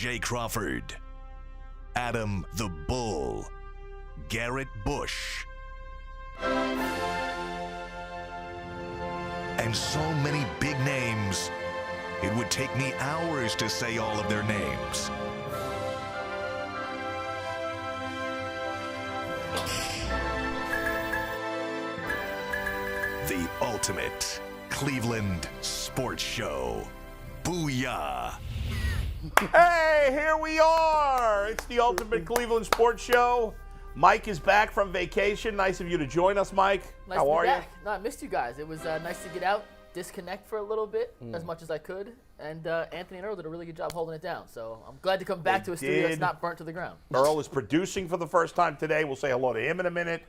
Jay Crawford, Adam the Bull, Garrett Bush, and so many big names, it would take me hours to say all of their names. The ultimate Cleveland sports show. Booyah! Hey, here we are. It's the ultimate Cleveland sports show. Mike is back from vacation. Nice of you to join us, Mike. Nice How to be are back. you? No, I missed you guys. It was nice to get out, disconnect for a little bit, as much as I could. And Anthony and Earl did a really good job holding it down. So I'm glad to come back to a studio that's not burnt to the ground. Earl is producing for the first time today. We'll say hello to him in a minute.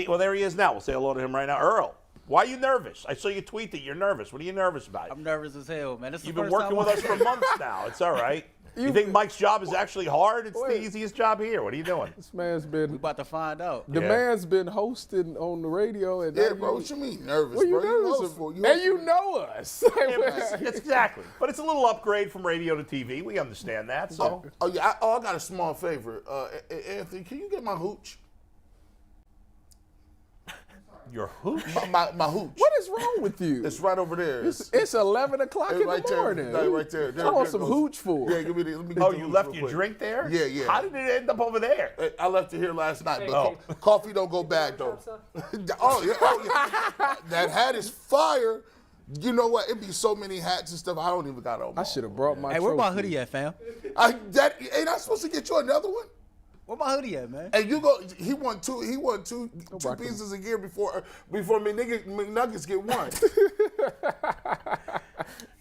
Well, there he is now. We'll say hello to him right now. Earl, why are you nervous? I saw you tweet that you're nervous. What are you nervous about? I'm nervous as hell, man. You've been working with us for months now. It's all right. You think Mike's job is actually hard? It's the easiest job here. What are you doing? This man's been. We about to find out. The man's been hosting on the radio. And yeah, bro. What you mean nervous, what you bro? nervous for? And you know us. Exactly. But it's a little upgrade from radio to TV. We understand that. So. I got a small favor. Anthony, can you get my hooch? Your hooch? My hooch. What is wrong with you? It's right over there. It's 11 o'clock in right the morning. There, right there. I want some hooch for. Yeah, give me the. Let me get Oh, the you hooch left real your quick. drink there? Yeah, yeah. How did it end up over there? I left it here last night, but coffee don't go bad though. oh yeah. That hat is fire. You know what? It'd be so many hats and stuff. I don't even got on. I should have brought my. Hey, where my trophy. hoodie at, fam? Ain't I supposed to get you another one? Where my hoodie at, man? And you go. He won two pieces of gear before McNuggets get one.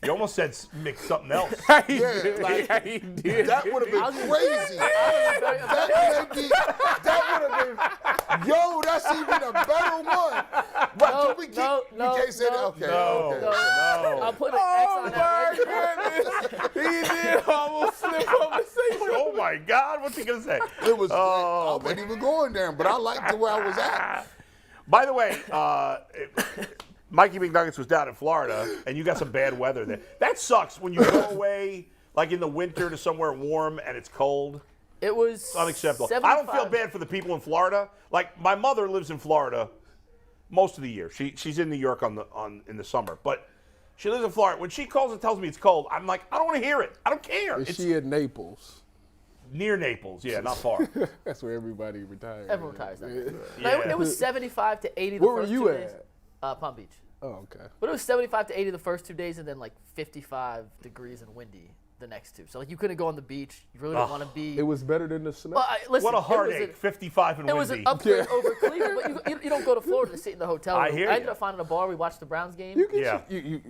You almost said mix something else. He did. That would have been crazy. That would have been. Yo, that's even a better one. But we can't say that. Okay. No. I'll put an X on that. He did almost slip up and say Oh my God, what's he gonna say? It was. I wasn't even going there, but I liked where I was at. By the way, Mikey McNuggets was down in Florida, and you got some bad weather there. That sucks when you go away, like in the winter, to somewhere warm and it's cold. It was It's unacceptable. 75. I don't feel bad for the people in Florida. Like my mother lives in Florida most of the year. She's in New York in the summer, but she lives in Florida. When she calls and tells me it's cold, I'm like, I don't want to hear it. I don't care. Is she at Naples? Near Naples, yeah, not far. That's where everybody retires. Everyone retires. That. Yeah. It was 75 to 80 the Where were first you 2 at? days. Palm Beach. Oh, okay. But it was 75 to 80 the first 2 days, and then like 55 degrees and windy the next two. So like you couldn't go on the beach. You really don't want to be. It was better than the snow. Well, listen, What a heartache, 55 and It windy. was an upgrade over Cleveland, but you don't go to Florida to sit in the hotel room. I hear ended you. up finding a bar. We watched the Browns game.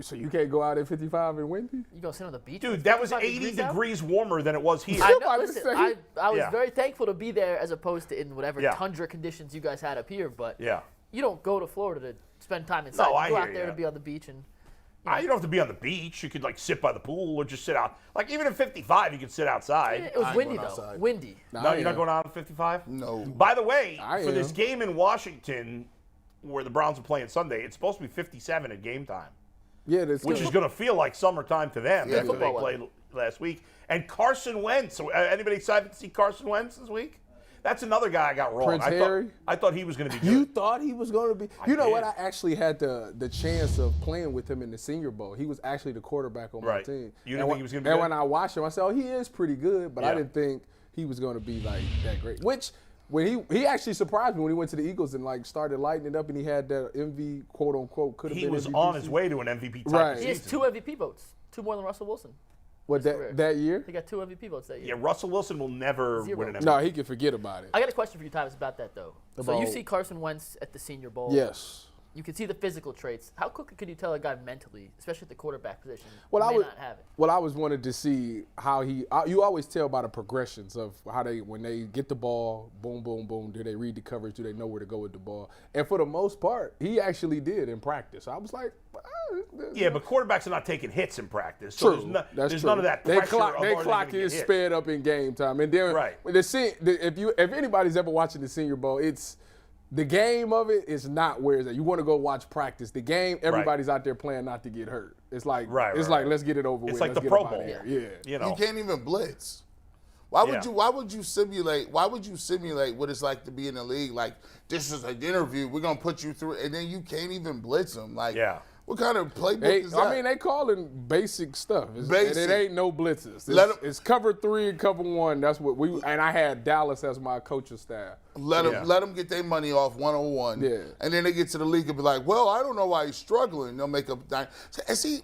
So you can't go out at 55 and windy? You go sit on the beach. Dude, that was 55 80 out? degrees warmer than it was here. I know. about to Listen, say. I was Yeah. very thankful to be there as opposed to in whatever Yeah. tundra conditions you guys had up here. But Yeah. you don't go to Florida to spend time inside. No, you I go hear out there ya. to be on the beach and. You don't have to be on the beach. You could like sit by the pool or just sit out. Like even at 55, you could sit outside. It was ain't windy going though. outside. Windy. No, you're not going out at 55? No. By the way, I for this am. game in Washington, where the Browns are playing Sunday, it's supposed to be 57 at game time, Yeah, that's which is going to feel like summertime to them Yeah, after they football played last week. And Carson Wentz. So, anybody excited to see Carson Wentz this week? That's another guy I got wrong. Prince Harry? I thought he was going to be good. You thought he was going to be? You know what? did. I actually had the chance of playing with him in the Senior Bowl. He was actually the quarterback on my Right. team. You didn't think he was gonna be And good? when I watched him, I said, "Oh, he is pretty good," but I Yeah. didn't think he was going to be like that great. Which when he actually surprised me when he went to the Eagles and like started lighting it up, and he had that MV quote unquote could have He been was MVP on his season. way to an MVP type Right. of He has season. 2 MVP votes. 2 more than Russell Wilson. What career. that year? He got 2 MVP votes that Yeah, year. Russell Wilson will never Zero. win an MVP. No, he can forget about it. I got a question for you, Thomas, about that though. So you About- see Carson Wentz at the Senior Bowl. Yes. You can see the physical traits. How quickly could you tell a guy mentally, especially at the quarterback position, Well, who I may would. not have it? Well, I was wanted to see how you always tell by the progressions of how when they get the ball, boom, boom, boom. Do they read the coverage? Do they know where to go with the ball? And for the most part, he actually did in practice. I was like, Yeah, but quarterbacks are not taking hits in practice. So true. there's That's none of true. that They pressure. clock. of They are clock gonna is get hit. sped up in game time, and then Right. if anybody's ever watching the Senior Bowl, it's The game of it is not where it's at. You want to go watch practice. The game, everybody's out there playing not to get hurt. It's like let's get it over with. It's like let's the get Pro up outta Bowl. here. Yeah. You know. You can't even blitz. Why would you simulate what it's like to be in the league? Like, this is an interview. We're gonna put you through, and then you can't even blitz them. Like, what kind of playbook is that? I mean, they calling basic stuff. Basic. It ain't no blitzes. It's cover 3 and cover 1. That's what and I had Dallas as my coaching staff. Let them get their money off 101. Yeah. And then they get to the league and be like, well, I don't know why he's struggling. They'll make up. And see,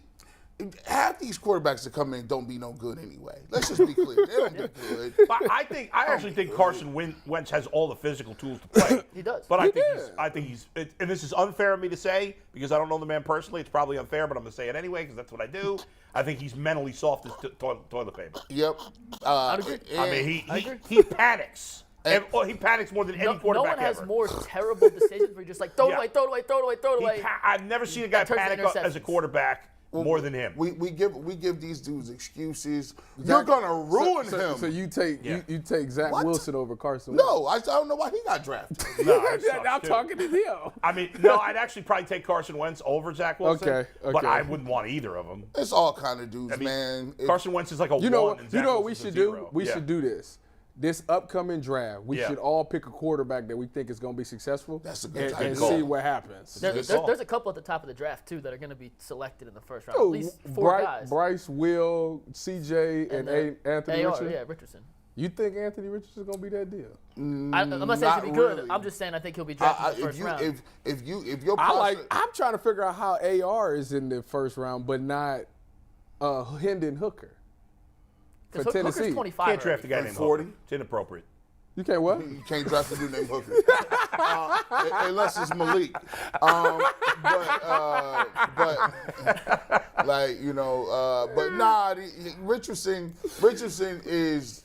half these quarterbacks that come in don't be no good anyway. Let's just be clear. They don't do good. I actually think Carson Wentz has all the physical tools to play. He does. But I think he's, and this is unfair of me to say because I don't know the man personally. It's probably unfair, but I'm going to say it anyway because that's what I do. I think he's mentally soft as toilet paper. Yep. I'd agree. I mean, he panics. He panics more than any quarterback No one has ever. more terrible decisions where you're just like, throw it away. I've never seen a guy panic as a quarterback more than him. We give these dudes excuses. You're gonna ruin him. So you take you take Zach Wilson over Carson. No, I don't know why he got drafted. No, I'm talking to him. I mean, no, I'd actually probably take Carson Wentz over Zach Wilson. Okay. But I wouldn't want either of them. It's all kind of dudes, man. Carson Wentz is like a You know 1 what? and You Zach know what we Wilson's should a do? 0. We should do this. This upcoming draft, we should all pick a quarterback that we think is going to be successful. That's a good and idea. see what happens. There's a couple at the top of the draft, too, that are going to be selected in the first round. At least 4 guys. Bryce, Will, CJ, and Anthony Richardson. Richardson. You think Anthony Richardson is going to be that deal? I'm not saying he'll be good. really. I'm just saying I think he'll be drafted in the first round. If your process, I'm trying to figure out how AR is in the first round, but not Hendon Hooker for Tennessee. Hooker's 25. Can't draft a guy named 40. Hooker. It's inappropriate. You can't what? you can't draft a dude named Hooker unless it's Malik. But nah, Richardson is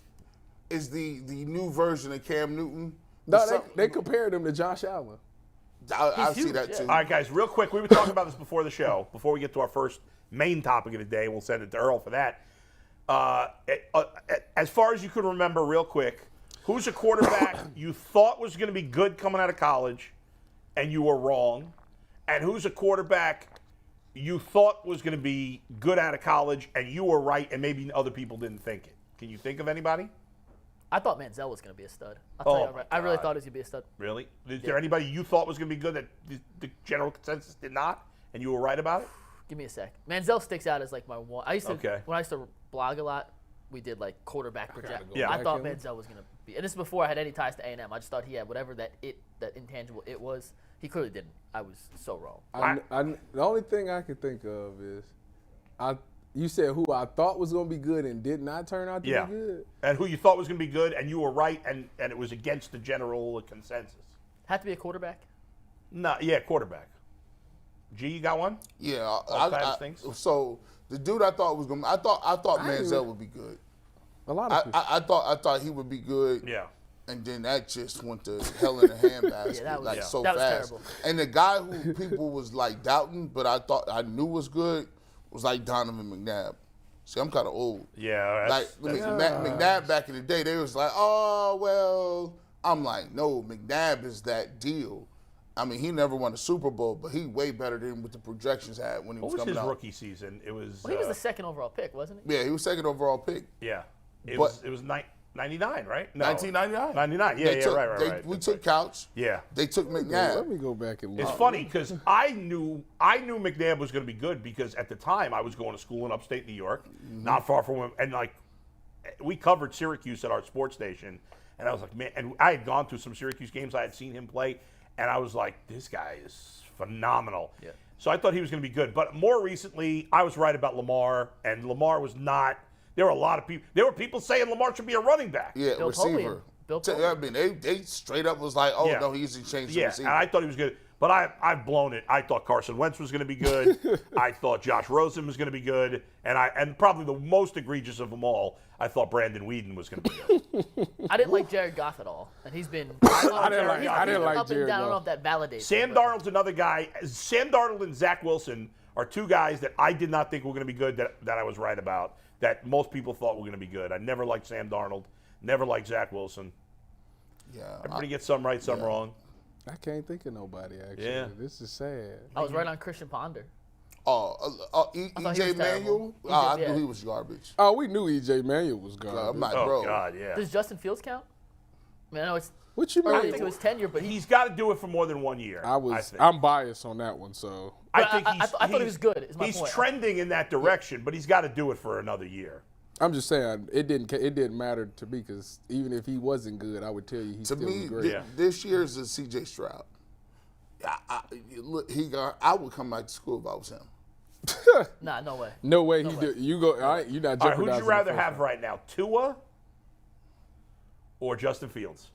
the new version of Cam Newton. No, they compared him to Josh Allen. I see that too. All right, guys, real quick. We were talking about this before the show, before we get to our first main topic of the day. We'll send it to Earl for that. As far as you can remember, real quick, who's a quarterback you thought was going to be good coming out of college and you were wrong? And who's a quarterback you thought was going to be good out of college and you were right and maybe other people didn't think it? Can you think of anybody? I thought Manziel was going to be a stud. I really thought he was going to be a stud. Really? Is there anybody you thought was going to be good that the general consensus did not and you were right about it? Give me a sec. Manziel sticks out as like my one. When I used to blog a lot, we did like quarterback project. I thought Manziel was gonna be, and this is before I had any ties to A&M. I just thought he had whatever that intangible it was. He clearly didn't. I was so wrong. The only thing I can think of is, you said who I thought was gonna be good and did not turn out to be good. And who you thought was gonna be good and you were right and it was against the general consensus. Had to be a quarterback. No, quarterback. G, you got one? Yeah, so the dude I thought was gonna, I thought Manziel would be good. A lot of people. I thought he would be good. Yeah. And then that just went to hell in a handbasket, that was so that was fast. terrible. And the guy who people was like doubting, but I thought I knew was good, was like Donovan McNabb. See, I'm kind of old. Yeah. McNabb back in the day, they was like, oh well. I'm like, no, McNabb is that deal. I mean, he never won a Super Bowl, but he way better than what the projections had when he was coming out. What was his rookie season? It was. Well, he was the second overall pick, wasn't he? Yeah, he was second overall pick. Yeah. It was 99, right? No. 1999. 99. Yeah, right. We took Couch. Yeah. They took McNabb. Let me go back and look. It's funny because I knew McNabb was going to be good because at the time I was going to school in upstate New York, not far from him, and like we covered Syracuse at our sports station, and I was like, man, and I had gone to some Syracuse games. I had seen him play, and I was like, this guy is phenomenal. Yeah. So I thought he was going to be good, but more recently I was right about Lamar, and Lamar was not. There were a lot of people. There were people saying Lamar should be a running back. Yeah, Bill receiver. I mean, they straight up was like, oh no, he's changed the receiver. And I thought he was good, but I've blown it. I thought Carson Wentz was going to be good. I thought Josh Rosen was going to be good, and probably the most egregious of them all, I thought Brandon Weeden was going to be good. I didn't like Jared Goff at all, and he's been. I didn't like up Jared and down. Goff. I don't know if that validates. Sam Darnold's another guy. Sam Darnold and Zach Wilson are two guys that I did not think were going to be good that I was right about, that most people thought were going to be good. I never liked Sam Darnold, never liked Zach Wilson. Yeah. Everybody gets some right, some wrong. I can't think of nobody, actually. Yeah. This is sad. I was right on Christian Ponder. E.J. Manuel? I knew he was garbage. Oh, we knew E.J. Manuel was garbage. I'm like, Oh, bro. God, yeah. Does Justin Fields count? I mean, I know it's What you early mean? to his tenure, but He's got to do it for more than 1 year. I'm biased on that one, so. I think I thought he was good, is my he's point. trending in that direction, but he's got to do it for another year. I'm just saying it didn't matter to me because even if he wasn't good, I would tell you he's still great. This year's is C.J. Stroud. I would come back to school if I was him. Nah, no way. No way he do. You go. All right, you're not jeopardizing. All right, who'd you rather have right now, Tua or Justin Fields?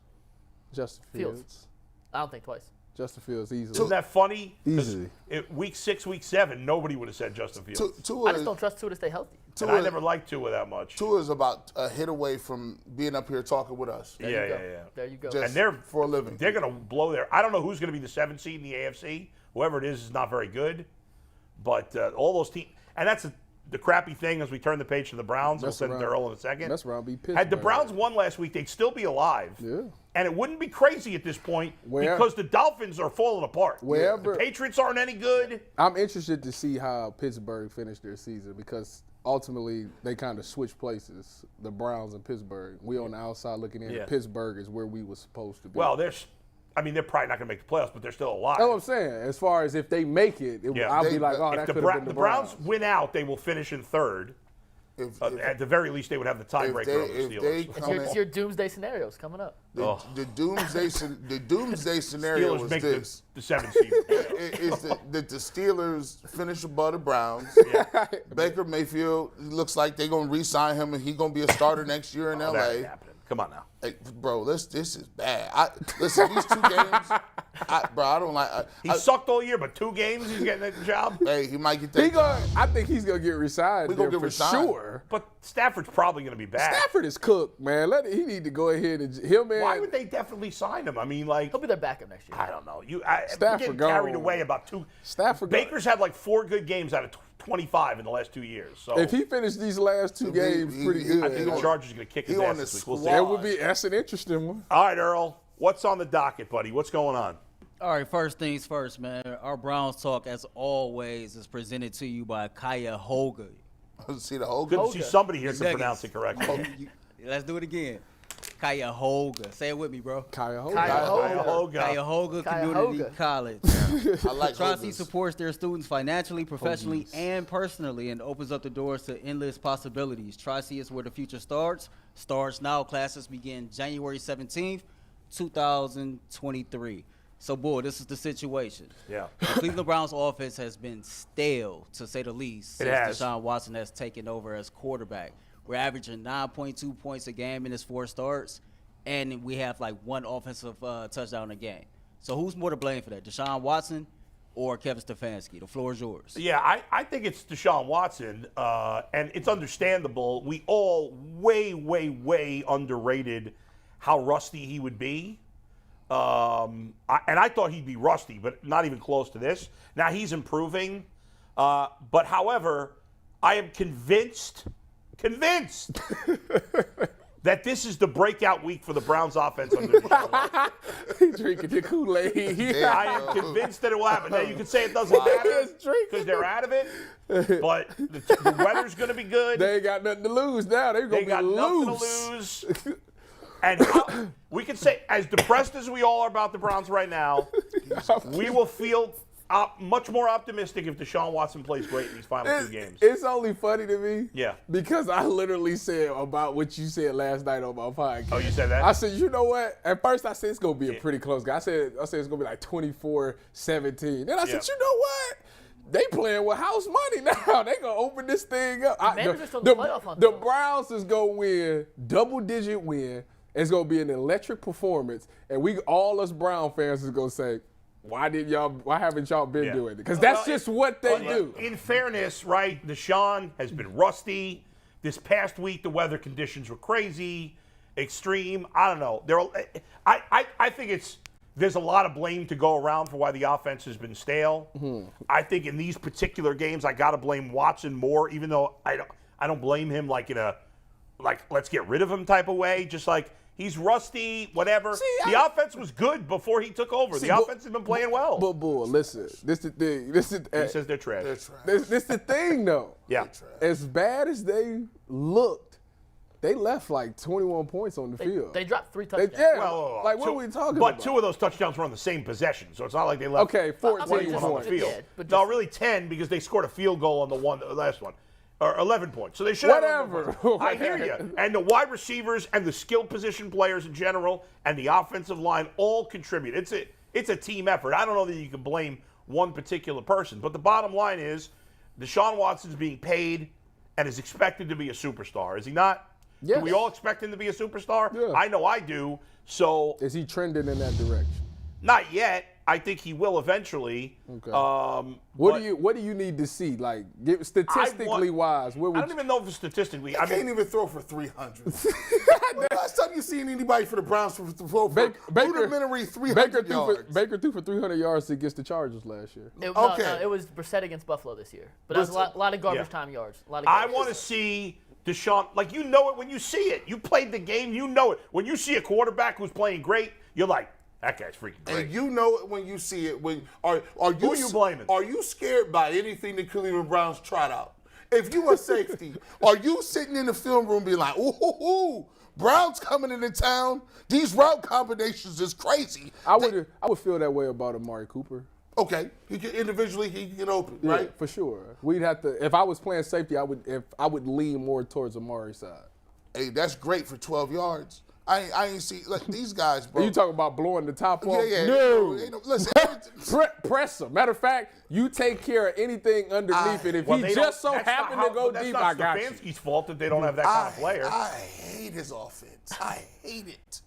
Justin Fields. I don't think twice. Justin Fields easily. Isn't that funny? Easily. Week 6, week 7, nobody would have said Justin Fields. I just don't trust Tua to stay healthy. And I never liked Tua that much. Tua is about a hit away from being up here talking with us. Yeah. There you go. Just And they're for a living. They're going to blow their. I don't know who's going to be the 7th seed in the AFC. Whoever it is not very good. But all those teams, and that's the crappy thing as we turn the page to the Browns. We'll send it to Earl in a second. That's around be Pittsburgh. Had the Browns won last week, they'd still be alive. Yeah. And it wouldn't be crazy at this point because the Dolphins are falling apart. The Patriots aren't any good. I'm interested to see how Pittsburgh finished their season because ultimately they kind of switched places, the Browns and Pittsburgh. We on the outside looking in. Yeah. Pittsburgh is where we were supposed to be. Well, they're probably not going to make the playoffs, but they're still alive. That's what I'm saying. As far as if they make it, I'll be like, oh, that could have been the Browns. If the Browns win out, they will finish in 3rd. At the very least, they would have the tiebreaker over the Steelers. It's your doomsday scenarios coming up. The doomsday scenario Steelers is make this. the 7th seed. Is that the Steelers finish above the Browns. Baker Mayfield looks like they're going to re-sign him and he's going to be a starter next year in L.A. That ain't happening. Come on now. Hey, bro, this is bad. Listen, these 2 games, I don't like. He sucked all year, but 2 games he's getting that job. Hey, he might get that. I think he's gonna get resigned. We're gonna get resigned. Sure. But Stafford's probably gonna be back. Stafford is cooked, man. He need to go ahead and man. Why would they definitely sign him? I mean, like he'll be their backup next year. I don't know. Stafford getting carried away about 2. Stafford. Baker's had like 4 good games out of 25 in the last 2 years. So if he finished these last 2 games pretty good, I think the Chargers are going to kick his ass this week. That's an interesting one. All right, Earl, what's on the docket, buddy? What's going on? All right, first things first, man. Our Browns talk, as always, is presented to you by Kaya Hoga. See the Hoga? Good to see somebody here can pronounce it correctly. Let's do it again. Kaya Hoga. Say it with me, bro. Kaya Hoga. Kaya Hoga Community College. I like Tri-C supports their students financially, professionally, and personally, and opens up the doors to endless possibilities. Tri-C is where the future starts. Starts now. Classes begin January 17th, 2023. So, boy, this is the situation. Yeah. The Cleveland Browns offense has been stale, to say the least, since Deshaun Watson has taken over as quarterback. We're averaging 9.2 points a game in his 4 starts, and we have like 1 offensive touchdown a game. So who's more to blame for that, Deshaun Watson or Kevin Stefanski? The floor is yours. Yeah, I think it's Deshaun Watson, and it's understandable. We all way underrated how rusty he would be. And I thought he'd be rusty, but not even close to this. Now he's improving. But however, I am convinced that this is the breakout week for the Browns offense under Deshaun Watson. He's drinking the Kool-Aid. I am convinced that it will happen. Now, you can say it doesn't matter because they're out of it, but the weather's going to be good. They ain't got nothing to lose now. They're going to be loose. Nothing to lose. And we can say, as depressed as we all are about the Browns right now, we will feel much more optimistic if Deshaun Watson plays great in these final 2 games. It's only funny to me. Yeah. Because I literally said about what you said last night on my podcast. Oh, you said that? I said, you know what? At first I said it's going to be a pretty close game. I said it's going to be like 24-17. Then I said, you know what? They playing with house money now. They going to open this thing up. The Browns is going to win, double-digit win. It's going to be an electric performance. And all us Brown fans is going to say, why haven't y'all been doing it? Because that's just what they do. In fairness, right, Deshaun has been rusty. This past week, the weather conditions were crazy, extreme. I don't know. I think there's a lot of blame to go around for why the offense has been stale. Mm-hmm. I think in these particular games, I got to blame Watson more, even though I don't blame him like in a let's get rid of him type of way. Just like He's rusty, whatever. The offense was good before he took over. The offense has been playing well. But, listen, this is the thing. He says they're trash. This is the thing, though. Yeah. As bad as they looked, they left like 21 points on the field. They dropped 3 touchdowns. What are we talking about? But 2 of those touchdowns were on the same possession, so it's not like they left 14 points on the field. No, really 10 because they scored a field goal on the last one. Or 11 points. So they should have. Whatever. I hear you. And the wide receivers and the skill position players in general and the offensive line all contribute. It's a team effort. I don't know that you can blame one particular person. But the bottom line is Deshaun Watson's being paid and is expected to be a superstar. Is he not? Yes. Do we all expect him to be a superstar? Yeah. I know I do. So is he trending in that direction? Not yet. I think he will eventually. Okay. What do you need to see? Like statistically wise, I don't even know if it's statistically. I can't even throw for 300. When the last time you seen anybody for the Browns for rudimentary 300 yards? Baker threw for 300 yards against the Chargers last year. No, it was Brissett against Buffalo this year. But that's a lot of garbage time yards. I want to see Deshaun, like you know it when you see it. You played the game, you know it. When you see a quarterback who's playing great, you're like, that guy's freaking great. And you know it when you see it. Who are you blaming? Are you scared by anything the Cleveland Browns tried out? If you are safety, are you sitting in the film room being like, ooh, Browns coming into town? These route combinations is crazy. I would feel that way about Amari Cooper. Okay, he can get open, right? Yeah, for sure. We'd have to. If I was playing safety, I would lean more towards Amari's side. Hey, that's great for 12 yards. I ain't see like these guys, bro. You talking about blowing the top off? Yeah. No. Listen, press him. Matter of fact, you take care of anything underneath it. If he just so happened to go deep, I got you. That's not Stefanski's fault that they don't have that kind of player. I hate his offense. I hate it.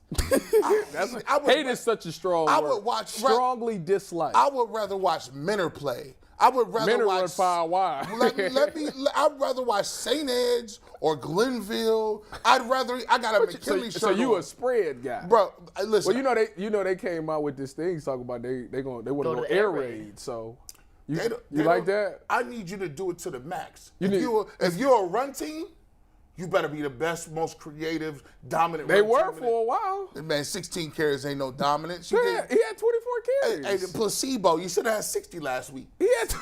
Hate is such a strong word. I would watch strongly dislike. I would rather watch Minner play. I would rather watch fire wide. I'd rather watch St. Ed's or Glenville. I got a McKinley shirt. So you a spread guy, bro? Listen. Well, you know they came out with this thing talking about they want to go air raid. So you like that? I need you to do it to the max. If you're a run team, you better be the best, most creative, dominant. They were for a while. Man, 16 carries ain't no dominance. He had 24 carries. Hey, the placebo. You should have had 60 last week. He had.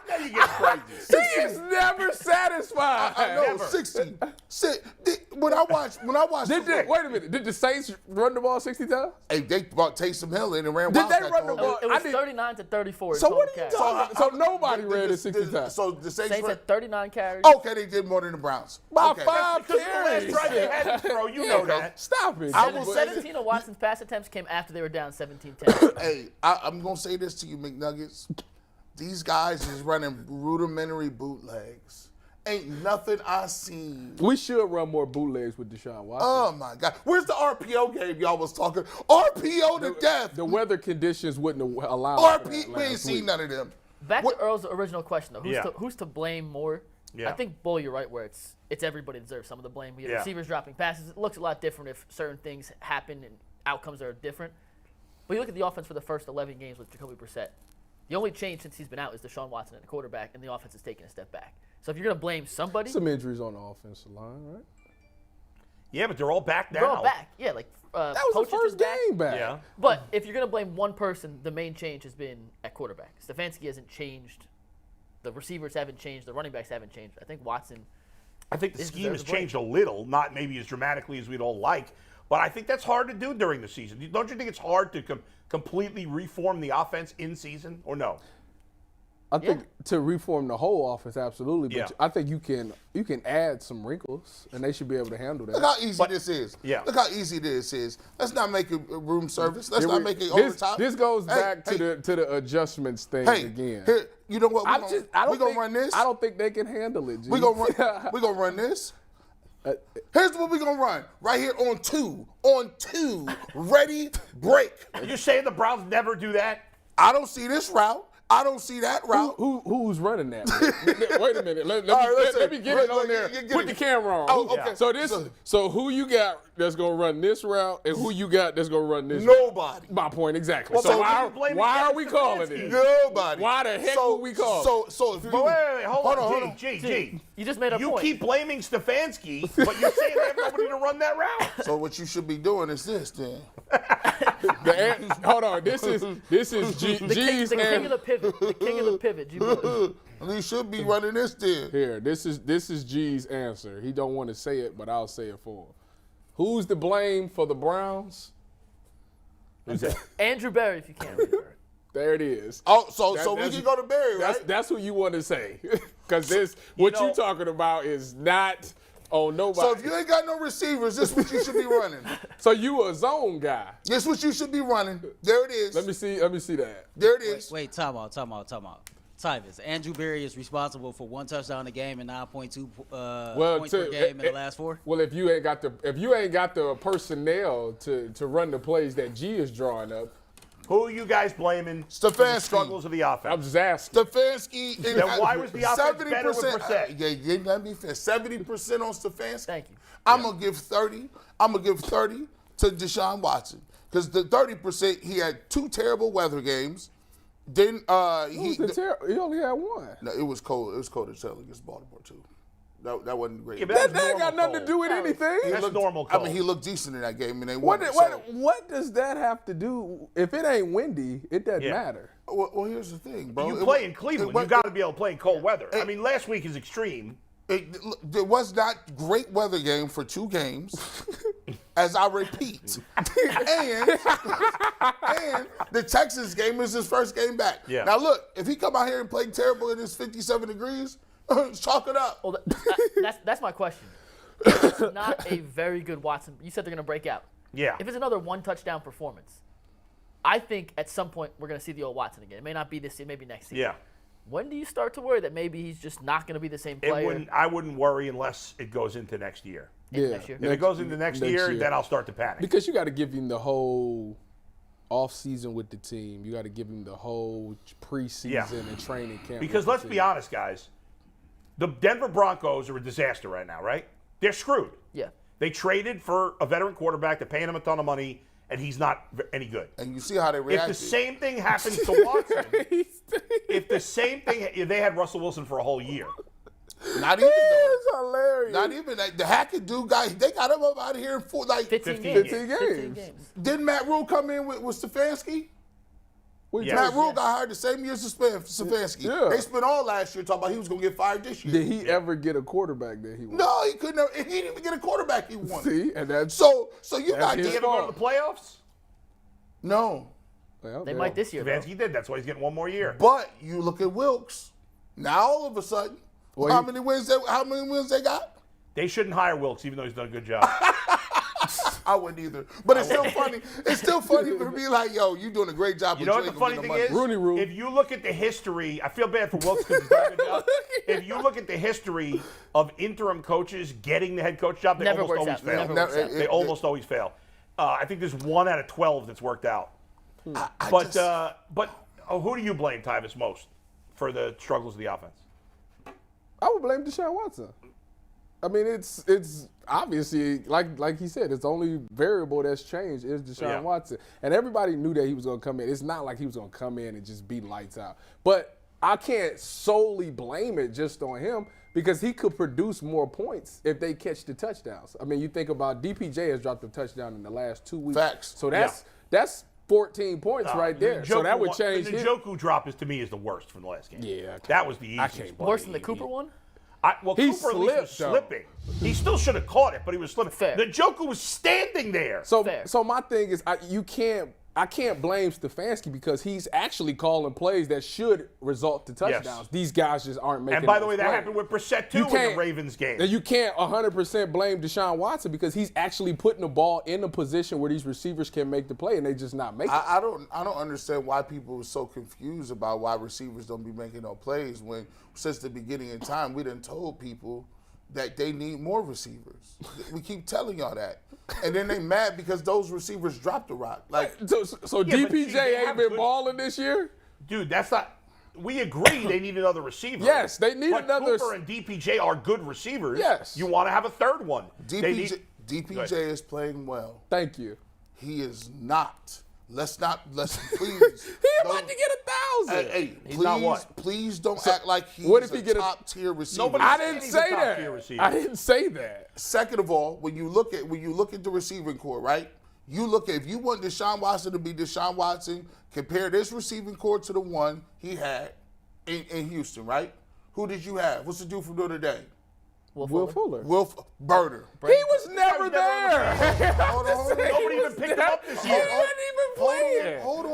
Now you get crazy. He is never satisfied. I know. Never. 60. When I watch. Wait a minute. Did the Saints run the ball 60 times? Hey, they brought Taysom Hill in and ran. Did they run the ball? It was 39-34. So what are you talking about? So nobody ran it 60 times. So the Saints had 39 carries. Okay, they did more than the Browns. By 5 carries. Bro, you know that. Stop it. 17 of Watson's pass attempts came after they were down 17-10. Hey, I'm going to say this to you, McNuggets. These guys is running rudimentary bootlegs. Ain't nothing I seen. We should run more bootlegs with Deshaun Watson. Oh, my God. Where's the RPO game y'all was talking? RPO to death. The weather conditions wouldn't allow we ain't seen none of them. Back to Earl's original question, though. Who's to blame more? Yeah. I think, Bull, you're right where it's everybody deserves some of the blame. We have receivers dropping passes. It looks a lot different if certain things happen and outcomes are different. But you look at the offense for the first 11 games with Jacoby Brissett. The only change since he's been out is Deshaun Watson at the quarterback, and the offense has taken a step back. So if you're going to blame somebody. Some injuries on the offensive line, right? Yeah, but they're all back now. They're all back. Yeah, like that was the first game back. Yeah. But if you're going to blame one person, the main change has been at quarterback. Stefanski hasn't changed. The receivers haven't changed. The running backs haven't changed. I think Watson. I think the scheme has changed a little, not maybe as dramatically as we'd all like, but I think that's hard to do during the season. Don't you think it's hard to completely reform the offense in season, or no? I think to reform the whole offense, absolutely. But I think you can add some wrinkles, and they should be able to handle that. Look how easy this is. Yeah. Look how easy this is. Let's not make it room service. Let's not make it overtime. This goes back to the adjustments thing again. Here, you know what? We're going to run this. I don't think they can handle it, G. We're going to run this. Here's what we're going to run. Right here on two. On two. Ready, break. You're saying the Browns never do that? I don't see this route. I don't see that route. Who's running that? Wait a minute. Let me get it on there. Put the camera on. Oh, okay. So who you got that's gonna run this route, and who you got that's gonna run this? Nobody. My point exactly. Well, so why are we calling it? Nobody. Why the heck would we call it? So if you wait, hold on. G. You just made a point. You keep blaming Stefanski, but you're saying they have nobody to run that route. So what you should be doing is this, then. Hold on. This is G's the king of the pivot. The king of the pivot. G. You should be running this, then. Here, this is G's answer. He don't want to say it, but I'll say it for him. Who's to blame for the Browns? Who's that? Andrew Berry, if you can. There it is. Oh, so we can go to Berry, right? That's who you want to say, because what you're talking about is not on nobody. So if you ain't got no receivers, this is what you should be running. So you a zone guy. This is what you should be running. There it is. Let me see that. There it is. Wait, time out. Tyvis, Andrew Berry is responsible for 1 touchdown a game and 9.2 points per game in the last 4. Well, if you ain't got the personnel to run the plays that G is drawing up, who are you guys blaming Stefanski. for the struggles of the offense? I'm just asking. Stefanski. Then why was the offense better with Brissett? Yeah, let me finish. 70% on Stefanski. Thank you. I'm gonna give 30. I'm gonna give 30 to Deshaun Watson because the 30% he had 2 terrible weather games. Then he only had 1. No, it was cold. It was cold as hell against Baltimore too. That wasn't great. Yeah, that ain't got nothing to do with anything. That's normal cold. I mean, he looked decent in that game, and they won. What does that have to do? If it ain't windy, it doesn't matter. Well, here's the thing, bro. You play in Cleveland. You got to be able to play in cold weather. I mean, last week is extreme. There was not great weather game for 2 games, as I repeat. and the Texas game is his first game back. Yeah. Now, look, if he come out here and play terrible and it's 57 degrees, chalk it up. Well, that's my question. It's not a very good Watson. You said they're going to break out. Yeah. If it's another 1 touchdown performance, I think at some point we're going to see the old Watson again. It may not be this year, maybe next season. Yeah. When do you start to worry that maybe he's just not going to be the same player? I wouldn't worry unless it goes into next year. Next year? If it goes into next year, then I'll start to panic. Because you got to give him the whole off season with the team. You got to give him the whole preseason and training camp. Because let's be honest, guys. The Denver Broncos are a disaster right now, right? They're screwed. Yeah. They traded for a veteran quarterback. They're paying him a ton of money, and he's not any good. And you see how they reacted. If the same thing happens to Watson, if they had Russell Wilson for a whole year. Not even It's hilarious. Not even that. The Hackett dude guy, they got him up out of here for like 15 games. Didn't Matt Rule come in with Stefanski? Yes. Matt Rule got hired the same year as Stefanski. Yeah. They spent all last year talking about he was going to get fired this year. Did he ever get a quarterback that he wanted? No, he couldn't. He didn't even get a quarterback he wanted. See, and that's so you got Did he ever go to the playoffs? No. Well, They might this year, though. Stefanski did. That's why he's getting 1 more year. But you look at Wilkes. Now all of a sudden, how many wins they got? They shouldn't hire Wilkes, even though he's done a good job. I wouldn't either. But it's still funny. It's still funny to be like, yo, you doing a great job. You know what the funny thing is? Rooney Rule. If you look at the history, I feel bad for Wilkes because he's done a good job. If you look at the history of interim coaches getting the head coach job, they almost always fail. They almost always fail. I think there's 1 out of 12 that's worked out. But who do you blame, Tyvis, most for the struggles of the offense? I would blame Deshaun Watson. I mean, it's obviously, like he said, it's the only variable that's changed is Deshaun Watson. And everybody knew that he was going to come in. It's not like he was going to come in and just be lights out. But I can't solely blame it just on him because he could produce more points if they catch the touchdowns. I mean, you think about DPJ has dropped a touchdown in the last 2 weeks. Facts. So that's 14 points right there. So that would change The Njoku drop to me is the worst from the last game. Yeah. That was the easiest. Worse than the Cooper one? Well, He Cooper at least was slipping. He still should have caught it, but he was slipping. Fair. The Njoku was standing there. So my thing is, I can't blame Stefanski because he's actually calling plays that should result to touchdowns. Yes. These guys just aren't making. And by the way, that plays. happened with Brissett too in the Ravens game. And you can't 100% blame Deshaun Watson because he's actually putting the ball in a position where these receivers can make the play and they just not make it. I don't understand why people are so confused about why receivers don't be making no plays when since the beginning of time we done told people that they need more receivers. We keep telling y'all that. And then they mad because those receivers dropped the rock. Like so DPJ ain't been balling this year? Dude, that's not we agree they need another receiver. Yes, they need another. Cooper and DPJ are good receivers. Yes. You want to have a third one. DPJ is playing well. Thank you. He is not. Let's please. He about to get 1,000. Hey, he's not what? Please don't act like he's what if he get top tier receiver. I didn't say that. I didn't say that. Second of all, when you look at the receiving core, right? If you want Deshaun Watson to be Deshaun Watson, compare this receiving core to the one he had in Houston, right? Who did you have? What's the dude from Notre Dame? Will Fuller. Burner. He was never there. Hold on. Nobody even picked him up this year. He wasn't even playing. Hold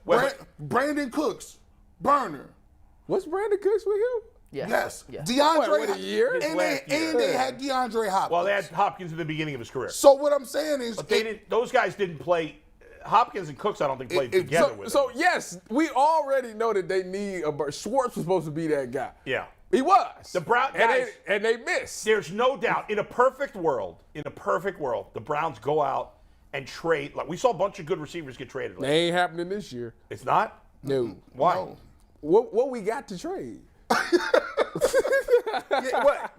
on. Brandon Cooks. Burner. What's Brandon Cooks with him? Yeah. Yes. Yeah. DeAndre. What, a year? And they had DeAndre Hopkins. Well, they had Hopkins at the beginning of his career. So what I'm saying is, But those guys didn't play. Hopkins and Cooks, I don't think, played together with So him. yes, we already know that they need Schwartz was supposed to be that guy. Yeah. He was. The Brown guys, and they missed. There's no doubt. In a perfect world, the Browns go out and trade. Like we saw a bunch of good receivers get traded. They ain't happening this year. It's not? No. Why? No. What we got to trade?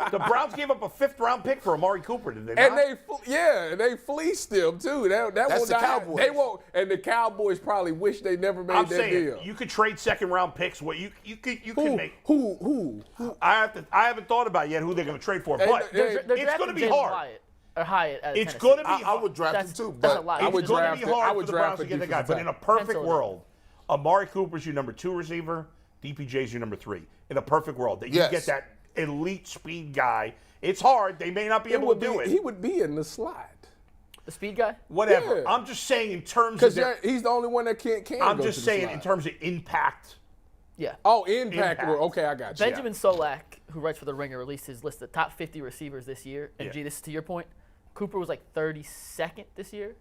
The Browns gave up a 5th-round pick for Amari Cooper, did they not? And they fleeced him too. That's the Cowboys. They won't, and the Cowboys probably wish they never made that deal. You could trade 2nd-round picks. What you could make? Who? I haven't thought about yet who they're going to trade for, but They're it's going to be drafting hard. Hyatt out of It's Tennessee. going to be hard. I would draft him too, That's a but lot. It's going to be hard for the Browns to a get the guy. defensive But in a tackle. perfect Pencil it world, Amari Cooper's your number 2 receiver. DPJ's your number 3. In a perfect world, that you get that elite speed guy. It's hard. They may not be able to do it. He would be in the slot. The speed guy? Whatever. Yeah. I'm just saying in terms of Because he's the only one that can I'm go just to the saying slot. in terms of impact. Yeah. Oh, impact. Impact. Okay, I got you. Benjamin Solak, who writes for The Ringer, released his list of top 50 receivers this year. And G, this is to your point. Cooper was like 32nd this year,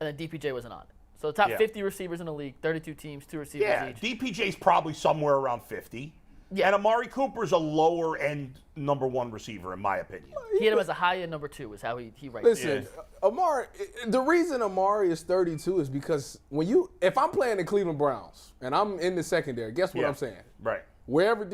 and then DPJ wasn't on it. So the top 50 receivers in the league, 32 teams, 2 receivers each. DPJ's probably somewhere around 50. Yeah. And Amari Cooper's a lower-end number 1 receiver, in my opinion. He had him as a high-end number 2 is how he writes Listen, Amari, the reason Amari is 32 is because if I'm playing the Cleveland Browns and I'm in the secondary, guess what I'm saying? Right. Wherever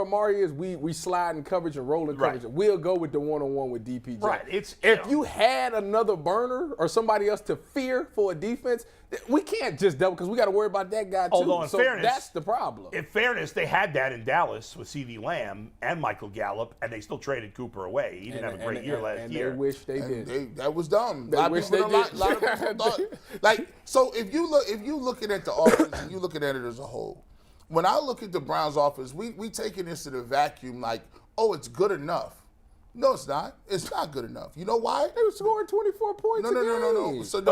Amari is, we slide in coverage and roll in coverage. Right. We'll go with the one-on-one with DPJ. Right. If you had another burner or somebody else to fear for a defense, we can't just double because we got to worry about that guy too. Although in fairness, that's the problem. In fairness, they had that in Dallas with CeeDee Lamb and Michael Gallup, and they still traded Cooper away. He didn't have a great year last year. They wish they did. That was dumb. They wish they did. A lot of people thought. So if you looking at the offense and you looking at it as a whole, when I look at the Browns offense, we taking this to the vacuum like, oh, it's good enough. No, it's not. It's not good enough. You know why? They were scoring 24 points. No. So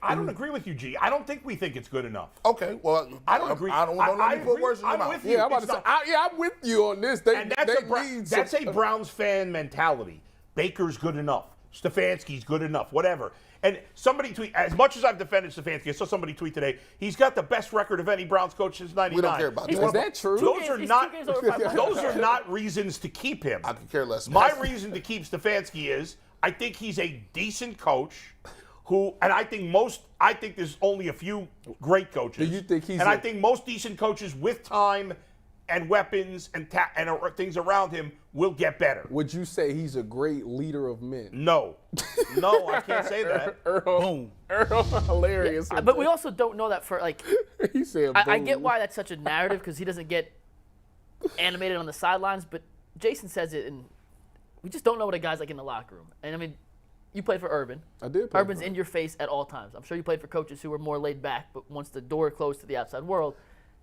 I don't agree with you, G. I don't think we think it's good enough. Okay, well, I don't agree. I don't let me put words in your mouth. With you. Yeah, I'm with you on this. That's a Browns fan mentality. Baker's good enough. Stefanski's good enough. Whatever. And somebody tweet, as much as I've defended Stefanski, I saw somebody tweet today, he's got the best record of any Browns coach since '99. We don't care about that. Is that true? Those are not reasons to keep him. I could care less. My reason to keep Stefanski is I think he's a decent coach and I think there's only a few great coaches. Do you think he's I think most decent coaches with time and weapons and things around him will get better. Would you say he's a great leader of men? No, I can't say that. Earl, hilarious. Yeah, but we also don't know that for he said. I get why that's such a narrative because he doesn't get animated on the sidelines. But Jason says it, and we just don't know what a guy's like in the locker room. And I mean, you played for Urban. I did. Play Urban's in your face at all times. I'm sure you played for coaches who were more laid back, but once the door closed to the outside world,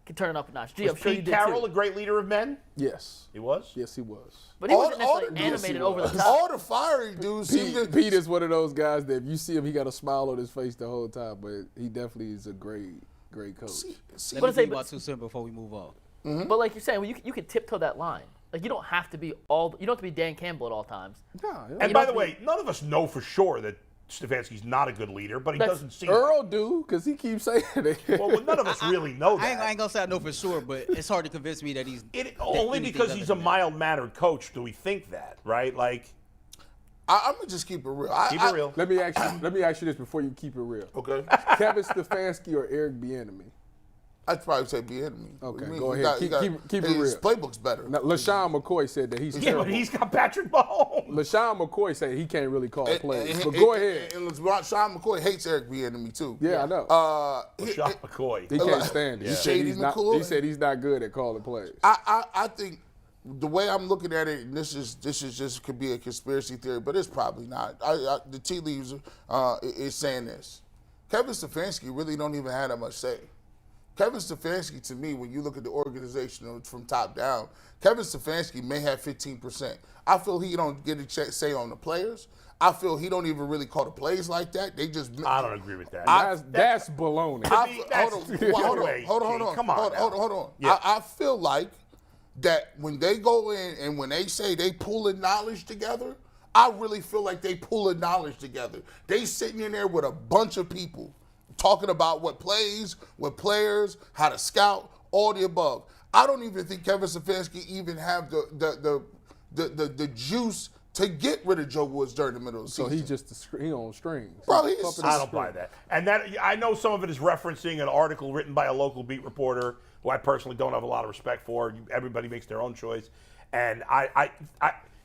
can turn it up a notch. Gee, I'm sure you did Carroll too. a great leader of men? Yes. He was? Yes, he was. But he wasn't necessarily animated over the top. All the fiery dudes. Pete is one of those guys that if you see him, he got a smile on his face the whole time. But he definitely is a great coach. Let me say about 2 cents before we move on. Mm-hmm. But like you're saying, you can tiptoe that line. Like you don't have to be you don't have to be Dan Campbell at all times. No, and by the way, none of us know for sure that Stefanski's not a good leader, but he doesn't seem. Earl do because he keeps saying it. Well, none of us really know that. I ain't gonna say I know for sure, but it's hard to convince me that he's only because he's a mild-mannered coach do we think that, right? Like, I'm gonna just keep it real. Keep it real. Let me ask you this before you keep it real. Okay. Kevin Stefanski or Eric Bieniemy? I'd probably say Bieniemy. Okay, go ahead. Keep it real. His playbook's better. Now, LaShawn McCoy said that he's terrible. But he's got Patrick Mahomes. LaShawn McCoy said he can't really call plays. But go ahead. And LaShawn McCoy hates Eric Bieniemy too. Yeah, I know. LaShawn McCoy. He can't stand it. He said he's not good at calling plays. I think the way I'm looking at it, and this is just could be a conspiracy theory, but it's probably not. The tea leaves is saying this. Kevin Stefanski really don't even have that much say. Kevin Stefanski, to me, when you look at the organization from top down, Kevin Stefanski may have 15%. I feel he don't get a say on the players. I feel he don't even really call the plays like that. They just. I don't agree with that. That's baloney. Hold on. Come on. Hold on. Yeah. I feel like that when they go in and when they say they pulling knowledge together, I really feel like they pulling knowledge together. They sitting in there with a bunch of people talking about what plays, what players, how to scout, all the above. I don't even think Kevin Stefanski even have the juice to get rid of Joe Woods during the middle of the season. So he on strings. Bro, I don't buy that. And that I know some of it is referencing an article written by a local beat reporter who I personally don't have a lot of respect for. Everybody makes their own choice. And I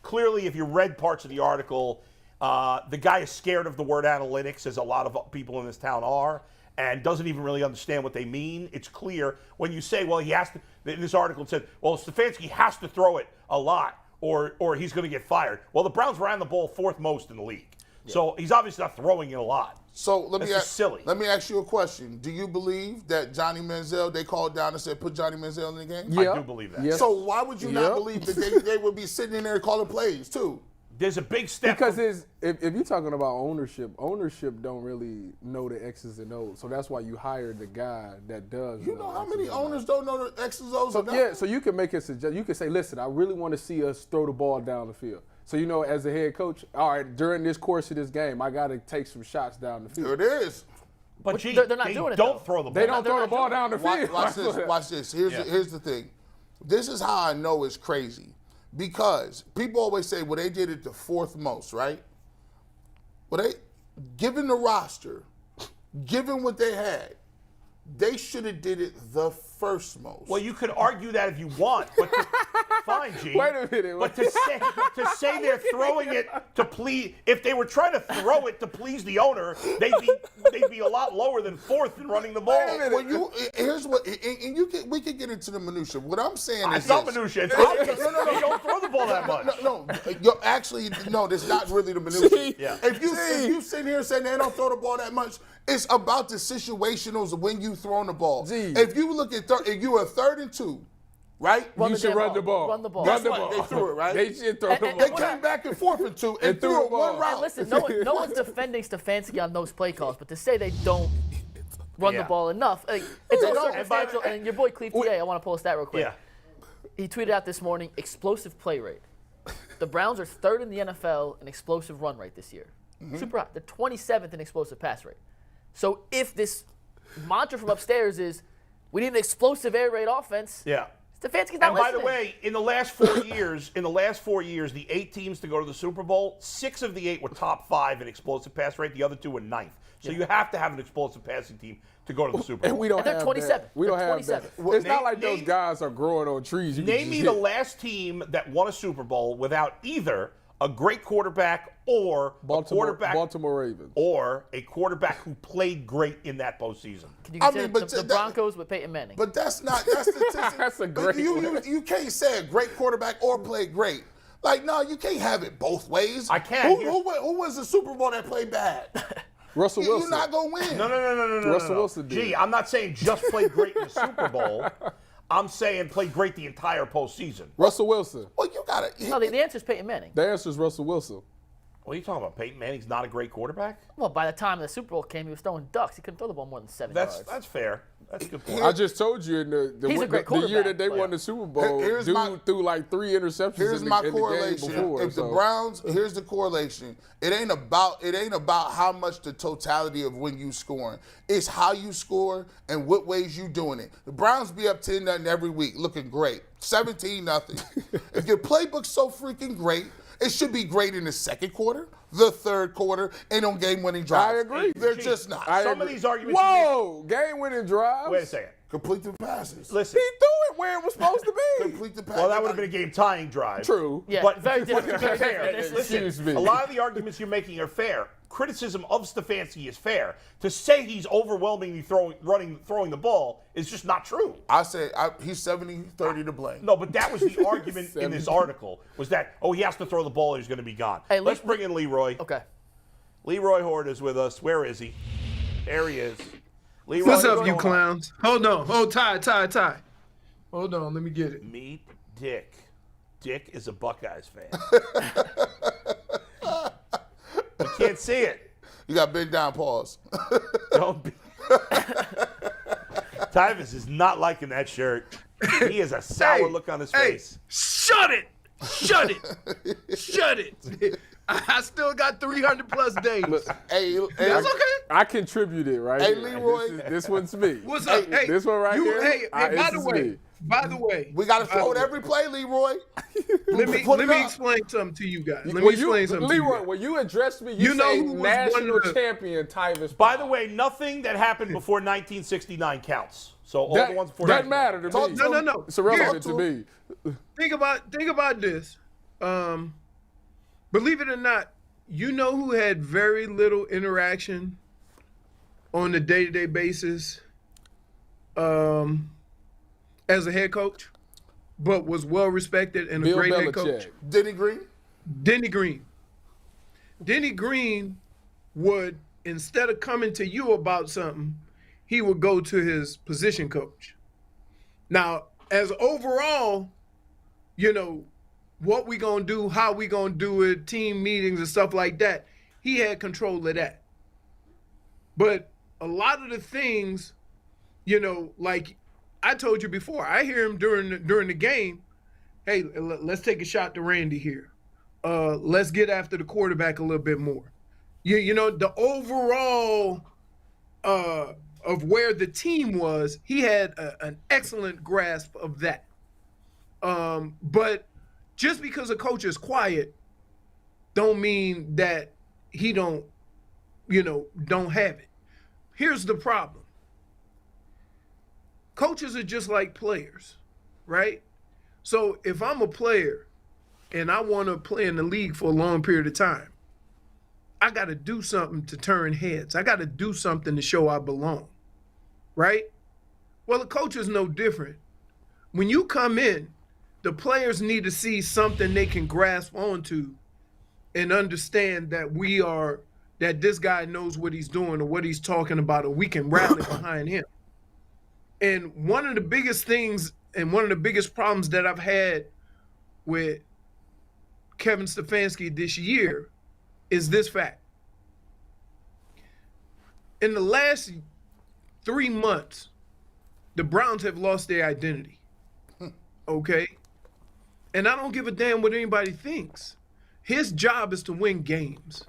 clearly, if you read parts of the article, the guy is scared of the word analytics, as a lot of people in this town are, and doesn't even really understand what they mean. It's clear when you say, well, he has to, in this article it said, well, Stefanski has to throw it a lot or he's going to get fired. Well, the Browns ran the ball fourth most in the league. Yeah. So he's obviously not throwing it a lot. So let me ask you a question. Do you believe that Johnny Manziel, they called down and said, put Johnny Manziel in the game? Yeah. I do believe that. Yep. So why would you not believe that they would be sitting in there calling plays too? There's a big step. Because if you're talking about ownership don't really know the X's and O's. So that's why you hire the guy that does. You know how many owners don't know the X's and O's? So you can make a suggestion. You can say, listen, I really want to see us throw the ball down the field. So, as a head coach, all right, during this course of this game, I got to take some shots down the field. There it is. But they're not doing it, don't throw the ball. They don't throw the ball down the field. Watch this. Here's the thing. This is how I know it's crazy. Because people always say, well, they did it the fourth most, right? Well, given the roster, given what they had, they should have did it the first most. Well, you could argue that if you want, but fine, G. Wait a minute. But to say they're throwing it to please, if they were trying to throw it to please the owner, they'd be a lot lower than fourth in running the ball. Wait a minute. Here's what, and we can get into the minutia. What I'm saying is it's not minutia. It's obvious. They don't throw the ball that much. No. Actually, that's not really the minutia. Yeah. If you sit here saying they don't throw the ball that much, it's about the situationals when you throwing the ball. If you look at if you are 3rd and 2, right? You should run the ball. Run the ball. That's what they threw it, right? They should throw the ball. They came back in 4th and 2 and threw it one route. And listen, no one's defending Stefanski on those play calls, but to say they don't run the ball enough, it's all circumstantial. And your boy Cleve TA, I want to pull a stat real quick. Yeah. He tweeted out this morning, explosive play rate. The Browns are 3rd in the NFL in explosive run rate this year. Super high. They're 27th in explosive pass rate. So if this mantra from upstairs is we need an explosive air raid offense, Stefanski's not listening. And by the way, in the last 4 years, the 8 teams to go to the Super Bowl, 6 of the 8 were top 5 in explosive pass rate. The other 2 were 9th. So you have to have an explosive passing team to go to the Super Bowl. And we don't they're have 27th. That. We don't they're have 27th. that. It's not like those guys are growing on trees. Name me the last team that won a Super Bowl without either a great quarterback or a quarterback, Baltimore Ravens, or a quarterback who played great in that postseason. Can you consider the Broncos with Peyton Manning? But that's statistic. That's a great one. You can't say a great quarterback or play great. Like, no, you can't have it both ways. I can't. Who was the Super Bowl that played bad? Russell Wilson. You're not going to win. No. Russell Wilson did. Gee, I'm not saying just played great in the Super Bowl. I'm saying played great the entire postseason. Russell Wilson. Well, you got to. No, the answer is Peyton Manning. The answer is Russell Wilson. What are you talking about? Peyton Manning's not a great quarterback? Well, by the time the Super Bowl came, he was throwing ducks. He couldn't throw the ball more than 7 yards. That's fair. That's a good point. I just told you in the year that they won the Super Bowl, dude threw like 3 interceptions here's in my the correlation. game before. If the Browns, here's the correlation. It ain't about how much the totality of when you scoring. It's how you score and what ways you doing it. The Browns be up 10-0 every week, looking great. 17-0. If your playbook's so freaking great, it should be great in the 2nd quarter, the 3rd quarter, and on game-winning drives. I agree. They're just not. Some of these arguments. Whoa! Game-winning drives? Wait a second. Complete the passes. Listen. He threw it where it was supposed to be. Complete the passes. Well, that would have been a game-tying drive. True. Yeah, but very different. fair. Excuse me. A lot of the arguments you're making are fair. Criticism of Stefanski is fair. To say he's overwhelmingly throwing the ball is just not true. I said he's 70-30 to blame. No, but that was the argument in this article, was that, he has to throw the ball or he's going to be gone. Hey, let's bring in Leroy. Okay. Leroy Hoard is with us. Where is he? There he is. Leroy, what's up, you clowns? Hold on. Oh, Ty. Hold on, let me get it. Meet Dick. Dick is a Buckeyes fan. We can't see it. You got bend down, pause. Don't be. Tyvus is not liking that shirt. He has a sour look on his face. Shut it. Shut it. I still got 300+ days. Hey, that's okay. I contributed, right? Hey, here. Leroy. This one's me. What's up? Hey, this one right here. Hey, by the me. way, we got to throw it every play, Leroy. Let me explain something to you guys. Let me explain something Leroy, to you guys. when you addressed me, you say who was national champion Tyvus. By the way, nothing that happened before 1969 counts. So all the ones before doesn't matter to me. No. It's irrelevant to me. Think about this. Believe it or not, you know who had very little interaction on a day-to-day basis as a head coach, but was well-respected and a great head coach? Denny Green? Denny Green would, instead of coming to you about something, he would go to his position coach. Now, as overall, what we gonna do, how we gonna do it, team meetings and stuff like that, he had control of that. But a lot of the things, like I told you before, I hear him during the game, hey, let's take a shot to Randy here. Let's get after the quarterback a little bit more. The overall of where the team was, he had an excellent grasp of that. But just because a coach is quiet don't mean that he don't have it. Here's the problem. Coaches are just like players, right? So if I'm a player and I want to play in the league for a long period of time, I got to do something to turn heads. I got to do something to show I belong, right? Well, a coach is no different. When you come in, the players need to see something they can grasp onto and understand that that this guy knows what he's doing or what he's talking about, or we can rally behind him. And one of the biggest things and one of the biggest problems that I've had with Kevin Stefanski this year is this fact. In the last 3 months, the Browns have lost their identity. Okay? And I don't give a damn what anybody thinks. His job is to win games.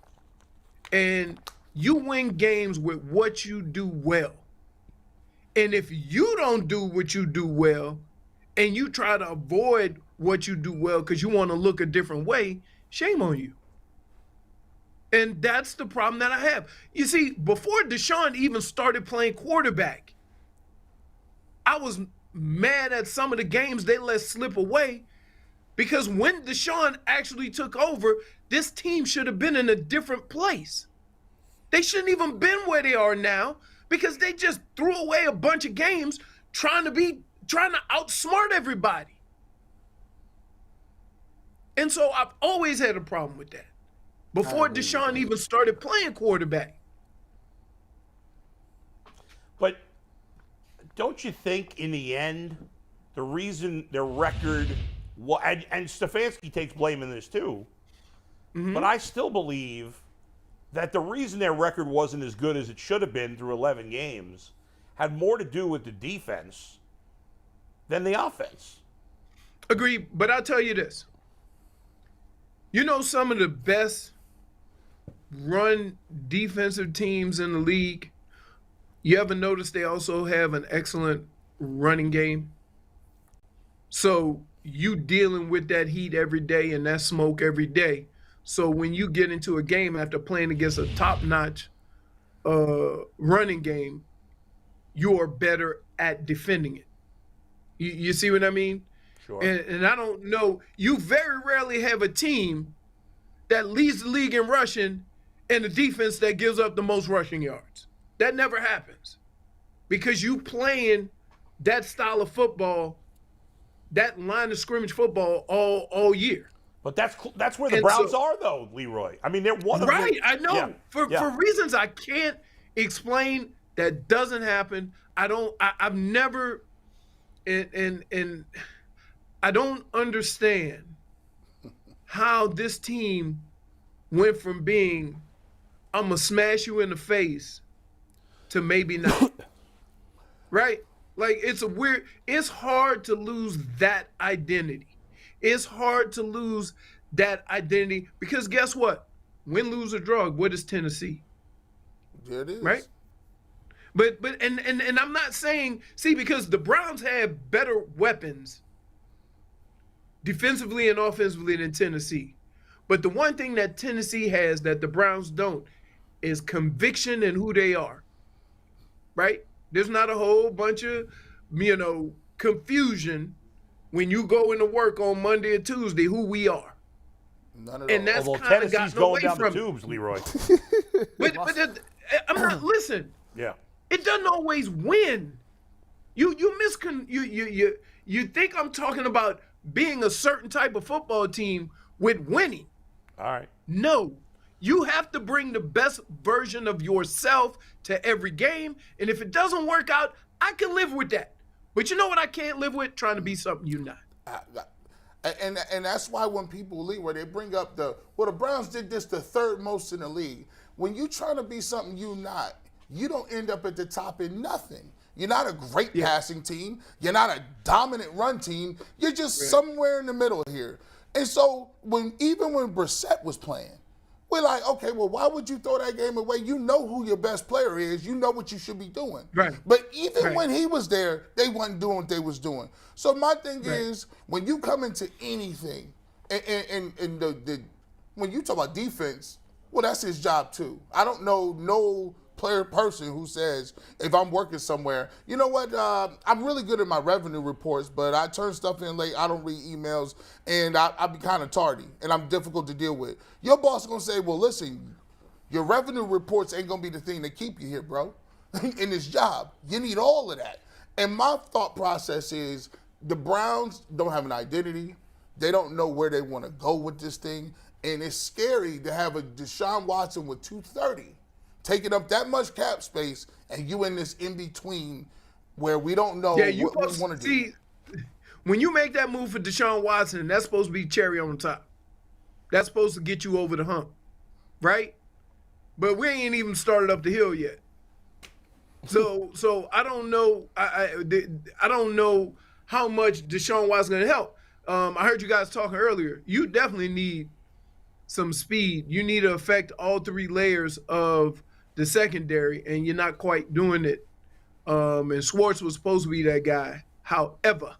And you win games with what you do well. And if you don't do what you do well, and you try to avoid what you do well because you want to look a different way, shame on you. And that's the problem that I have. You see, before Deshaun even started playing quarterback, I was mad at some of the games they let slip away, because when Deshaun actually took over, this team should have been in a different place. They shouldn't even been where they are now, because they just threw away a bunch of games trying to outsmart everybody. And so I've always had a problem with that. Before Deshaun even started playing quarterback. But don't you think in the end, the reason their record, and Stefanski takes blame in this too, but I still believe that the reason their record wasn't as good as it should have been through 11 games had more to do with the defense than the offense. Agreed, but I'll tell you this. Some of the best run defensive teams in the league, you ever notice they also have an excellent running game? So you dealing with that heat every day and that smoke every day. So when you get into a game after playing against a top-notch running game, you are better at defending it. You see what I mean? Sure. And I don't know. You very rarely have a team that leads the league in rushing and a defense that gives up the most rushing yards. That never happens because you playing that style of football, that line of scrimmage football all year. But that's where the Browns are, though, Leroy. I mean, they're one of them. Right, I know. Yeah. For reasons I can't explain, that doesn't happen. I've never, and I don't understand how this team went from being, I'm going to smash you in the face, to maybe not. Right? Like, it's hard to lose that identity. It's hard to lose that identity because guess what? Win, lose, or draw, what is Tennessee? There it is. Right? But I'm not saying, because the Browns have better weapons defensively and offensively than Tennessee. But the one thing that Tennessee has that the Browns don't is conviction in who they are. Right? There's not a whole bunch of, confusion when you go into work on Monday or Tuesday who we are. None at and all. that's Although kind of Tennessee's gotten going away down from the tubes, Leroy. but I'm not. Listen. Yeah. It doesn't always win. You think I'm talking about being a certain type of football team with winning. All right. No. You have to bring the best version of yourself to every game. And if it doesn't work out, I can live with that. But you know what I can't live with? Trying to be something you're not. And that's why when people leave, where they bring up the Browns did this the third most in the league. When you're trying to be something you're not, you don't end up at the top in nothing. You're not a great passing team. You're not a dominant run team. You're just somewhere in the middle here. And so even when Brissett was playing, we're like, okay, well, why would you throw that game away? You know who your best player is. You know what you should be doing. Right. But even when he was there, they wasn't doing what they was doing. So my thing is, when you come into anything, and when you talk about defense, well, that's his job too. I don't know no person who says, if I'm working somewhere, you know what, I'm really good at my revenue reports, but I turn stuff in late, I don't read emails, and I be kind of tardy, and I'm difficult to deal with. Your boss is going to say, well, listen, your revenue reports ain't going to be the thing that keep you here, bro, in this job. You need all of that. And my thought process is the Browns don't have an identity. They don't know where they want to go with this thing, and it's scary to have a Deshaun Watson with 230 taking up that much cap space, and you in this in-between where we don't know what we want to do. When you make that move for Deshaun Watson, that's supposed to be cherry on the top. That's supposed to get you over the hump, right? But we ain't even started up the hill yet. So I don't know. I don't know how much Deshaun Watson's going to help. I heard you guys talking earlier. You definitely need some speed. You need to affect all three layers of the secondary, and you're not quite doing it. And Schwartz was supposed to be that guy. However,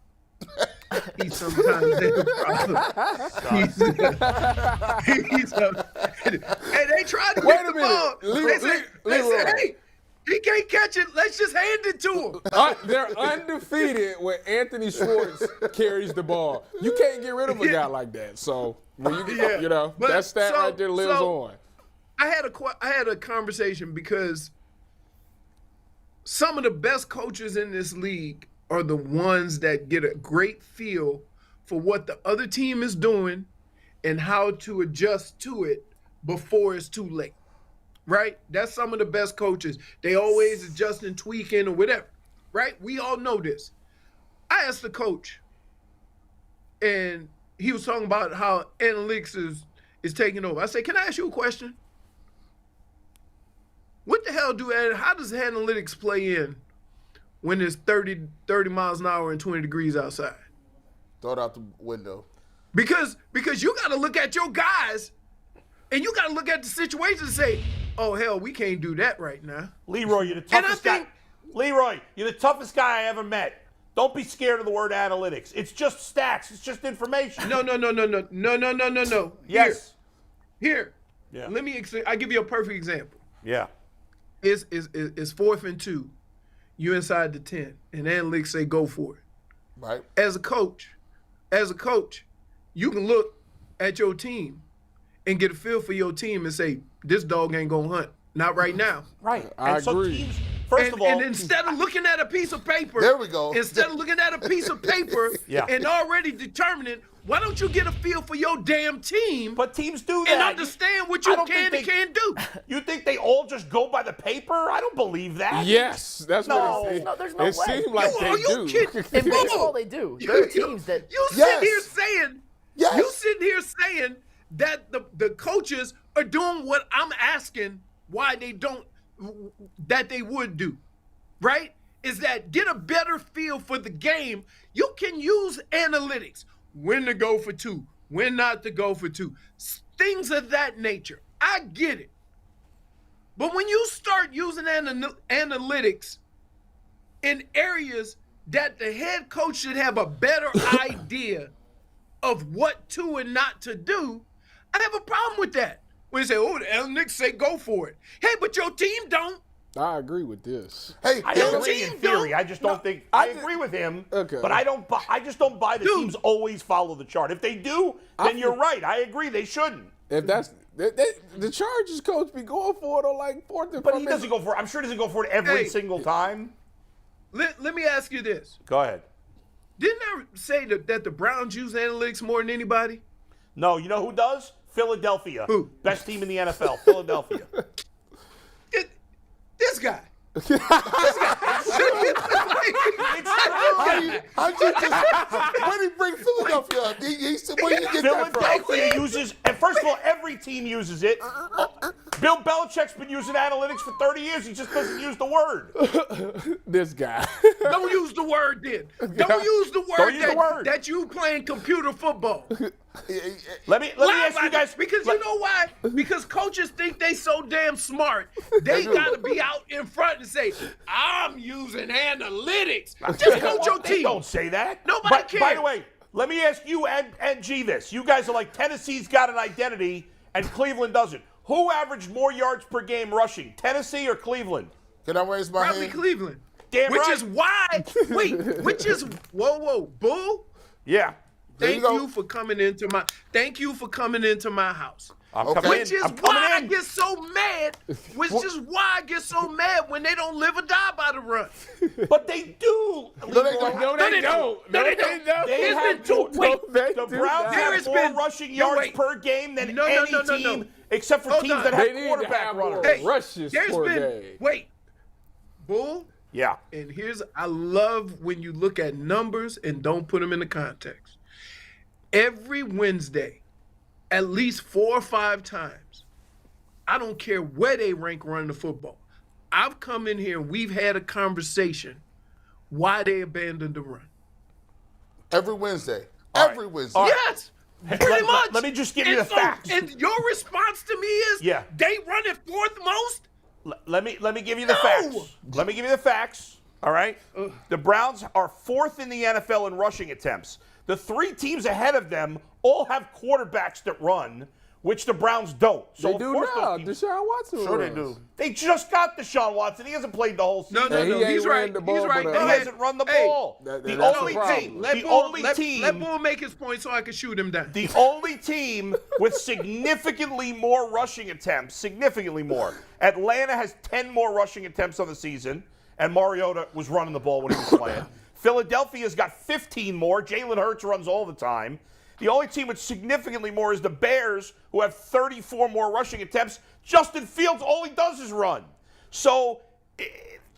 he sometimes has a problem. And they tried to get the ball. They said, hey, he can't catch it. Let's just hand it to him. They're undefeated when Anthony Schwartz carries the ball. You can't get rid of a guy like that. So, when that stat right there lives on. I had a conversation because some of the best coaches in this league are the ones that get a great feel for what the other team is doing and how to adjust to it before it's too late, right? That's some of the best coaches. They always adjusting, tweaking, or whatever, right? We all know this. I asked the coach, and he was talking about how analytics is taking over. I said, can I ask you a question? What the hell how does analytics play in when it's 30 miles an hour and 20 degrees outside? Throw it out the window. Because you got to look at your guys, and you got to look at the situation and say, oh, hell, we can't do that right now. Leroy, you're the toughest guy. Leroy, you're the toughest guy I ever met. Don't be scared of the word analytics. It's just stats. It's just information. No. Yes. Here. Yeah. I'll give you a perfect example. Yeah. It's 4th and 2. you inside the 10, and analytics say go for it. Right. As a coach, you can look at your team and get a feel for your team and say, this dog ain't gonna hunt. Not right now. Right. I agree. Teams, first of all, and instead of looking at a piece of paper, there we go. Instead of looking at a piece of paper and already determining, why don't you get a feel for your damn team? But teams do that. And understand what you can and can't do. You think they all just go by the paper? I don't believe that. Yes, that's what it No, there's no way. It seems like they do. In baseball, they do. There are teams that. You sit here saying, Yes. you sitting here saying that the coaches are doing what I'm asking why they don't, that they would do, right? Is that get a better feel for the game. You can use analytics, when to go for 2, when not to go for 2, things of that nature. I get it. But when you start using analytics in areas that the head coach should have a better idea of what to and not to do, I have a problem with that. When you say, oh, the analytics say go for it. Hey, but your team don't. I agree with this. Hey, I agree in theory. I just don't think I agree with him. Okay. But I just don't buy the teams always follow the chart. If they do, then you're right. I agree. They shouldn't. If that's the Chargers coach be going for it on like 4th and 5th. But he doesn't go for it. I'm sure he doesn't go for it every single time. Let me ask you this. Go ahead. Didn't I say that the Browns use analytics more than anybody? No, you know who does? Philadelphia. Who? Best team in the NFL. Philadelphia. This guy. How'd you just, when he bring Philadelphia up? He said, where you get that from? Philadelphia uses, and first of all, every team uses it. Bill Belichick's been using analytics for 30 years. He just doesn't use the word. This guy. Don't use the word then. Don't use the word, that you playing computer football. Let me ask you guys. Because you know why? Because coaches think they so damn smart. They got to be out in front and say, I'm using analytics. Just coach your team. They don't say that. Nobody cares. By the way, let me ask you and G this. You guys are like, Tennessee's got an identity and Cleveland doesn't. Who averaged more yards per game rushing, Tennessee or Cleveland? Can I raise my Probably hand? Cleveland. Damn which right. is why, whoa, Bull. Yeah. Thank you for coming into my house. I'm coming in. Which is why I get so mad. Which is why I get so mad when they don't live or die by the run. But they do. No, they don't. They have to. The Browns have more rushing yards per game than any team, except for teams that have quarterback runners. Rushes per game. Wait, Bull. Yeah. And I love when you look at numbers and don't put them in the context. Every Wednesday, at least 4 or 5 times, I don't care where they rank running the football, I've come in here and we've had a conversation why they abandoned the run. Every Wednesday. Every Wednesday. Yes, pretty much. Let me just give you the facts. And your response to me is, they run it 4th most? Let me give you the facts. Let me give you the facts. All right? The Browns are 4th in the NFL in rushing attempts. The 3 teams ahead of them all have quarterbacks that run, which the Browns don't. So they do now. Deshaun Watson. Sure they do. They just got Deshaun Watson. He hasn't played the whole season. No. He's right. He's right. He hasn't run the ball. The only team. Let Bull make his point so I can shoot him down. The only team with significantly more rushing attempts, significantly more. Atlanta has 10 more rushing attempts on the season, and Mariota was running the ball when he was playing. Philadelphia's got 15 more. Jalen Hurts runs all the time. The only team with significantly more is the Bears, who have 34 more rushing attempts. Justin Fields, all he does is run. So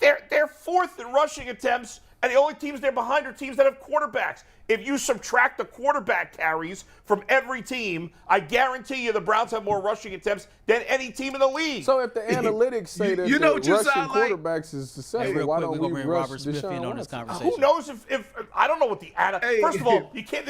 they're 4th in rushing attempts, and the only teams they're behind are teams that have quarterbacks. If you subtract the quarterback carries from every team, I guarantee you the Browns have more rushing attempts than any team in the league. So if the analytics say that the rushing quarterbacks is successful, why don't we rush Deshaun on this conversation? Who knows if I don't know what the first of all, you can't.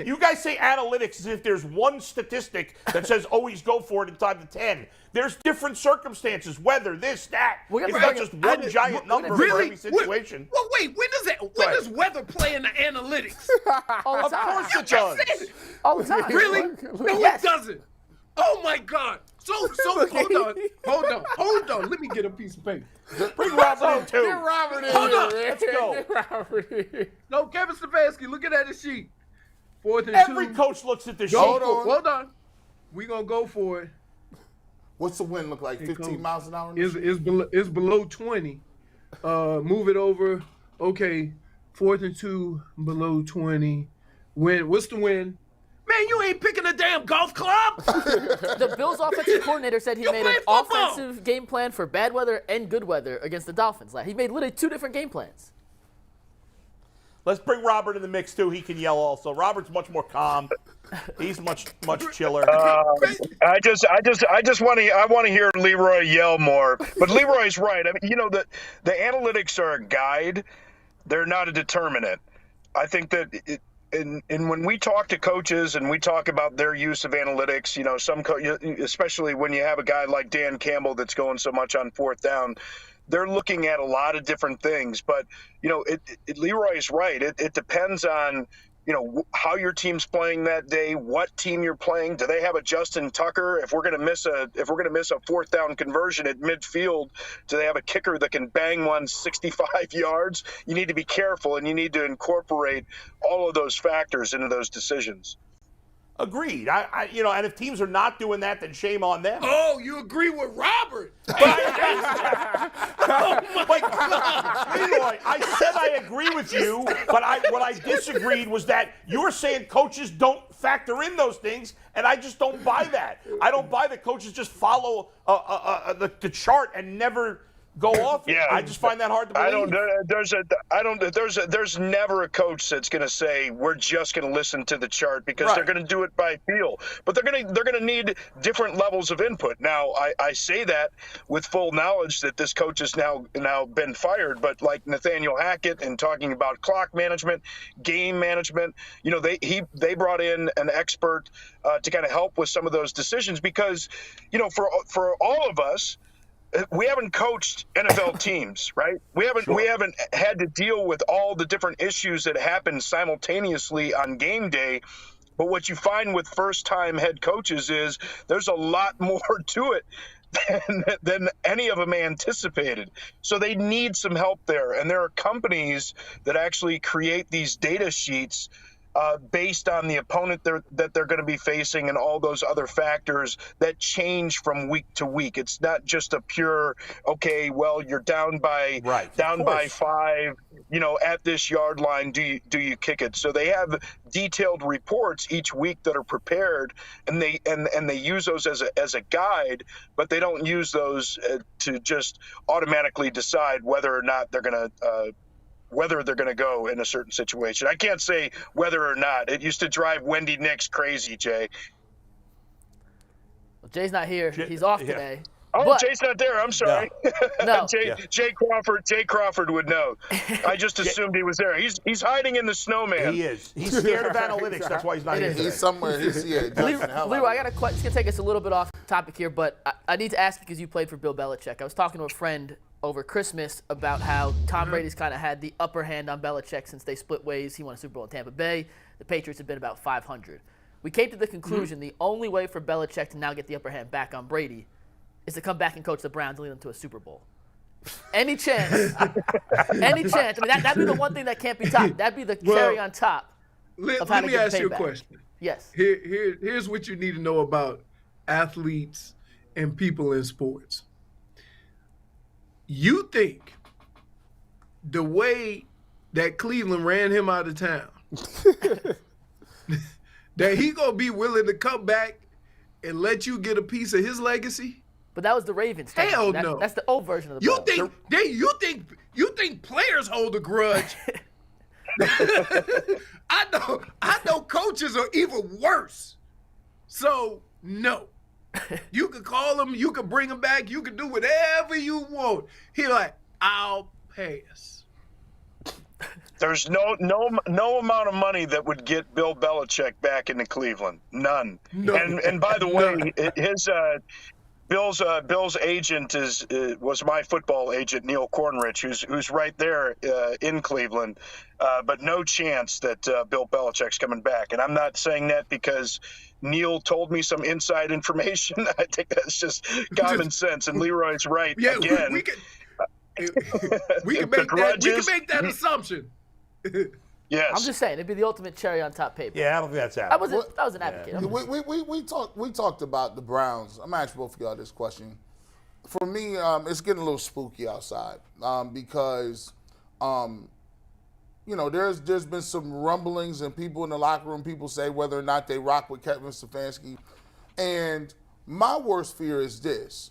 You guys say analytics as if there's one statistic that says always go for it inside the 10. There's different circumstances, weather, this, that. It's not just one giant number for every situation. Well, wait, when does weather play in the analytics? All the Of time. course it does. All the time. Really? No, it doesn't. Oh my God. So hold on. Let me get a piece of paper. Bring Robert in too. Get Robert in Hold here, on. man. Let's go. Get Robert in here. No, Kevin Stefanski, looking at the sheet. 4th and 2. Every coach looks at the sheet. Hold on. We gonna go for it. What's the wind look like? 15 miles an hour? It's below 20. Move it over. Okay, 4th and 2, below 20. What's the win? Man, you ain't picking a damn golf club. The Bills' offensive coordinator said he made an offensive game plan for bad weather and good weather against the Dolphins. Like, he made literally 2 different game plans. Let's bring Robert in the mix too. He can yell also. Robert's much more calm. He's much chiller. I just want to hear Leroy yell more. But Leroy's right. I mean, the analytics are a guide. They're not a determinant. I think that and when we talk to coaches and we talk about their use of analytics, especially when you have a guy like Dan Campbell that's going so much on 4th down, they're looking at a lot of different things. But Leroy is right. It depends on how your team's playing that day, what team you're playing. Do they have a Justin Tucker? If we're gonna miss a 4th down conversion at midfield, do they have a kicker that can bang one 65 yards? You need to be careful, and you need to incorporate all of those factors into those decisions. Agreed. And if teams are not doing that, then shame on them. Oh, you agree with Robert? Leroy, I said I agree with you, but what I disagreed was that you're saying coaches don't factor in those things, and I just don't buy that. I don't buy that coaches just follow the chart and never go off. Yeah, I just find that hard to believe. There's never a coach that's going to say we're just going to listen to the chart because they're going to do it by feel. But they're going to need different levels of input. Now, I say that with full knowledge that this coach has now been fired. But like Nathaniel Hackett and talking about clock management, game management, they brought in an expert to kind of help with some of those decisions because, for all of us, we haven't coached NFL teams, right? We haven't had to deal with all the different issues that happen simultaneously on game day. But what you find with first-time head coaches is there's a lot more to it than any of them anticipated. So they need some help there. And there are companies that actually create these data sheets based on the opponent that they're going to be facing and all those other factors that change from week to week. It's not just a pure, okay, well, you're down by 5, at this yard line, do you kick it? So they have detailed reports each week that are prepared, and they use those as a guide, but they don't use those to just automatically decide whether or not they're going to go in a certain situation. I can't say whether or not. It used to drive Wendy Nix crazy, Jay. Well, Jay's not here. He's off today. Oh, Jay's not there. I'm sorry. No. Jay Crawford would know. I just assumed he was there. He's hiding in the snowman. He is. He's scared of analytics. That's why he's not here. He's somewhere. Leroy, I got a question. It's going to take us a little bit off topic here, but I need to ask because you played for Bill Belichick. I was talking to a friend over Christmas about how Tom Brady's kind of had the upper hand on Belichick since they split ways. He won a Super Bowl in Tampa Bay. The Patriots have been about 500. We came to the conclusion the only way for Belichick to now get the upper hand back on Brady is to come back and coach the Browns and lead them to a Super Bowl. Any chance? Any chance? I mean, that'd be the one thing that can't be topped. That'd be the cherry on top. Let me ask you a question. Yes. Here's what you need to know about athletes and people in sports. You think the way that Cleveland ran him out of town, that he gonna be willing to come back and let you get a piece of his legacy? But that was the Ravens. Hell no. That's the old version of the You think players hold a grudge? I know coaches are even worse. So no. You can call him, you can bring him back, you can do whatever you want. He like, I'll pass. There's no amount of money that would get Bill Belichick back into Cleveland. None. No. And by the way, Bill's agent was my football agent, Neil Cornrich, who's right there in Cleveland, but no chance that Bill Belichick's coming back. And I'm not saying that because Neil told me some inside information. I think that's just common sense. And Leroy's right again. We can make that assumption. Yes. I'm just saying it'd be the ultimate cherry on top paper. Yeah, I don't think that's happening. I was an advocate. We talked about the Browns. I'm asking both of y'all this question. For me, it's getting a little spooky outside because there's been some rumblings and people in the locker room. People say whether or not they rock with Kevin Stefanski, and my worst fear is this.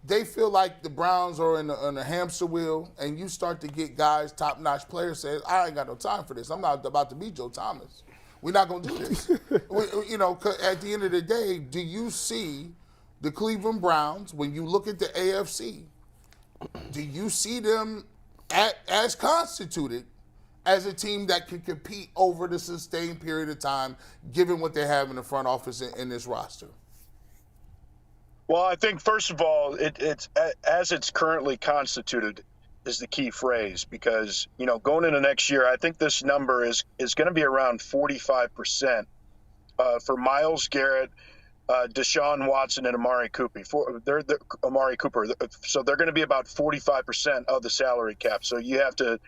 They feel like the Browns are in a hamster wheel, and you start to get guys, top-notch players saying, I ain't got no time for this. I'm not about to be Joe Thomas. We're not going to do this. At the end of the day, do you see the Cleveland Browns, when you look at the AFC, do you see them as constituted as a team that can compete over the sustained period of time, given what they have in the front office in this roster? Well, I think, first of all, it's as it's currently constituted is the key phrase because, going into next year, I think this number is going to be around 45% for Myles Garrett, Deshaun Watson, and Amari Cooper. So they're going to be about 45% of the salary cap. So you have to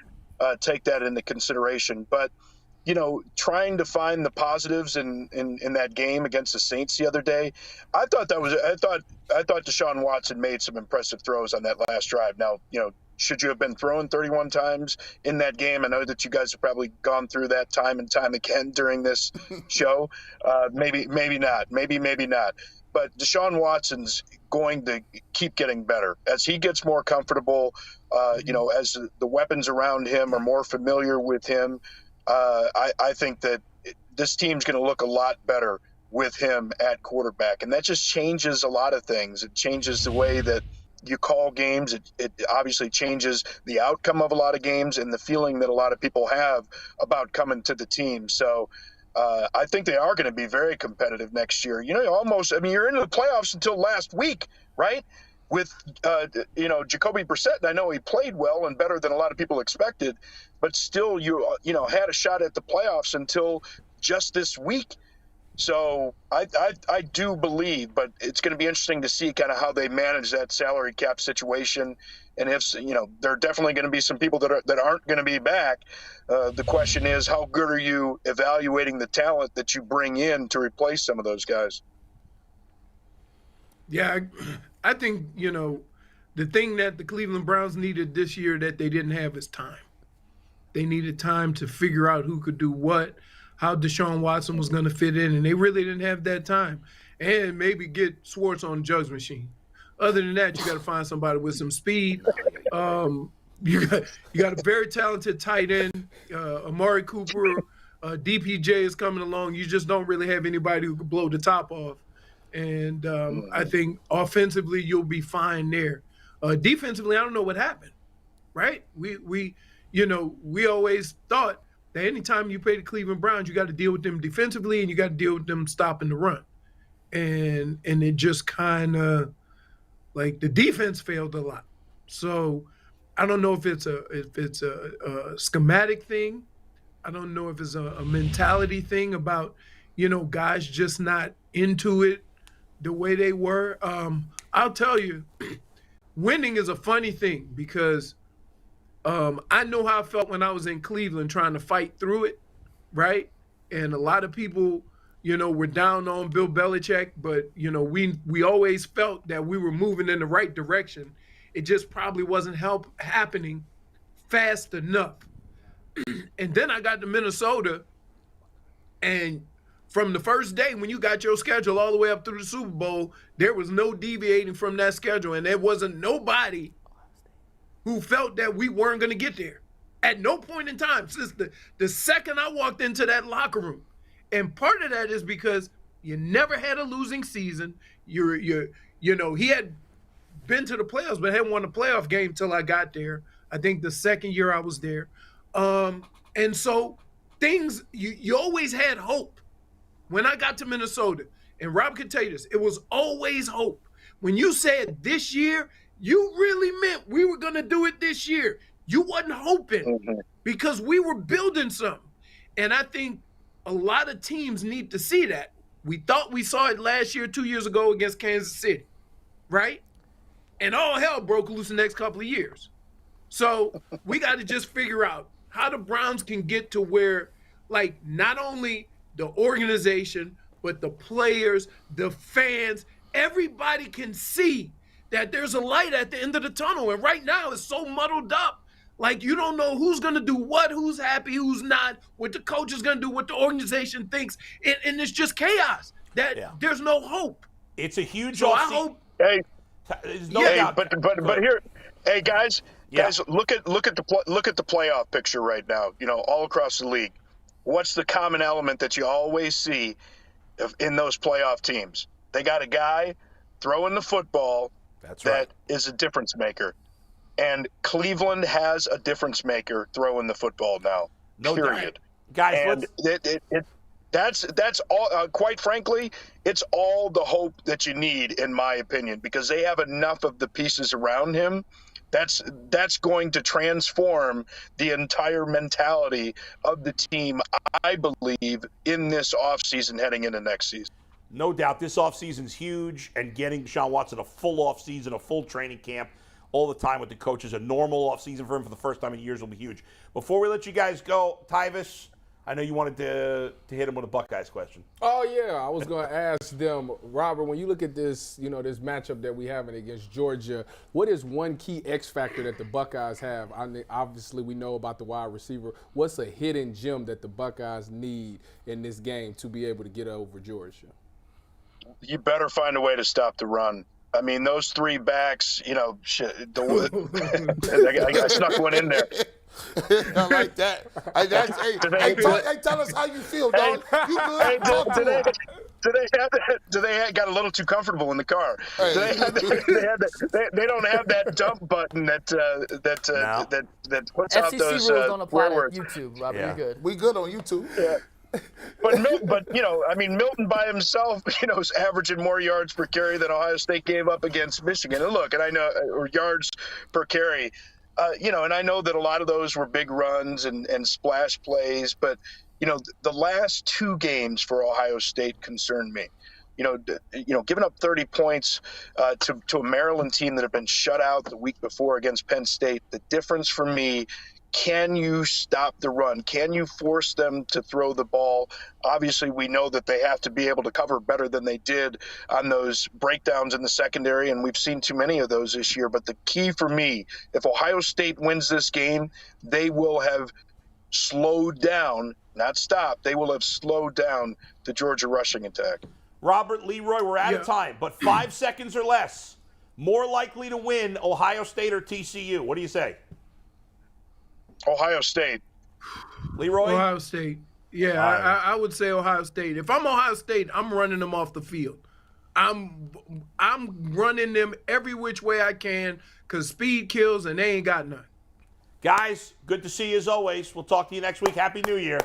take that into consideration. But trying to find the positives in that game against the Saints the other day, I thought Deshaun Watson made some impressive throws on that last drive. Now, should you have been throwing 31 times in that game? I know that you guys have probably gone through that time and time again during this show. Maybe not. Maybe not. But Deshaun Watson's going to keep getting better as he gets more comfortable. As the weapons around him are more familiar with him. I think that this team's going to look a lot better with him at quarterback, and that just changes a lot of things. It changes the way that you call games. It obviously changes the outcome of a lot of games and the feeling that a lot of people have about coming to the team. So I think they are going to be very competitive next year. You're into the playoffs until last week, right? With Jacoby Brissett, and I know he played well and better than a lot of people expected, but still you had a shot at the playoffs until just this week. So I do believe, but it's going to be interesting to see kind of how they manage that salary cap situation, and if there are definitely going to be some people that aren't going to be back. The question is, how good are you evaluating the talent that you bring in to replace some of those guys? Yeah, I think, the thing that the Cleveland Browns needed this year that they didn't have is time. They needed time to figure out who could do what, how Deshaun Watson was going to fit in, and they really didn't have that time. And maybe get Schwartz on the jugs machine. Other than that, you got to find somebody with some speed. You got a very talented tight end, Amari Cooper, DPJ is coming along. You just don't really have anybody who could blow the top off. And I think offensively you'll be fine there. Defensively, I don't know what happened, right? We always thought that anytime you play the Cleveland Browns, you got to deal with them defensively and you got to deal with them stopping the run. And it just kind of like the defense failed a lot. So I don't know if it's a schematic thing. I don't know if it's a mentality thing about, guys just not into it the way they were. I'll tell you, winning is a funny thing because I know how I felt when I was in Cleveland trying to fight through it, right? And a lot of people, were down on Bill Belichick, but, we always felt that we were moving in the right direction. It just probably wasn't happening fast enough. And then I got to Minnesota, and from the first day when you got your schedule all the way up through the Super Bowl, there was no deviating from that schedule, and there wasn't nobody who felt that we weren't going to get there. At no point in time since the second I walked into that locker room. And part of that is because you never had a losing season. He had been to the playoffs, but hadn't won a playoff game till I got there. I think the second year I was there. And so things, you always had hope. When I got to Minnesota and Rob could tell you this, it was always hope. when you said this year, you really meant we were going to do it this year. You wasn't hoping because we were building something. And I think a lot of teams need to see that. We thought we saw it last year, 2 years ago against Kansas City, right? And all hell broke loose the next couple of years. So we got to just figure out how the Browns can get to where, like, not only the organization, but the players, the fans, everybody can see that there's a light at the end of the tunnel. And right now it's so muddled up. Like, you don't know who's going to do what, who's happy, who's not, what the coach is going to do, what the organization thinks. And it's just chaos. There's no hope. It's a huge I hope. Hey, there's no doubt. But here, hey, guys, look at the playoff picture right now, all across the league. What's the common element that you always see in those playoff teams? They got a guy throwing the football that is a difference maker. And Cleveland has a difference maker throwing the football now. No period. Guys, and that's all. Quite frankly, it's all the hope that you need, in my opinion, because they have enough of the pieces around him. That's going to transform the entire mentality of the team, I believe, in this offseason heading into next season. No doubt, this offseason's huge, and getting Deshaun Watson a full offseason, a full training camp, all the time with the coaches, a normal offseason for him for the first time in years will be huge. Before we let you guys go, Tyvis, I know you wanted to hit him with a Buckeyes question. Oh, yeah. I was going to ask them, Robert, when you look at this, this matchup that we having against Georgia, what is one key X factor that the Buckeyes have? I mean, obviously, we know about the wide receiver. What's a hidden gem that the Buckeyes need in this game to be able to get over Georgia? You better find a way to stop the run. I mean, those three backs, shit. I snuck one in there. I like that. Hey, tell us how you feel, dog. You good? Do they got a little too comfortable in the car? Hey. They don't have that dump button that puts FCC out those rules don't apply to words. YouTube, Robert. You're good. We good on YouTube. Yeah. But Milton by himself, is averaging more yards per carry than Ohio State gave up against Michigan. And look, and I know, or yards per carry, and I know that a lot of those were big runs and splash plays. But, the last two games for Ohio State concerned me. Giving up 30 points to a Maryland team that had been shut out the week before against Penn State. The difference for me. Can you stop the run? Can you force them to throw the ball? Obviously, we know that they have to be able to cover better than they did on those breakdowns in the secondary, and we've seen too many of those this year. But the key for me, if Ohio State wins this game, they will have slowed down, not stopped, they will have slowed down the Georgia rushing attack. Robert, Leroy, we're out of time, but 5 seconds or less. More likely to win, Ohio State or TCU? What do you say? Ohio State. Leroy? Ohio State. Yeah, I would say Ohio State. If I'm Ohio State, I'm running them off the field. I'm running them every which way I can because speed kills and they ain't got none. Guys, good to see you as always. We'll talk to you next week. Happy New Year.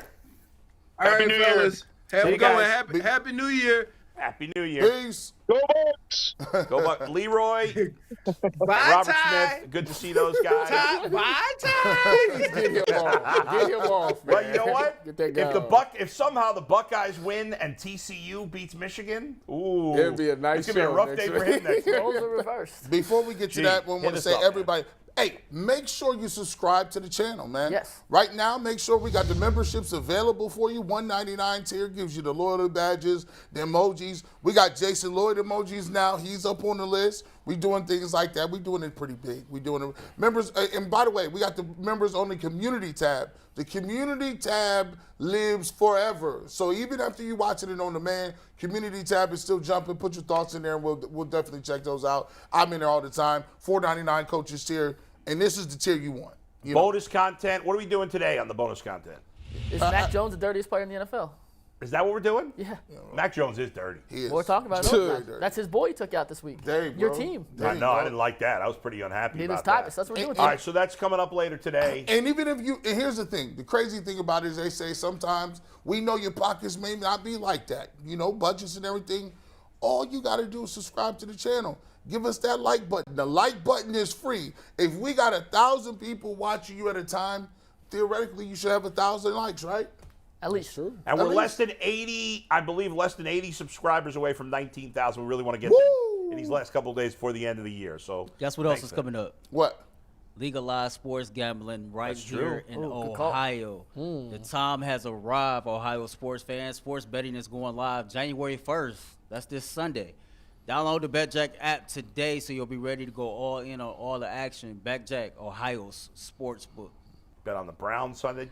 Happy New Year. Have a good one. Happy New Year. Happy New Year. Peace. Go Bucks. Go Bucks. Leroy. Bye, Robert Ty. Smith. Good to see those guys. Bye, Ty. Get him off, man. Well, you know what? Get that guy If somehow the Buckeyes win and TCU beats Michigan, ooh, it'll be a nice it's gonna be a rough day for him next week. Roles are reversed. Before we get to that, we want to say everybody, hey, make sure you subscribe to the channel, man. Yes. Right now, make sure we got the memberships available for you. $199 tier gives you the loyalty badges, the emojis. We got Jason Lloyd emojis now. He's up on the list. We doing things like that. We doing it pretty big. We doing it. Members, and by the way, we got the members on the community tab. The community tab lives forever. So even after you watching it on demand, community tab is still jumping. Put your thoughts in there, and we'll definitely check those out. I'm in there all the time. $4.99 coaches tier, and this is the tier you want. Bonus content. What are we doing today on the bonus content? Is Mac Jones the dirtiest player in the NFL? Is that what we're doing? Yeah. Mac Jones is dirty. He is. We're talking about it. That's his boy he took out this week. Dave, Your bro. team. I didn't like that. I was pretty unhappy He about was Tyvis. that. That's what we're doing. All right, so that's coming up later today. And even if and here's the thing, the crazy thing about it is they say sometimes we know your pockets may not be like that, budgets and everything. all you got to do is subscribe to the channel. Give us that like button. The like button is free. If we got 1,000 people watching you at a time, theoretically you should have 1,000 likes, right? At least. True. And we're less than 80, I believe, less than 80 subscribers away from 19,000. We really want to get there in these last couple of days before the end of the year. So guess what else is coming up? What? Legalized sports gambling right here in Ohio. The time has arrived, Ohio sports fans. Sports betting is going live January 1st. That's this Sunday. Download the BetJack app today so you'll be ready to go all in on all the action. BetJack, Ohio's sports book. Bet on the Browns Sunday.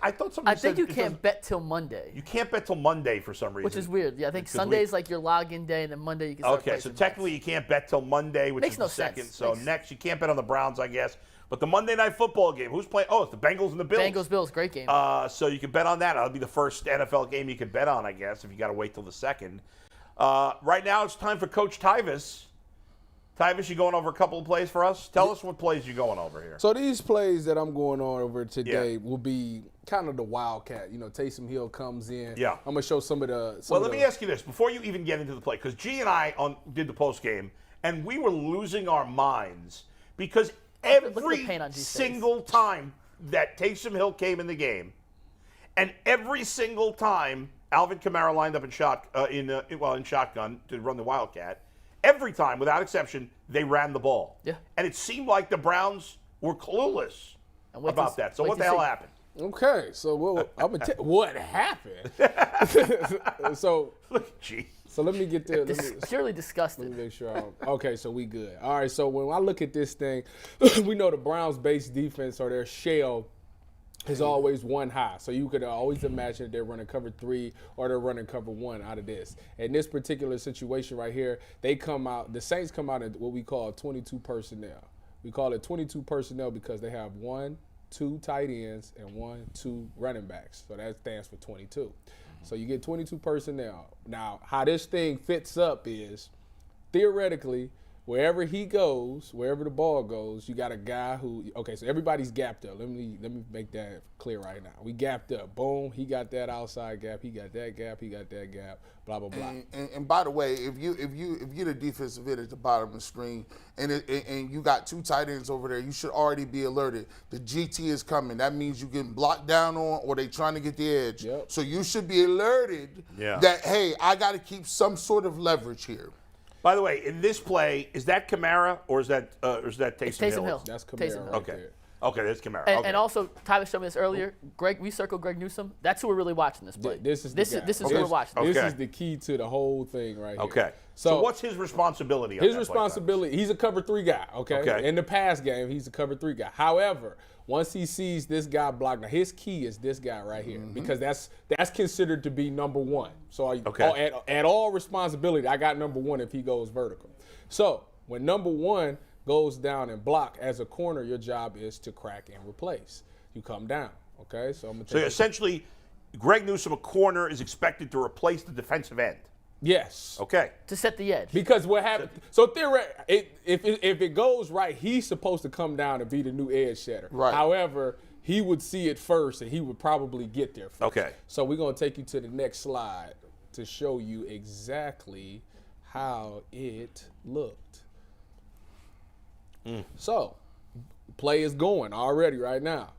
I thought somebody I think said you can't bet till Monday. You can't bet till Monday for some reason. Which is weird. Yeah, I think Sunday's like your login day, and then Monday you can start Okay, so technically you can't bet till Monday, which is the second. So next you can't bet on the Browns, I guess. But the Monday Night Football game, who's playing? Oh, it's the Bengals and the Bills. Bengals-Bills, great game. So you can bet on that. That'll be the first NFL game you can bet on, I guess, if you got to wait till the second. Right now it's time for Coach Tyvis. Tyvis, you going over a couple of plays for us? Tell us what plays you're going over here. So these plays that I'm going on over today will be kind of the wildcat. You know, Taysom Hill comes in. Yeah. I'm going to show some of the let me ask you this. Before you even get into the play, because G and I did the post game, and we were losing our minds because every single time that Taysom Hill came in the game, and every single time Alvin Kamara lined up in shotgun to run the wildcat, every time, without exception, they ran the ball. Yeah. And it seemed like the Browns were clueless about that. So what the hell happened? Okay, so I'm gonna tell what happened. So let me get there. Purely disgusted. Let me make sure. Okay, so we good. All right. So when I look at this thing, we know the Browns' base defense or their shell is always one high. So you could always imagine they're running cover 3 or they're running cover 1 out of this. In this particular situation right here, the Saints come out in what we call 22 personnel. We call it 22 personnel because they have 1, 2 tight ends and 1, 2 running backs. So that stands for 22. So you get 22 personnel. Now, how this thing fits up is theoretically, wherever he goes, wherever the ball goes, you got a guy who, okay, so everybody's gapped up. Let me make that clear right now. We gapped up. Boom, he got that outside gap, he got that gap, he got that gap, blah, blah, blah. And by the way, if you're the defensive end at the bottom of the screen and you got 2 tight ends over there, you should already be alerted. The GT is coming. That means you're getting blocked down on or they trying to get the edge. Yep. So you should be alerted that, hey, I got to keep some sort of leverage here. By the way, in this play, is that Kamara or is that Taysom Hill? That's Kamara right there. Okay, that's Kamara. And also, Tyler showed me this earlier. We circled Greg Newsome. That's who we're really watching this play. This is who we're watching. This is the key to the whole thing right here. Okay. So what's his responsibility? His responsibility, he's a cover 3 guy, okay? In the pass game, he's a cover 3 guy. However, once he sees this guy blocked, now his key is this guy right here because that's considered to be number 1. So at all responsibility, I got number 1 if he goes vertical. So when number 1 goes down and block as a corner, your job is to crack and replace. You come down, okay? So I'm gonna essentially, Greg Newsome, a corner, is expected to replace the defensive end. Yes. Okay. To set the edge. Because what happened? So theoretically, if it goes right, he's supposed to come down and be the new edge setter. Right. However, he would see it first, and he would probably get there first. Okay. So we're gonna take you to the next slide to show you exactly how it looked. So, play is going already right now.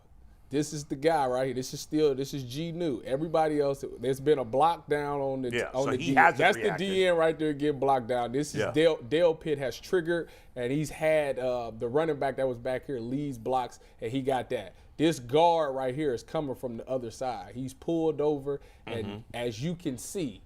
This is the guy right here. This is G New. Everybody else, there's been a block down on the DN. That's the DN right there getting blocked down. This is Dale Pitt has triggered, and he's had the running back that was back here, Lee's blocks, and he got that. This guard right here is coming from the other side. He's pulled over, and as you can see,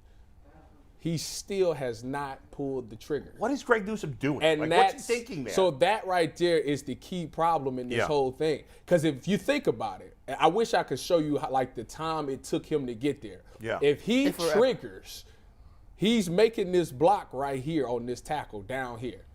he still has not pulled the trigger. What is Greg Newsome doing? And what's he thinking there? So that right there is the key problem in this whole thing. Because if you think about it, I wish I could show you the time it took him to get there. Yeah. If he triggers, he's making this block right here on this tackle down here,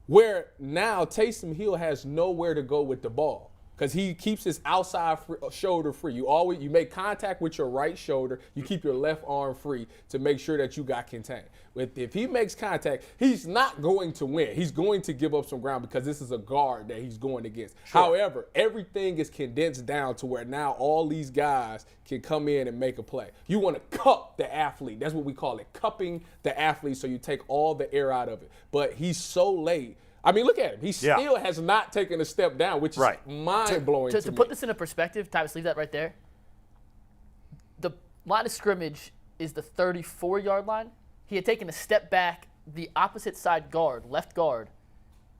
where now Taysom Hill has nowhere to go with the ball. because he keeps his outside shoulder free. You make contact with your right shoulder. You keep your left arm free to make sure that you got contained. If he makes contact, he's not going to win. He's going to give up some ground because this is a guard that he's going against. Sure. However, everything is condensed down to where now all these guys can come in and make a play. You want to cup the athlete. That's what we call it, cupping the athlete, so you take all the air out of it. But he's so late. I mean, look at him. He still has not taken a step down, which is mind-blowing to me. To put this into perspective, Tyvus, leave that right there. The line of scrimmage is the 34-yard line. He had taken a step back. The opposite side guard, left guard,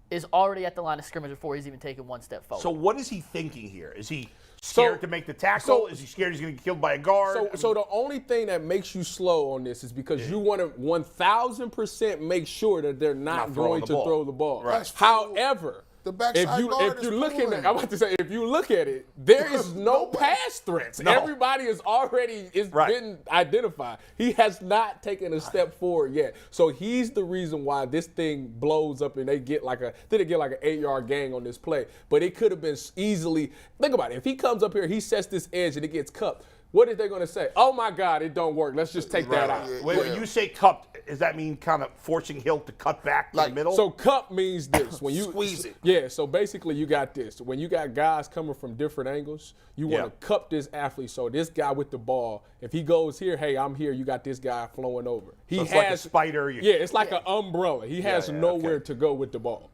is already at the line of scrimmage before he's even taken one step forward. So what is he thinking here? Is he scared to make the tackle? Is he scared he's going to get killed by a guard? So the only thing that makes you slow on this is because you want to 1,000% make sure that they're not going to throw the ball. Right. However, the backside guard if you're looking at, I'm about to say, if you look at it, there is no pass threats. No. Everybody is already been identified. He has not taken a step forward yet. So he's the reason why this thing blows up and they get like an 8-yard gain on this play. But it could have been easily. Think about it. If he comes up here, he sets this edge and it gets cupped. What are they going to say? Oh, my God, it don't work. Let's just take that out. When you say cupped, does that mean kind of forcing Hill to cut back to the middle? So cup means this. When you squeeze it. Yeah, so basically you got this. When you got guys coming from different angles, you want to cup this athlete. So this guy with the ball, if he goes here, hey, I'm here, you got this guy flowing over. It's like a spider. It's like an umbrella. He has nowhere to go with the ball.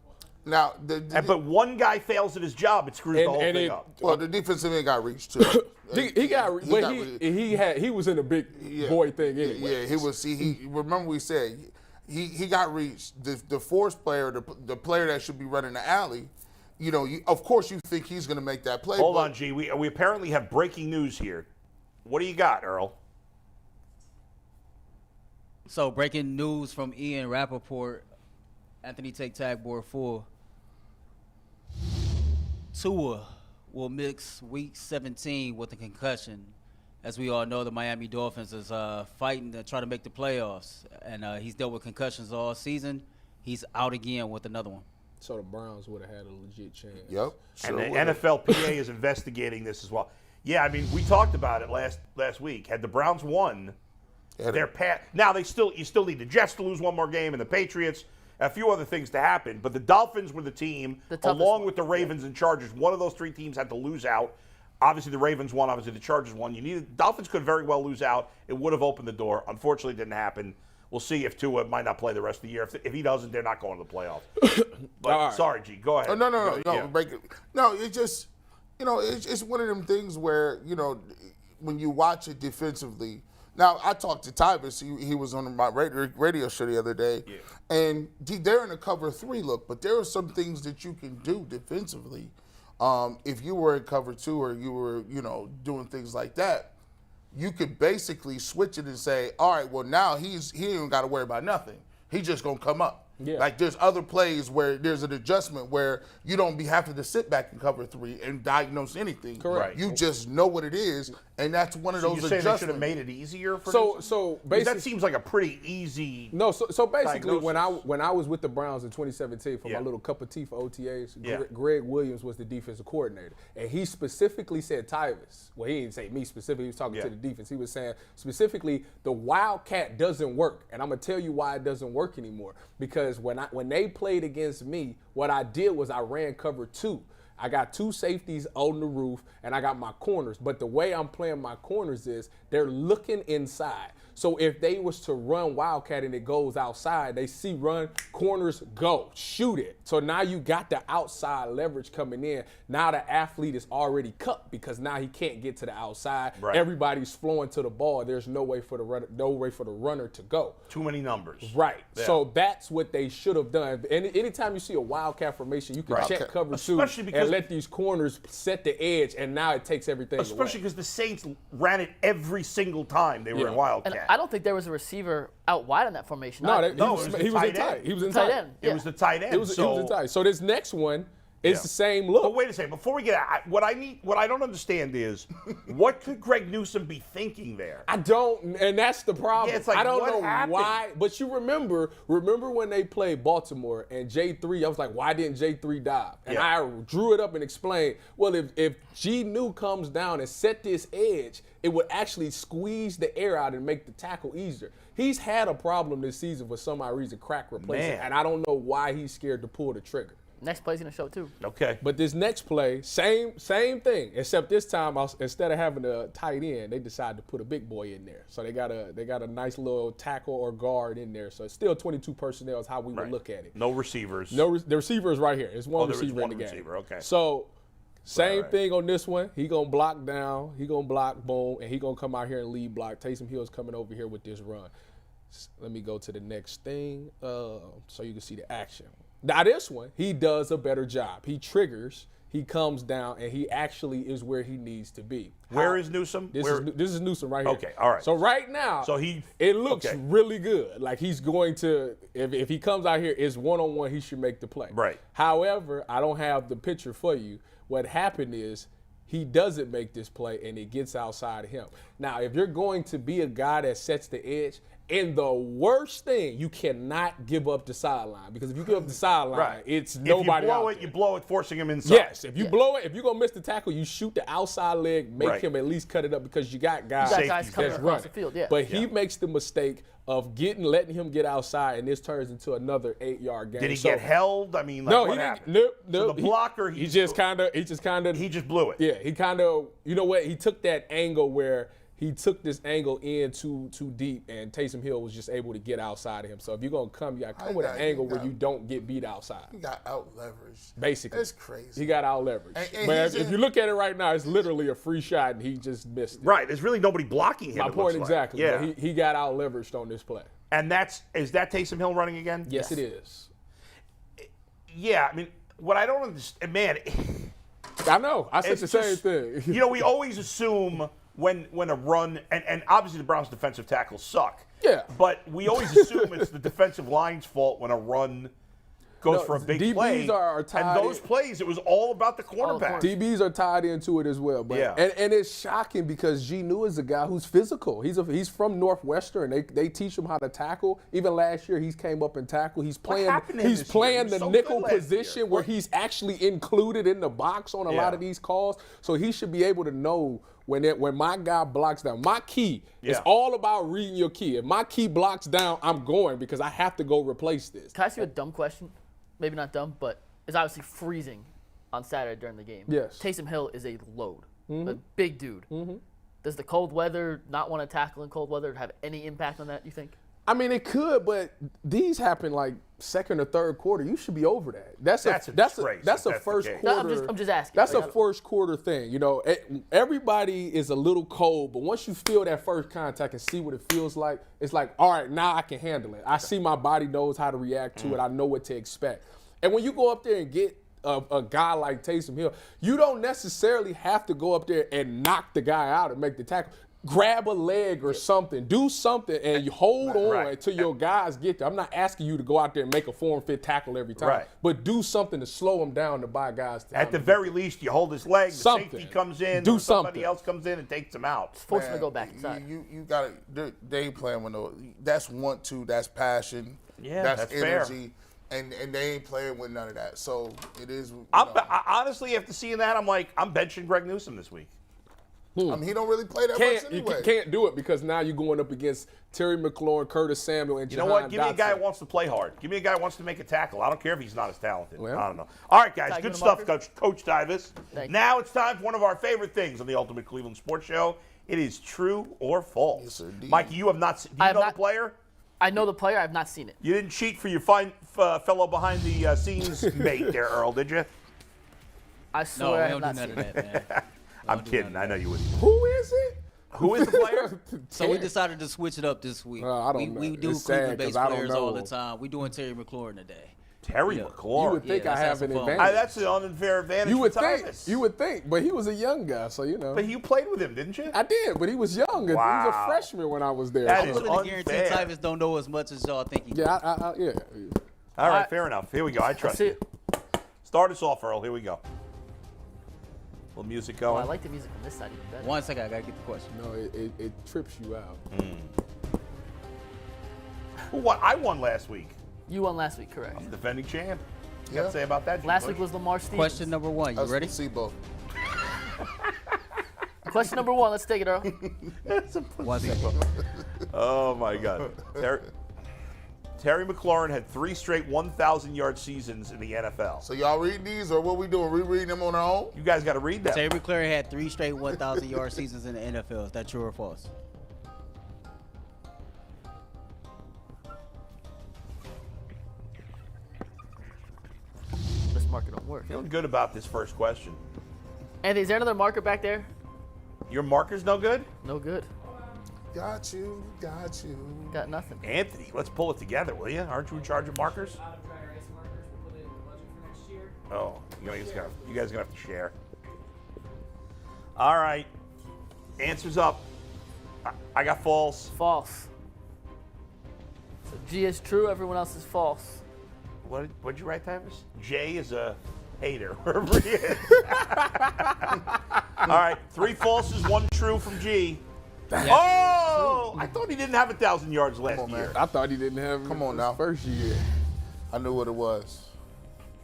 Now, but one guy fails at his job, it screws the whole thing up. Well, the defensive end got reached too. He was in a big boy thing anyway. Yeah, he was. Remember we said he got reached. The force player, the player that should be running the alley. You know, of course you think he's going to make that play. Hold on, G. We apparently have breaking news here. What do you got, Earl? So breaking news from Ian Rappaport. Anthony take tag board 4. Tua will mix week 17 with a concussion. As we all know, the Miami Dolphins is fighting to try to make the playoffs. And he's dealt with concussions all season. He's out again with another one. So the Browns would have had a legit chance. Yep. And the NFLPA is investigating this as well. Yeah, I mean, we talked about it last week. Had the Browns won, their path. Now you still need the Jets to lose one more game and the Patriots. A few other things to happen, but the Dolphins were the team, along with the Ravens and Chargers. One of those three teams had to lose out. Obviously, the Ravens won. Obviously, the Chargers won. Dolphins could very well lose out. It would have opened the door. Unfortunately, it didn't happen. We'll see if Tua might not play the rest of the year. If he doesn't, they're not going to the playoffs. But sorry, G, go ahead. No. Break it. No, it's just, it's one of them things where, when you watch it defensively. Now, I talked to Tyvus. He was on my radio show the other day. Yeah. And they're in a cover 3 look, but there are some things that you can do defensively. If you were in cover 2 or you were, doing things like that, you could basically switch it and say, all right, well, now he ain't got to worry about nothing. He's just going to come up. Yeah. Like there's other plays where there's an adjustment where you don't be having to sit back in cover 3 and diagnose anything. Correct. You just know what it is, and that's one of those adjustments. You say they should have made it easier for So basically, that seems like a pretty easy. No, so basically, when I was with the Browns in 2017 for my little cup of tea for OTAs, Greg Williams was the defensive coordinator, and he specifically said Tyvus. Well, he didn't say me specifically. He was talking to the defense. He was saying specifically the Wildcat doesn't work, and I'm gonna tell you why it doesn't work anymore. Because when they played against me, what I did was I ran cover 2. I got 2 safeties on the roof, and I got my corners. But the way I'm playing my corners is they're looking inside. So if they was to run Wildcat and it goes outside, they see run, corners, go, shoot it. So now you got the outside leverage coming in. Now the athlete is already cut because now he can't get to the outside. Right. Everybody's flowing to the ball. There's no way for the runner to go. Too many numbers. Right. Yeah. So that's what they should have done. And anytime you see a Wildcat formation, you can check cover 2 and let these corners set the edge, and now it takes everything away. Especially because the Saints ran it every single time they were in Wildcat. And I don't think there was a receiver out wide on that formation. He was in tight. He was in tight end. It was the tight end. He was in tight. So this next one, It's the same look. But wait a second. Before we get out, what I don't understand is, what could Greg Newsome be thinking there? I don't, and that's the problem. Yeah, it's like, I don't know happened? why. But you remember when they played Baltimore and J3, I was like, why didn't J3 dive? And I drew it up and explained, well, if G New comes down and set this edge, it would actually squeeze the air out and make the tackle easier. He's had a problem this season for some odd reason, crack replacement, and I don't know why he's scared to pull the trigger. Next play's gonna show too. Okay. But this next play, same thing, except this time instead of having a tight end, they decided to put a big boy in there. So they got a nice little tackle or guard in there. So it's still 22 personnel is how we would look at it. No receivers. The receiver is right here. It's one receiver in the game. Okay. So same thing on this one. He gonna block down. He gonna block boom, and he gonna come out here and lead block. Taysom Hill's coming over here with this run. Let me go to the next thing so you can see the action. Now this one, he does a better job. He triggers, he comes down, and he actually is where he needs to be. Where is Newsome? This is Newsome right here. Okay, all right. So right now, it looks really good. Like he's going to, if he comes out here, it's one-on-one, he should make the play. Right. However, I don't have the picture for you. What happened is he doesn't make this play, and it gets outside of him. Now, if you're going to be a guy that sets the edge, and the worst thing, you cannot give up the sideline, because if you give up the sideline, it's nobody out there. You blow it, forcing him inside. Yes, if you blow it, if you're going to miss the tackle, you shoot the outside leg, make him at least cut it up, because you got guys coming across the field. Yeah. But he makes the mistake of letting him get outside, and this turns into another 8-yard game. Did he get held? I mean, no, what happened? No. So the blocker, he just kind of he just blew it. Yeah, he kind of, you know what? He took that angle where he took this angle in too deep, and Taysom Hill was just able to get outside of him. So if you're going to come, you got to come with an angle where you don't get beat outside. He got out-leveraged. Basically. That's crazy. He got out-leveraged. But if you look at it right now, it's literally a free shot, and he just missed it. Right. There's really nobody blocking him. My point exactly. Yeah. But he got out-leveraged on this play. And is that Taysom Hill running again? Yes, it is. Yeah, I mean, what I don't understand, man. I know. I said the same thing. You know, we always assume when a run, and obviously the Browns' defensive tackles suck. Yeah. But we always assume it's the defensive line's fault when a run goes for a big DBs play. Are tied and those plays, it was all about the cornerback. DBs are tied into it as well. But, and it's shocking because G New is a guy who's physical. He's from Northwestern. They teach him how to tackle. Even last year, he came up and tackled. He's playing the nickel position where he's actually included in the box on a lot of these calls. So he should be able to know when my guy blocks down. My key is all about reading your key. If my key blocks down, I'm going because I have to go replace this. Can I ask you a dumb question? Maybe not dumb, but it's obviously freezing on Saturday during the game. Yes. Taysom Hill is a load, a big dude. Does the cold weather, not want to tackle in cold weather, have any impact on that, you think? I mean, it could, but these happen like second or third quarter. You should be over that. That's a first quarter. No, I'm just asking. That's a first quarter thing. You know, everybody is a little cold, but once you feel that first contact and see what it feels like, it's like, all right, now I can handle it. I see my body knows how to react to it. I know what to expect. And when you go up there and get a guy like Taysom Hill, you don't necessarily have to go up there and knock the guy out and make the tackle. Grab a leg or something. Do something and you hold on until your guys get there. I'm not asking you to go out there and make a form-fit tackle every time. But do something to slow them down to buy guys time. At the very least, you hold his leg, the safety comes in, do somebody else comes in and takes him out. Force him to go back inside. You got to, they playing with that's that's passion, that's energy. Fair. And they ain't playing with none of that. So it is. Honestly, after seeing that, I'm benching Greg Newsome this week. I mean, he don't really play that much anyway. You can't do it because now you're going up against Terry McLaurin, Curtis Samuel, and Jahan what? Give me a guy who wants to play hard. Give me a guy who wants to make a tackle. I don't care if he's not as talented. Well, I don't know. All right, guys. Good stuff, Coach Davis. Now it's time for one of our favorite things on the Ultimate Cleveland Sports Show. It is true or false. Yes, sir. Mikey, you have not. Do you know the player? I know the player. I have not seen it. You didn't cheat for your fine fellow behind the scenes mate there, Earl, did you? I swear I have not seen it. Man. I'm kidding. I know you wouldn't. Who is it? Who is the player? So we decided to switch it up this week. I don't know. We do Cleveland-based players all the time. We're doing Terry McLaurin today. Terry McLaurin. You would think I have an advantage. That's an unfair advantage. You would think, but he was a young guy, so you know. But you played with him, didn't you? I did, but he was young. Wow. He was a freshman when I was there. That is unfair. Guarantee Tyvus don't know as much as y'all think he does. Yeah. All right, fair enough. Here we go. I trust you. Start us off, Earl. Here we go. A little music going. I like the music on this side even better. 1 second, I gotta get the question. No, it trips you out. Who won? I won last week. You won last week, correct? I'm the defending champ. What you got to say about that? Last week was Lamar Stevens. Question number 1. You ready? Sibo. Question number 1. Let's take it, Earl. 1 second. Oh my God. Terry McLaurin had 3 straight 1,000-yard seasons in the NFL. So y'all reading these, or what we doing? We reading them on our own? You guys got to read them. Terry McLaurin had 3 straight 1,000-yard seasons in the NFL. Is that true or false? This marker don't work. Feeling good about this first question. Anthony, is there another marker back there? Your marker's no good? No good. Got you. Got nothing. Anthony, let's pull it together, will you? Aren't you in charge of markers? Oh, you guys are going to have to share. All right. Answers up. I got false. False. So G is true, everyone else is false. What'd you write, Tavis? J is a hater, wherever he is. All right. 3 falses, 1 true from G. Oh! I thought he didn't have 1,000 yards last year. I thought he didn't have Come on now. first year. I knew what it was.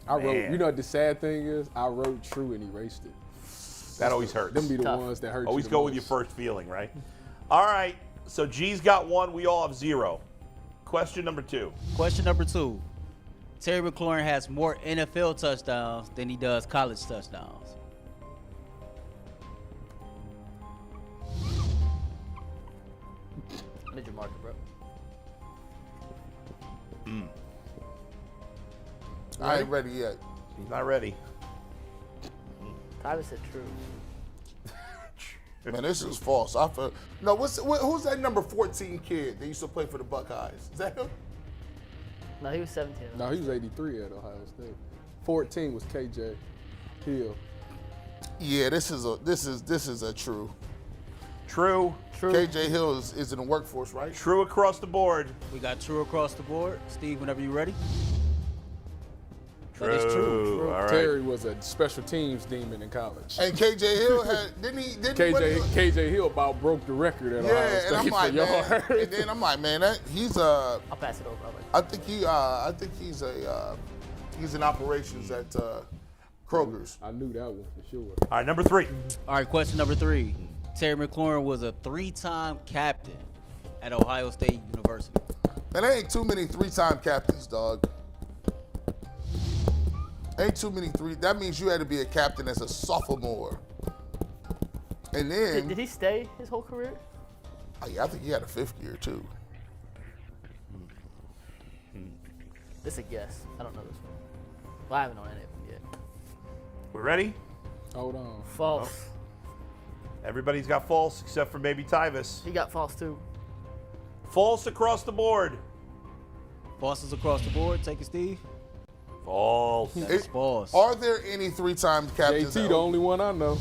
I wrote, you know what the sad thing is? I wrote true and erased it. That always hurts. Them be the ones that hurt Always you go the with your most. first feeling, right? All right. So G's got 1. We all have 0. Question number 2. Question number 2. Terry McLaurin has more NFL touchdowns than he does college touchdowns. I need your marker, bro. I ain't ready yet. He's not ready. Tyler said true. Man, this is false. Who's that number 14 kid that used to play for the Buckeyes? Is that him? No, he was 17. No, he was 83 at Ohio State. 14 was KJ Hill. Yeah, this is a true. True. KJ Hill is in the workforce, right? True across the board. We got true across the board. Steve, whenever you're ready. True. That is true. All right. Terry was a special teams demon in college. And KJ Hill had KJ Hill about broke the record at Ohio State and I'm like, for man, yards. and then I'm like, man, he's I'll pass it over. I think he's in operations at Kroger's. I knew that one for sure. All right, number 3. All right, question number 3. Terry McLaurin was a 3-time captain at Ohio State University. And there ain't too many 3-time captains, dog. Ain't too many 3. That means you had to be a captain as a sophomore. And then Did he stay his whole career? yeah, I think he had a 5th year too. This is a guess. I don't know this one. Well, I haven't known any of them yet. We ready? Hold on. False. Everybody's got false except for maybe Tyvis. He got false too. False across the board. False is across the board. Take it, Steve. False. That's false. Are there any 3-time captains? JT, the only one I know.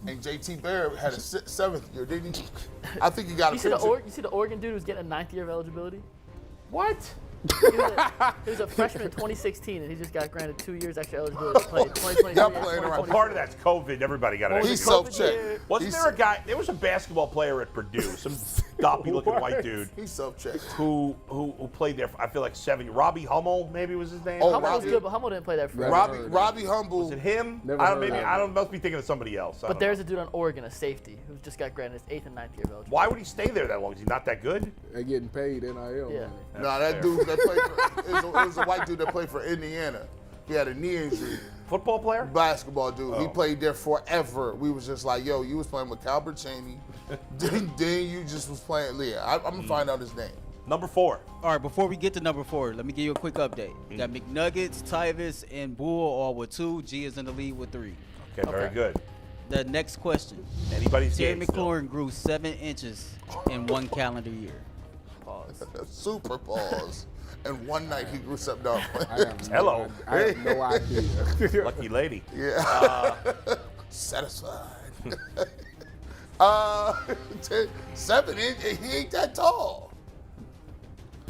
And JT Barrett had a 7th year, didn't he? I think he got a You see the Oregon dude who's getting a 9th year of eligibility? What? He was a freshman in 2016, and he just got granted 2 years extra eligibility to play in 2023. Y'all playing around. Well, part of that's COVID. Everybody got it. He's self-checked. Wasn't there a guy? There was a basketball player at Purdue, some stoppy-looking white dude He's self-checked. who played there. For, I feel like 7. Robbie Hummel, maybe was his name. Oh, Hummel was good, but Hummel didn't play that for Robbie Humble. Was it him? Never I don't. heard Maybe of I him. don't. Must be thinking of somebody else. But there's a dude on Oregon, a safety, who just got granted his 8th and 9th year of eligibility. Why would he stay there that long? Is he not that good? They getting paid NIL Yeah. money. Nah, that dude that played for it was a white dude that played for Indiana. He had a knee injury. Football player? Basketball dude. He Oh. played there forever. We was just like, yo, you was playing with Calbert Cheney. then you just was playing Leah. I'm gonna find out his name. Number 4. All right, before we get to number 4, let me give you a quick update. You got McNuggets, Tyvis, and Bull all with 2. G is in the lead with 3. Okay, very good. The next question. Anybody's Terry game still. McLaurin grew 7 inches in 1 calendar year. Pause. Super pause. And one night he grew something up. I have Hello. I have no idea. Lucky lady. Yeah. Satisfied. 7 inches. He ain't that tall.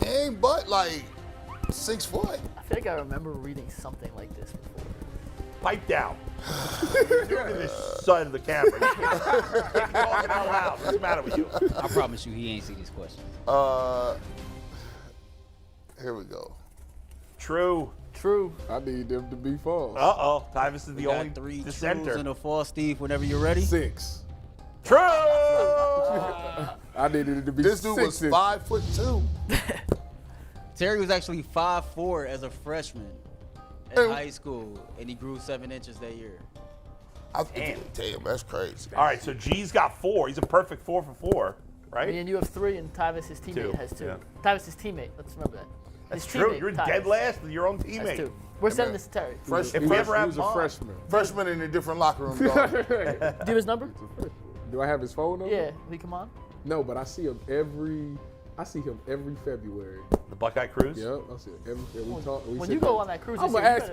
He ain't but like 6 foot. I feel like I remember reading something like this before. Pipe down. You're to this side of the camera. You're talking out loud. What's the matter with you? I promise you, he ain't see these questions. Here we go. True. I need them to be false. Uh-oh. Tyvus is the only three dissenter. trues and a false. Steve, whenever you're ready. 6. True! I needed it to be This dude was 5'2". Terry was actually 5'4" as a freshman in high school, and he grew 7 inches that year. Damn, that's crazy. All right, so G's got 4. He's a perfect 4 for 4, right? Me and you have 3, and Tyvus, his teammate, has 2. Yeah. Tyvus, his teammate. Let's remember that. That's His true. teammate, You're Tyvus, dead last with your own has teammate. 2. We're sending this to Terry. If we ever have He was a freshman. Freshman in a different locker room, dog. Do you have his number? Do I have his phone number? Yeah. Will he come on? No, but I see him every February. The Buckeye Cruise? Yep, I see it every we talk. When you go on that cruise, I'm gonna ask.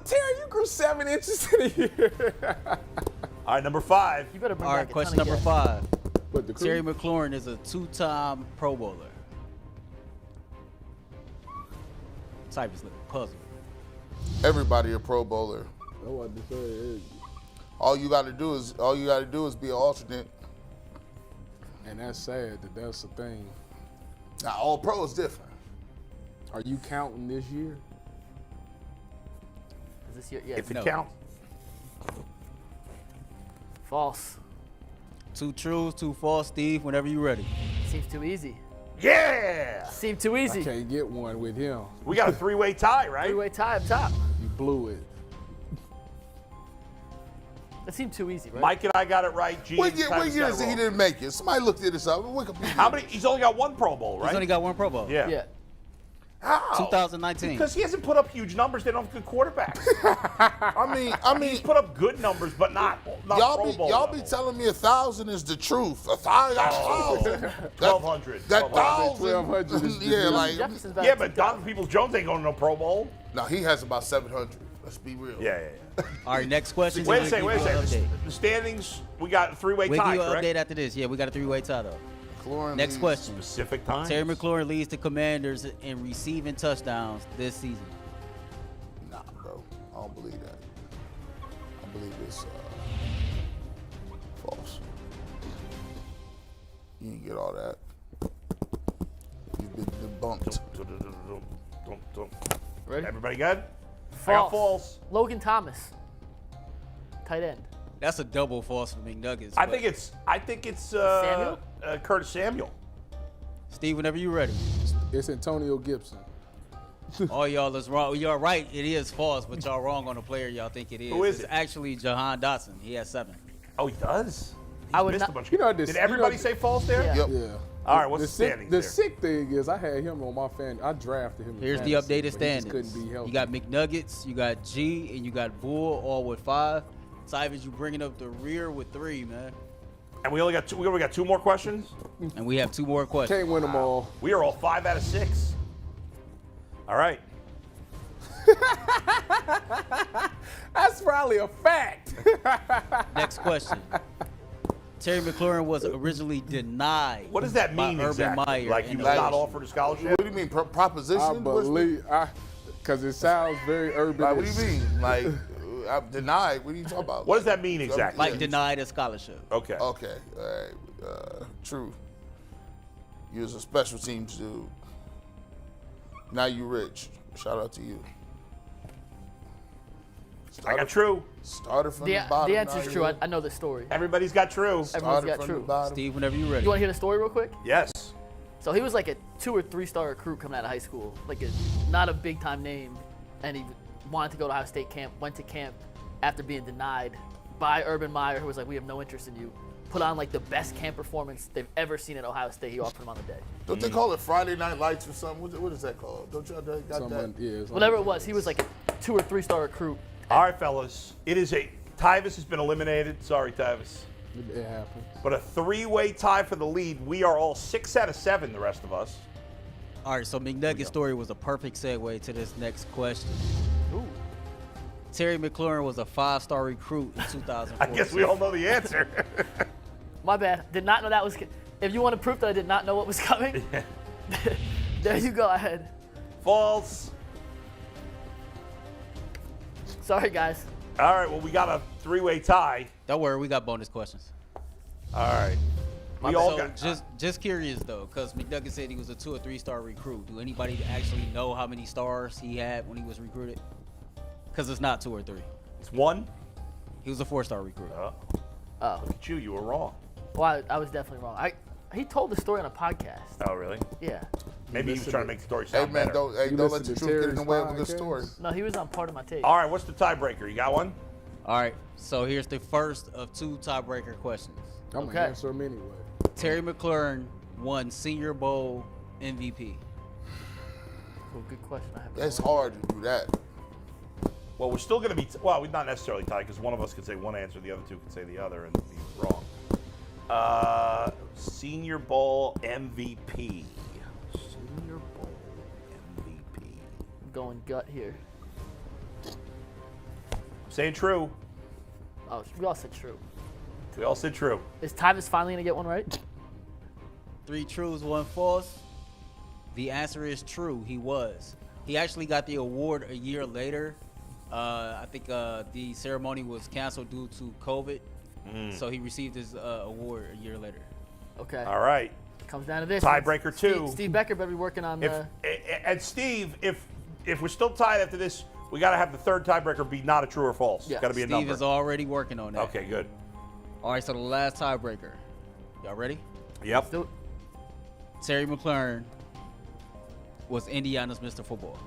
Terry, you grew 7 inches in a year. All right, number 5. You better bring All back right, a question ton of number guests. 5. But the Terry McLaurin is a 2-time Pro Bowler. Tyvus looking puzzled. Everybody a Pro Bowler. I want to say, All you got to do is be an alternate. and that's sad that's the thing. Now, All Pro is different. Are you counting this year? Is this your, yeah, If it No. counts. false. 2 trues, 2 false. Steve, whenever you're ready. Seems too easy. Yeah! Seemed too I easy. can't get one with him. We got a 3-way tie, right? 3-way tie up top. You blew it. That seemed too easy, right? Mike and I got it right. G What and year Tyvus is got it he wrong. didn't make it? Somebody looked at this up. Wikipedia. How many? He's only got 1 Pro Bowl, right? He's only got 1 Pro Bowl. Yeah. Yeah. How? 2019. Because he hasn't put up huge numbers. They don't have good quarterbers. I mean, He's put up good numbers, but not y'all Pro Bowl be level. telling me 1,000 is the truth. 1,000. 1,200. That 1,000. 1,200 is the Yeah, truth. like Jefferson's better Yeah, than but Donovan Peoples-Jones ain't going to no Pro Bowl. no, he has about 700. Let's be real. Yeah. All right, next question. Wait a second. Update. The standings, we got a 3-way We'll tie, give you an correct? update after this. Yeah, we got a 3-way tie, though. McLaurin Next leads. question. Specific time. Terry McLaurin leads the Commanders in receiving touchdowns this season. Nah, bro. I don't believe that. I believe it's false. You didn't get all that. You've been debunked. Ready? Everybody good? False. I got false. Logan Thomas, tight end. That's a double false for McNuggets. I but think it's Samuel? Curtis Samuel. Steve, whenever you're ready. It's Antonio Gibson. All y'all is wrong. Y'all right. It is false, but y'all wrong on the player y'all think it is. Who is It's it? actually Jahan Dotson. He has 7. Oh, he does? I would Missed not- a bunch of You know, this- Did you everybody know- say false there? Yeah. Yep. Yeah. All right, what's the sick, standings The there? sick thing is I had him on my fan. I drafted him. in Here's the fantasy, updated but he just standings. couldn't be healthy. You got McNuggets, you got G, and you got Bull, all with 5. Tyvus, you bringing up the rear with 3, man. And we only got 2. We only got 2 more questions. And we have 2 more questions. Can't win them all. We are all 5 out of 6. All right. That's probably a fact. Next question. Terry McLaurin was originally denied. What does that mean by Urban exactly? Meyer Like he in was the not league. offered a scholarship? What do you mean, proposition? I What's the- believe, because it sounds very urban. Like, what do you mean? Like, I'm denied. What are you talking about? What does that mean exactly? Like denied a scholarship. Okay. Okay. All right. True. You was a special teams dude. Now you rich. Shout out to you. I got true. Started from the bottom. The answer's now true. you I know the story. Everybody's got true. Everyone's started got from true. the bottom. Steve, whenever you're ready. You want to hear the story real quick? Yes. So he was like a 2 or 3-star recruit coming out of high school, like not a big time name, and he wanted to go to Ohio State camp. Went to camp after being denied by Urban Meyer, who was like, "We have no interest in you." Put on like the best camp performance they've ever seen at Ohio State. He offered him on the day. Don't they call it Friday Night Lights or something? What is that called? Don't y'all got Someone, that? yeah, it's Whatever it like- was, he was like a 2 or 3-star recruit. All right, fellas. It is Tyvus has been eliminated. Sorry, Tyvus. It happens. But a 3-way tie for the lead. We are all 6 out of 7, the rest of us. All right, so McNugget's story was a perfect segue to this next question. Ooh. Terry McLaurin was a 5-star recruit in 2014. I guess we all know the answer. My bad. Did not know that was. If you want to prove that I did not know what was coming, there you go. Ahead. False. Sorry, guys. All right, well, we got a 3-way tie. Don't worry, we got bonus questions. All right. We all got. Just curious though, because McNugget said he was a 2 or 3-star recruit. Do anybody actually know how many stars he had when he was recruited? Because it's not 2 or 3. It's 1. He was a 4-star recruit. Oh. Look at you. You were wrong. Well, I was definitely wrong. He told the story on a podcast. Oh, really? Yeah. Maybe he was trying to make the story sound better. Don't let the truth get in the way of a good story. No, he was on part of my tape. All right, what's the tiebreaker? You got one? All right, so here's the first of 2 tiebreaker questions. I'm going to answer them anyway. Terry McLaurin won Senior Bowl MVP. Well, good question. That's hard to do that. Well, we're still going to be, we're not necessarily tied because one of us could say one answer, the other 2 could say the other, and he was wrong. Senior Bowl MVP. Senior Bowl MVP. I'm going gut here. Saying true. Oh, we all said true. We all said true. Is Tyvus finally going to get one right? 3 truths, 1 false. The answer is true. He was. He actually got the award a year later. I think the ceremony was canceled due to COVID. So he received his award a year later. Okay. All right. Comes down to this. Tiebreaker 2. Steve Becker better be working on the. And Steve, if we're still tied after this, we got to have the third tiebreaker be not a true or false. Yeah. It's got to be a number. Steve is already working on that. Okay, good. All right, so the last tiebreaker. Y'all ready? Yep. Terry McLaurin was Indiana's Mr. Football.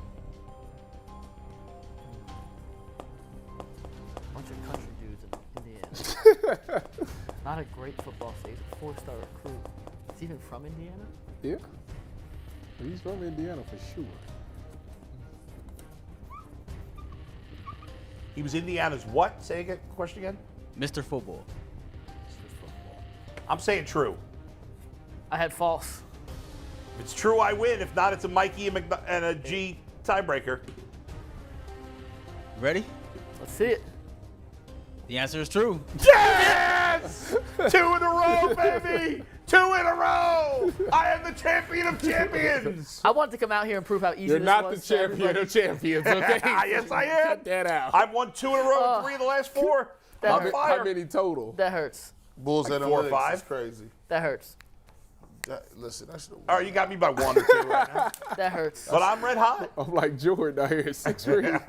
Bunch of country dudes in Indiana. Not a great football state. 4-star recruit. Is he even from Indiana? Yeah. He's from Indiana for sure. He was Indiana's what? Say again. Question again. Mr. Football. I'm saying true. I had false. If it's true, I win. If not, it's a Mikey and a G tiebreaker. Ready? Let's see it. The answer is true. Yes! 2 in a row, baby! 2 in a row! I am the champion of champions! I wanted to come out here and prove how easy You're this not was the to champion everybody. of champions, okay? Yes, I am. Cut that out. I've won 2 in a row and 3 of the last 4. I'm on fire. How many total? That hurts. Bulls Like at 4 or analytics 5? is crazy. That hurts. Listen, I should have. All right, you got me by 1 or 2 right now. That hurts. But I'm red hot. I'm like Jordan out here, 6 rings.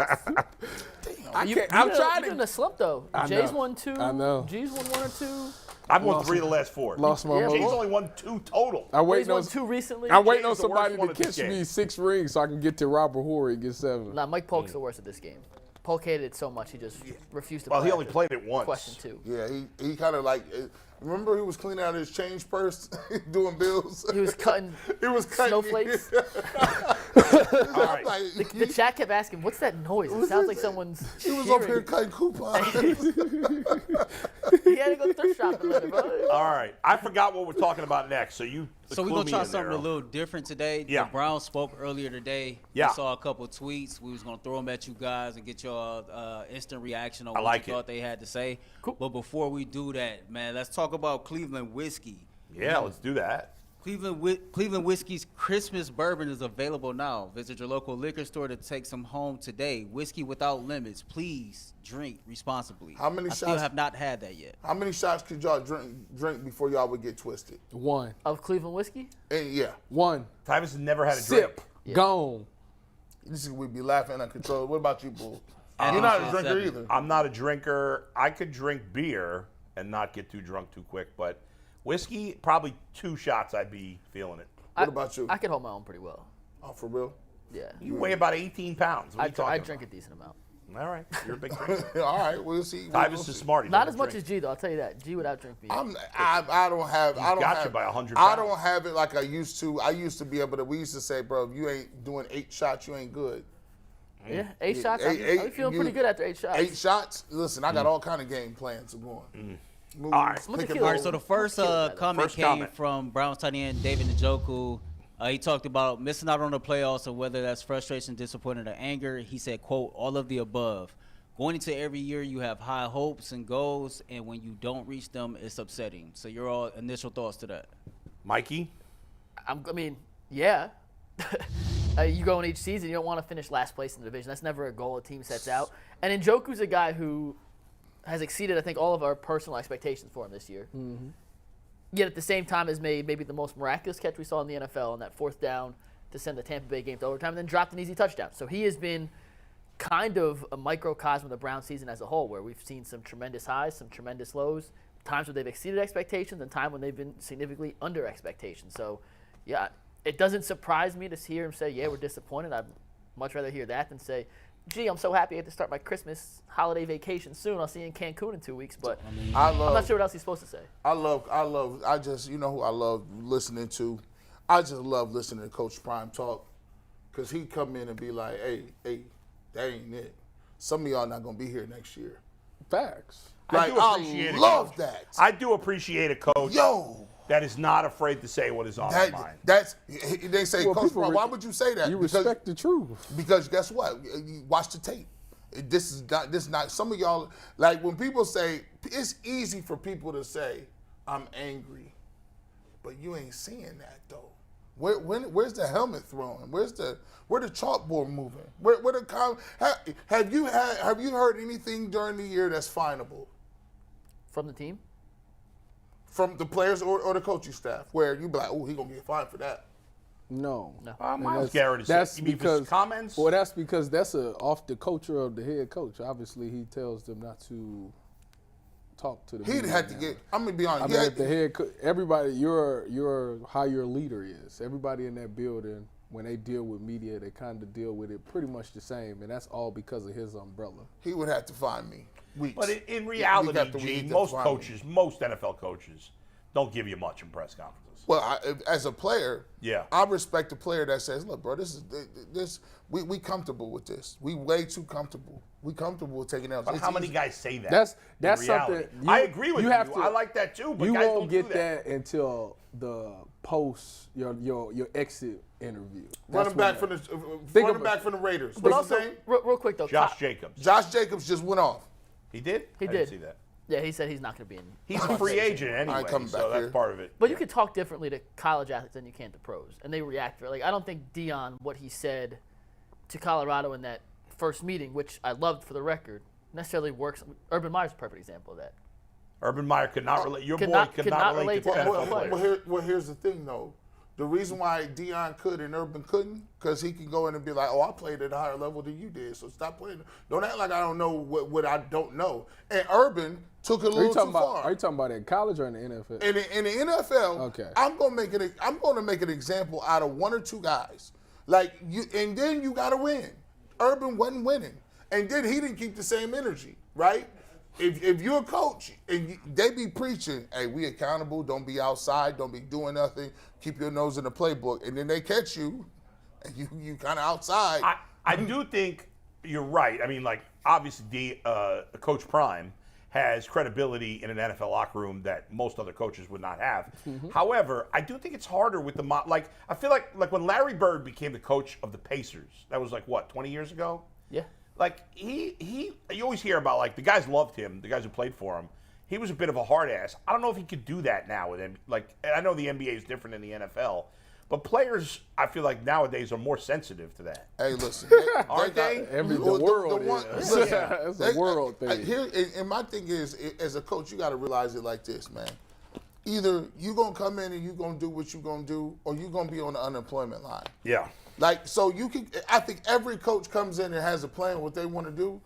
I'm You're trying in to. a slump though. I Jay's know. won 2. I know. G's won 1 or 2. I've won 3 of the last 4. Lost my Yeah, Jay's mojo. only won 2 total. I'm Jay's waiting won on. 2 recently. I'm waiting Jay on is the worst somebody one to at this catch me game. 6 rings so I can get to Robert Hoard and get 7. Nah, Mike Polk's the worst at this game. Polk hated it so much he just refused to Well, play. he only after played it once. Question 2. Yeah, he kind of like. Remember, he was cleaning out his change purse, doing bills. He was cutting He was cutting snowflakes. All right. Like, The chat kept asking, "What's that noise?" It sounds like someone's. he was up here cheering. cutting coupons. He had to go thrift shopping later, bro. All right. I forgot what we're talking about next. So we're clue going to me try in something there. a little different today. Yeah. The Browns spoke earlier today. Yeah. We saw a couple of tweets. We was going to throw them at you guys and get your instant reaction on I what like you it. thought they had to say. Cool. But before we do that, man, let's talk about Cleveland whiskey. Yeah, let's do that. Cleveland Whiskey's Christmas bourbon is available now. Visit your local liquor store to take some home today. Whiskey without limits. Please drink responsibly. How many I still shots- have not had that yet. How many shots could y'all drink before y'all would get twisted? 1. Of Cleveland whiskey. And yeah, 1. Tyvus has never had a Sip. drink. Gone. this is we'd be laughing uncontrolled. What about you, Bull? And You're not a also drinker 7. either. I'm not a drinker. I could drink beer and not get too drunk too quick, but whiskey, probably 2 shots, I'd be feeling it. What about you? I could hold my own pretty well. Oh, for real? Yeah. You weigh about 18 pounds. What are you talking I about? drink a decent amount. All right. You're a big drinker. All right, we'll see. Tyvus is smart. He Not doesn't as much drink. as G though. I'll tell you that. G would outdrink me. I don't have. I don't got have, you by 100 I pounds. don't have it like I used to. I used to be able to. We used to say, bro, if you ain't doing 8 shots, you ain't good. Yeah, 8 shots. I'll be feeling pretty good after 8 shots. 8 shots. Listen, I got all kind of game plans going. All right. All right, so the first comment First came comment. from Browns tight end David Njoku. He talked about missing out on the playoffs and whether that's frustration, disappointment, or anger. He said, quote, all of the above. Going into every year, you have high hopes and goals, and when you don't reach them, it's upsetting. So your all initial thoughts to that? Mikey? I mean, yeah. You go in each season, you don't want to finish last place in the division. That's never a goal a team sets out. And Njoku's a guy who has exceeded, I think, all of our personal expectations for him this year. Mm-hmm. Yet at the same time has made maybe the most miraculous catch we saw in the NFL on that 4th down to send the Tampa Bay game to overtime and then dropped an easy touchdown. So he has been kind of a microcosm of the Browns season as a whole, where we've seen some tremendous highs, some tremendous lows, times where they've exceeded expectations and times when they've been significantly under expectations. So, yeah, it doesn't surprise me to hear him say, yeah, we're disappointed. I'd much rather hear that than say, gee, I'm so happy I get to start my Christmas holiday vacation soon. I'll see you in Cancun in 2 weeks. But I'm not sure what else he's supposed to say. I just, you know who I love listening to? I just love listening to Coach Prime talk, because he come in and be like, hey, that ain't it. Some of y'all not going to be here next year. Facts. Like, I love that. I do appreciate a coach that is not afraid to say what is on his mind. They say, Coach Prime, why would you say that? You respect the truth. Because guess what? You watch the tape. This is not, some of y'all, like when people say, it's easy for people to say, I'm angry, but you ain't seeing that though. Where's the helmet thrown? Where the chalkboard moving? Have you heard anything during the year that's finable? From the team? From the players or the coaching staff, where you be like, oh, he gonna get fined for that? No. Myles Garrett is that's because comments. Well, that's because that's off the culture of the head coach. Obviously, he tells them not to talk to the. He'd have to get. I'm gonna be honest. I mean, if the head everybody, you're how your leader is. Everybody in that building, when they deal with media, they kind of deal with it pretty much the same, and that's all because of his umbrella. He would have to find me. Weeks. But in reality, most NFL coaches, don't give you much in press conferences. Well, as a player, I respect a player that says, "Look, bro, we comfortable with this. We way too comfortable. We comfortable with taking out." But how many guys say that? That's something. I agree with you. I like that too. But you guys won't don't get that until the post your exit interview. Running back from the Raiders. But What's also, his name? real quick though, Josh Jacobs. Josh Jacobs just went off. He did? He I did. didn't see that. Yeah, he said he's not going to be in. He's a free agent anyway, so that's part of it. But you can talk differently to college athletes than you can to pros, and they react. Like, I don't think Deion, what he said to Colorado in that first meeting, which I loved for the record, necessarily works. Urban Meyer's a perfect example of that. Urban Meyer could not relate. Your boy could not relate to NFL players. Well, here's the thing, though. The reason why Deion could and Urban couldn't, because he can go in and be like, oh, I played at a higher level than you did, so stop playing. Don't act like I don't know what I don't know. And Urban took it a little too far. Are you talking about in college or in the NFL? In the NFL, okay. I'm going to make an example out of one or two guys. Like you, and then you got to win. Urban wasn't winning, and then he didn't keep the same energy, right? If you're a coach and they be preaching, hey, we accountable, don't be outside, don't be doing nothing, keep your nose in the playbook, and then they catch you, and you kind of outside. I do think you're right. I mean, like, obviously, Coach Prime has credibility in an NFL locker room that most other coaches would not have. Mm-hmm. However, I do think it's harder with the I feel like when Larry Bird became the coach of the Pacers, that was like, what, 20 years ago? Yeah. Like, you always hear about, like, the guys loved him, the guys who played for him. He was a bit of a hard ass. I don't know if he could do that now with him. Like, I know the NBA is different than the NFL, but players, I feel like nowadays are more sensitive to that. Hey, listen. Aren't they? The world is. It's a world thing. And my thing is, as a coach, you got to realize it like this, man. Either you going to come in and you going to do what you going to do, or you going to be on the unemployment line. Yeah. Like, so I think every coach comes in and has a plan what they want to do,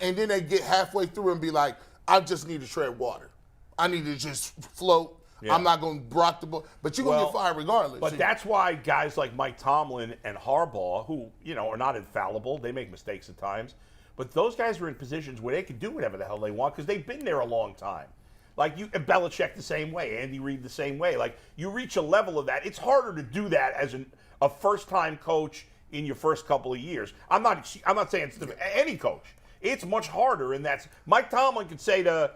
and then they get halfway through and be like, I just need to tread water. I need to just float. Yeah. I'm not going to rock the ball. But you're going to get fired regardless. But that's why guys like Mike Tomlin and Harbaugh, who, are not infallible, they make mistakes at times, but those guys are in positions where they can do whatever the hell they want because they've been there a long time. Like, and Belichick the same way, Andy Reid the same way. Like, you reach a level of that. It's harder to do that as a first-time coach in your first couple of years. I'm not saying it's any coach. It's much harder, and that's Mike Tomlin could say to,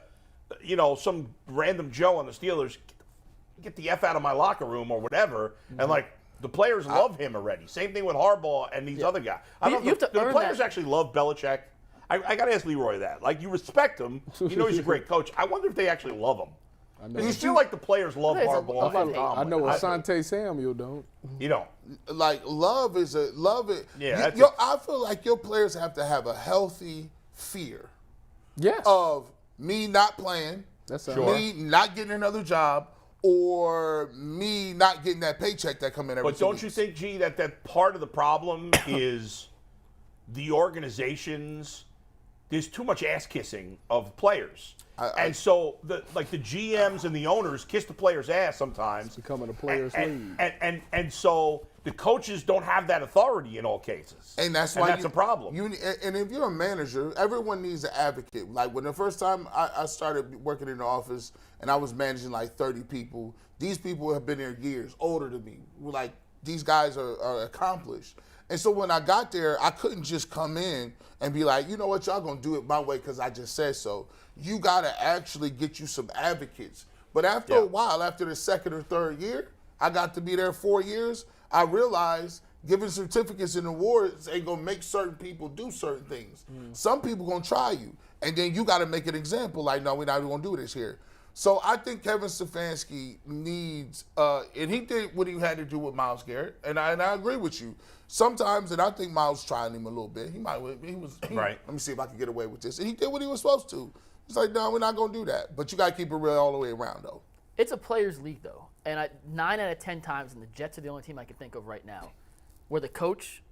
some random Joe on the Steelers, get the F out of my locker room or whatever, and like the players love him already. Same thing with Harbaugh and these other guys. The players actually love Belichick. I got to ask Leroy that. Like, you respect him. You know he's a great coach. I wonder if they actually love him. You feel like the players love Harbaugh. I know Asante Samuel don't. You don't. Like, love it. Yeah, I feel like your players have to have a healthy fear. Yes. Of me not playing, me not getting another job, or me not getting that paycheck that come in every 2 weeks. But don't you think, G, that part of the problem is the organizations, there's too much ass-kissing of players. And so the GMs and the owners kiss the players' ass sometimes. It's becoming a players' league. And so the coaches don't have that authority in all cases. And that's why that's a problem. And if you're a manager, everyone needs an advocate. Like when the first time I started working in the office and I was managing like 30 people, these people have been there years, older than me. Like these guys are accomplished. And so when I got there, I couldn't just come in and be like, you know what, y'all gonna do it my way because I just said so. You gotta actually get you some advocates. But after a while, after the second or third year, I got to be there 4 years, I realized giving certificates and awards ain't gonna make certain people do certain things. Some people gonna try you. And then you gotta make an example, like, no, we're not gonna do this here. So I think Kevin Stefanski needs, and he did what he had to do with Myles Garrett, and I agree with you. Sometimes, and I think Myles tried him a little bit. Right. Let me see if I can get away with this. And he did what he was supposed to. He's like, no, we're not going to do that. But you got to keep it real all the way around, though. It's a players' league, though. And 9 out of 10 times, and the Jets are the only team I can think of right now, where the coach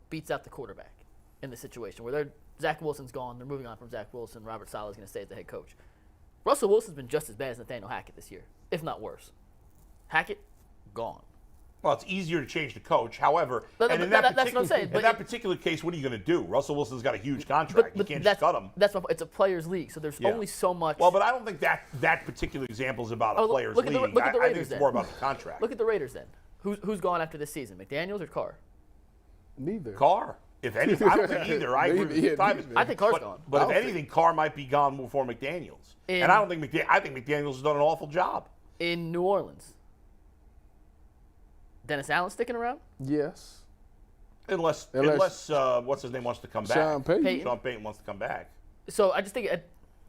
beats out the quarterback in the situation. Where Zach Wilson's gone, they're moving on from Zach Wilson. Robert Saleh is going to stay as the head coach. Russell Wilson's been just as bad as Nathaniel Hackett this year, if not worse. Hackett, gone. Well, it's easier to change the coach. However, that's what I'm saying. In that particular case, what are you going to do? Russell Wilson's got a huge contract. You can't just cut him. It's a players' league, so there's only so much. Well, but I don't think that particular example is about a players' league. Look at the Raiders, I think it's more about the contract. Look at the Raiders then. Who's gone after this season? McDaniels or Carr? Neither. Carr. If anything, I don't think either. I agree with Tyvus. I think Carr's gone. But if anything, Carr might be gone before McDaniels. And I don't think I think McDaniels has done an awful job. In New Orleans. Dennis Allen sticking around? Yes. Unless what's his name wants to come back. Sean Payton wants to come back. So I just think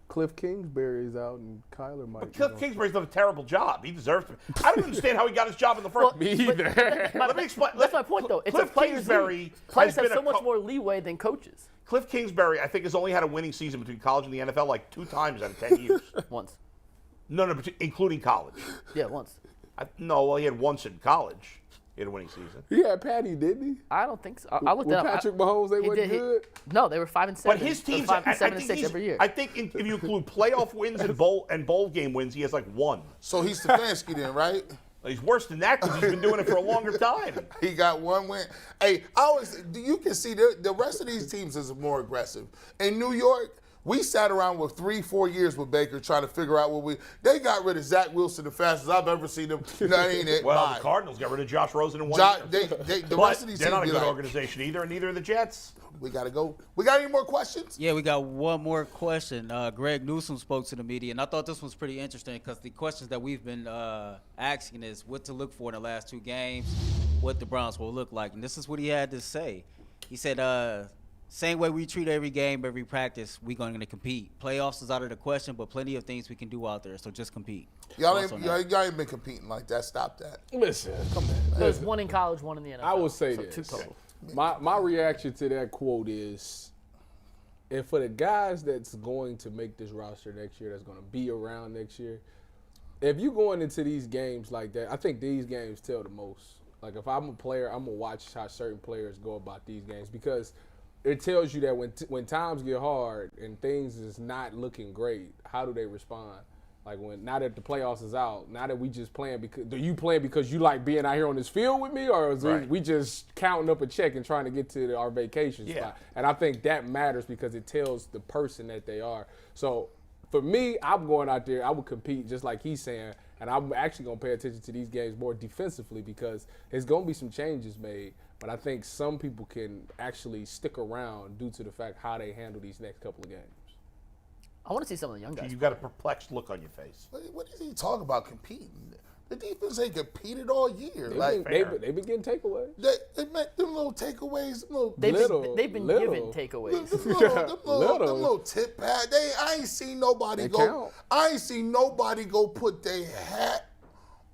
Cliff Kingsbury's out and Kyler might. But Cliff Kingsbury's done a terrible job. He deserves it. I don't understand how he got his job in the first. Me either. Let me explain. That's my point, though. It's Cliff a players' Kingsbury players have so much more leeway than coaches. Cliff Kingsbury, I think, has only had a winning season between college and the NFL like 2 times out of 10 years. Once. No, including college. Yeah, once. He had once in college. He had a winning season. He had Patty, didn't he? I don't think so. I looked it up. Patrick Mahomes, they wasn't good? No, they were 5-7. But his team's 5-7-6 every year. I think if you include playoff wins and bowl game wins, he has like 1. So he's Stefanski then, right? He's worse than that because he's been doing it for a longer time. He got 1 win. Hey, you can see the rest of these teams is more aggressive. In New York, we sat around with 3-4 years with Baker trying to figure out they got rid of Zach Wilson the fastest I've ever seen them. That ain't it. Well, the Cardinals got rid of Josh Rosen in 1 year. The rest of these they're teams not a good organization either, and neither are the Jets. We got to go. We got any more questions? Yeah, we got one more question. Greg Newsome spoke to the media, and I thought this was pretty interesting because the questions that we've been asking is what to look for in the last 2 games, what the Browns will look like. And this is what he had to say. He said, same way we treat every game, every practice, we're going to compete. Playoffs is out of the question, but plenty of things we can do out there, so just compete. Y'all ain't been competing like that. Stop that. Listen, come on. There's 1 in college, 1 in the NFL. I will say this. 2 total. My reaction to that quote is, and for the guys that's going to make this roster next year, that's going to be around next year, if you're going into these games like that, I think these games tell the most. Like if I'm a player, I'm going to watch how certain players go about these games because it tells you that when times get hard and things is not looking great, how do they respond? Like now that the playoffs is out, now that we just playing do you play because you like being out here on this field with me, or is we just counting up a check and trying to get to our vacation spot? And I think that matters because it tells the person that they are. So for me, I'm going out there, I would compete just like he's saying, and I'm actually going to pay attention to these games more defensively because there's going to be some changes made. But I think some people can actually stick around due to the fact how they handle these next couple of games. I want to see some of the young guys. You've got a perplexed look on your face. What does he talk about competing? The defense ain't competed all year. They've been getting takeaways. They make them little takeaways. They've been given takeaways. Them little tip pad. I ain't seen nobody go. I ain't seen nobody go put their hat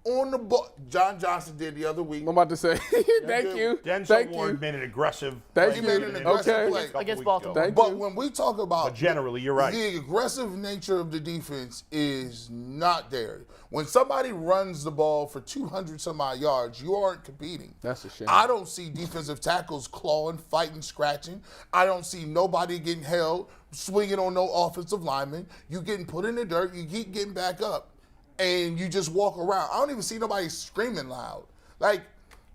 on the ball. John Johnson did the other week. I'm about to say, thank you. Denzel Ward made an aggressive play against Baltimore. But when we talk about generally, you're right. The aggressive nature of the defense is not there. When somebody runs the ball for 200 some odd yards, you aren't competing. That's a shame. I don't see defensive tackles clawing, fighting, scratching. I don't see nobody getting held, swinging on no offensive lineman. You getting put in the dirt, you keep getting back up. And you just walk around. I don't even see nobody screaming loud. Like,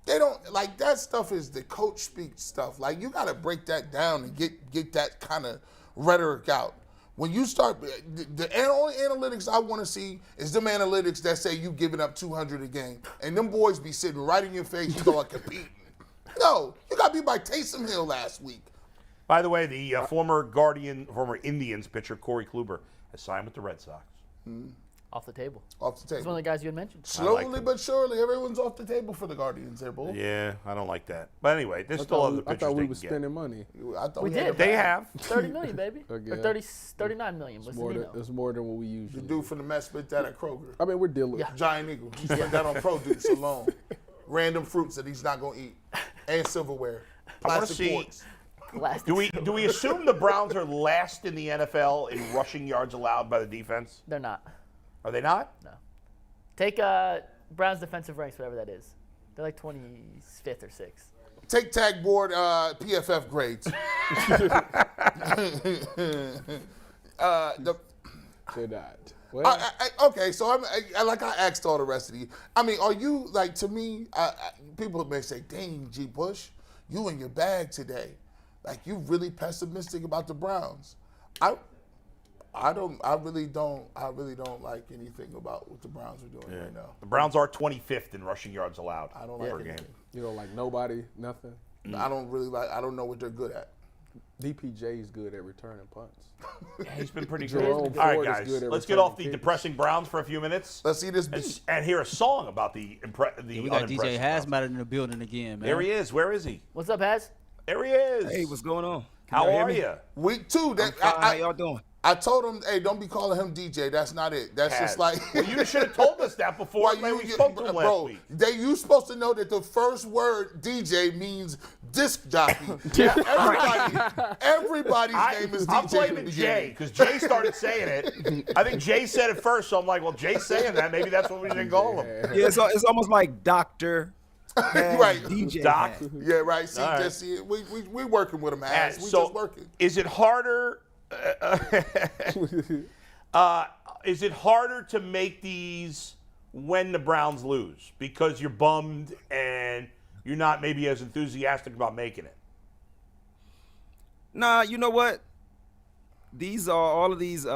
they don't, like, that stuff is the coach speak stuff. Like, you got to break that down and get that kind of rhetoric out. When you start, the only analytics I want to see is them analytics that say you giving up 200 a game. And them boys be sitting right in your face, you going competing. No, you got beat by Taysom Hill last week. By the way, the former Indians pitcher, Corey Kluber, has signed with the Red Sox. Off the table. Off the table. He's one of the guys you had mentioned. Slowly but surely, everyone's off the table for the Guardians there, boy. Yeah, I don't like that. But anyway, there's still other pitchers. I thought we were spending money. We did. They have. 30 million, baby. Or 39 million. It's more than what we usually do. The dude from the Mets spent that at Kroger. I mean, we're dealing. Yeah. Giant Eagle. He spent that on produce alone. Random fruits that he's not going to eat. And silverware. Plastic forks. Do we assume the Browns are last in the NFL in rushing yards allowed by the defense? They're not. Are they not? No. Take Browns defensive ranks, whatever that is. They're like 25th or 6th. Take tag board PFF grades. They're not. Well, okay, so I asked all the rest of you. I mean, are you, like, to me, people may say, dang, G. Bush, you in your bag today. Like, you really pessimistic about the Browns. I really don't like anything about what the Browns are doing right now. The Browns are 25th in rushing yards allowed. I don't like per game. You don't like nobody, nothing. I don't know what they're good at. DPJ is good at returning punts. Yeah, he's been pretty good. Jerome All right, Ford guys, is good at let's get off the kicks. depressing Browns for a few minutes. Let's see this beat. And hear a song about the we got DJ HazMatt in the building again, man. There he is. Where is he? What's up, Haz? There he is. Hey, what's going on? How are you? Week 2. How y'all doing? I told him, hey, don't be calling him DJ. That's not it. That's just like. Well, you should have told us that before we spoke to him last week. You supposed to know that the first word DJ means disc jockey. Yeah, everybody's name is DJ. I'm blaming Jay because Jay started saying it. I think Jay said it first, so I'm like, well, Jay's saying that. Maybe that's what we should call him. Yeah, so it's almost like Doctor. Right, DJ Doc. Yeah, right. See, just see, we working with him, as we just working. Is it harder? Is it harder to make these when the Browns lose because you're bummed and you're not maybe as enthusiastic about making it? Nah, you know what? All of these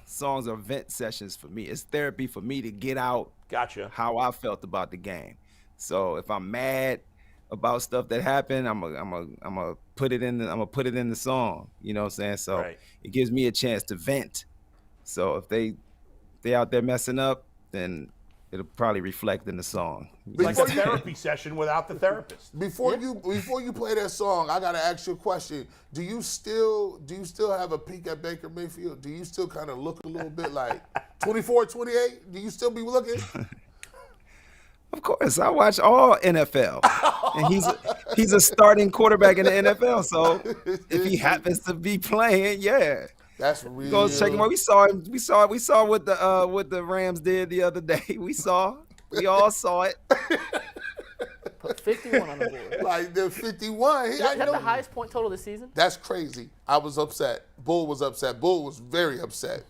songs are vent sessions for me. It's therapy for me to get out. Gotcha. How I felt about the game. So if I'm mad about stuff that happened, I'm gonna put it in the song. You know what I'm saying? So It gives me a chance to vent. So if they out there messing up, then it'll probably reflect in the song. It's like a therapy session without the therapist. Before you play that song, I gotta ask you a question. Do you still have a peek at Baker Mayfield? Do you still kind of look a little bit like 24, 28? Do you still be looking? Of course, I watch all NFL, and he's a starting quarterback in the NFL. So if he happens to be playing, yeah, that's real. Go check him out. We saw what the Rams did the other day. We all saw it. Put 51 on the board. Like the 51. Is that the highest point total this season? That's crazy. I was upset. Bull was upset. Bull was very upset.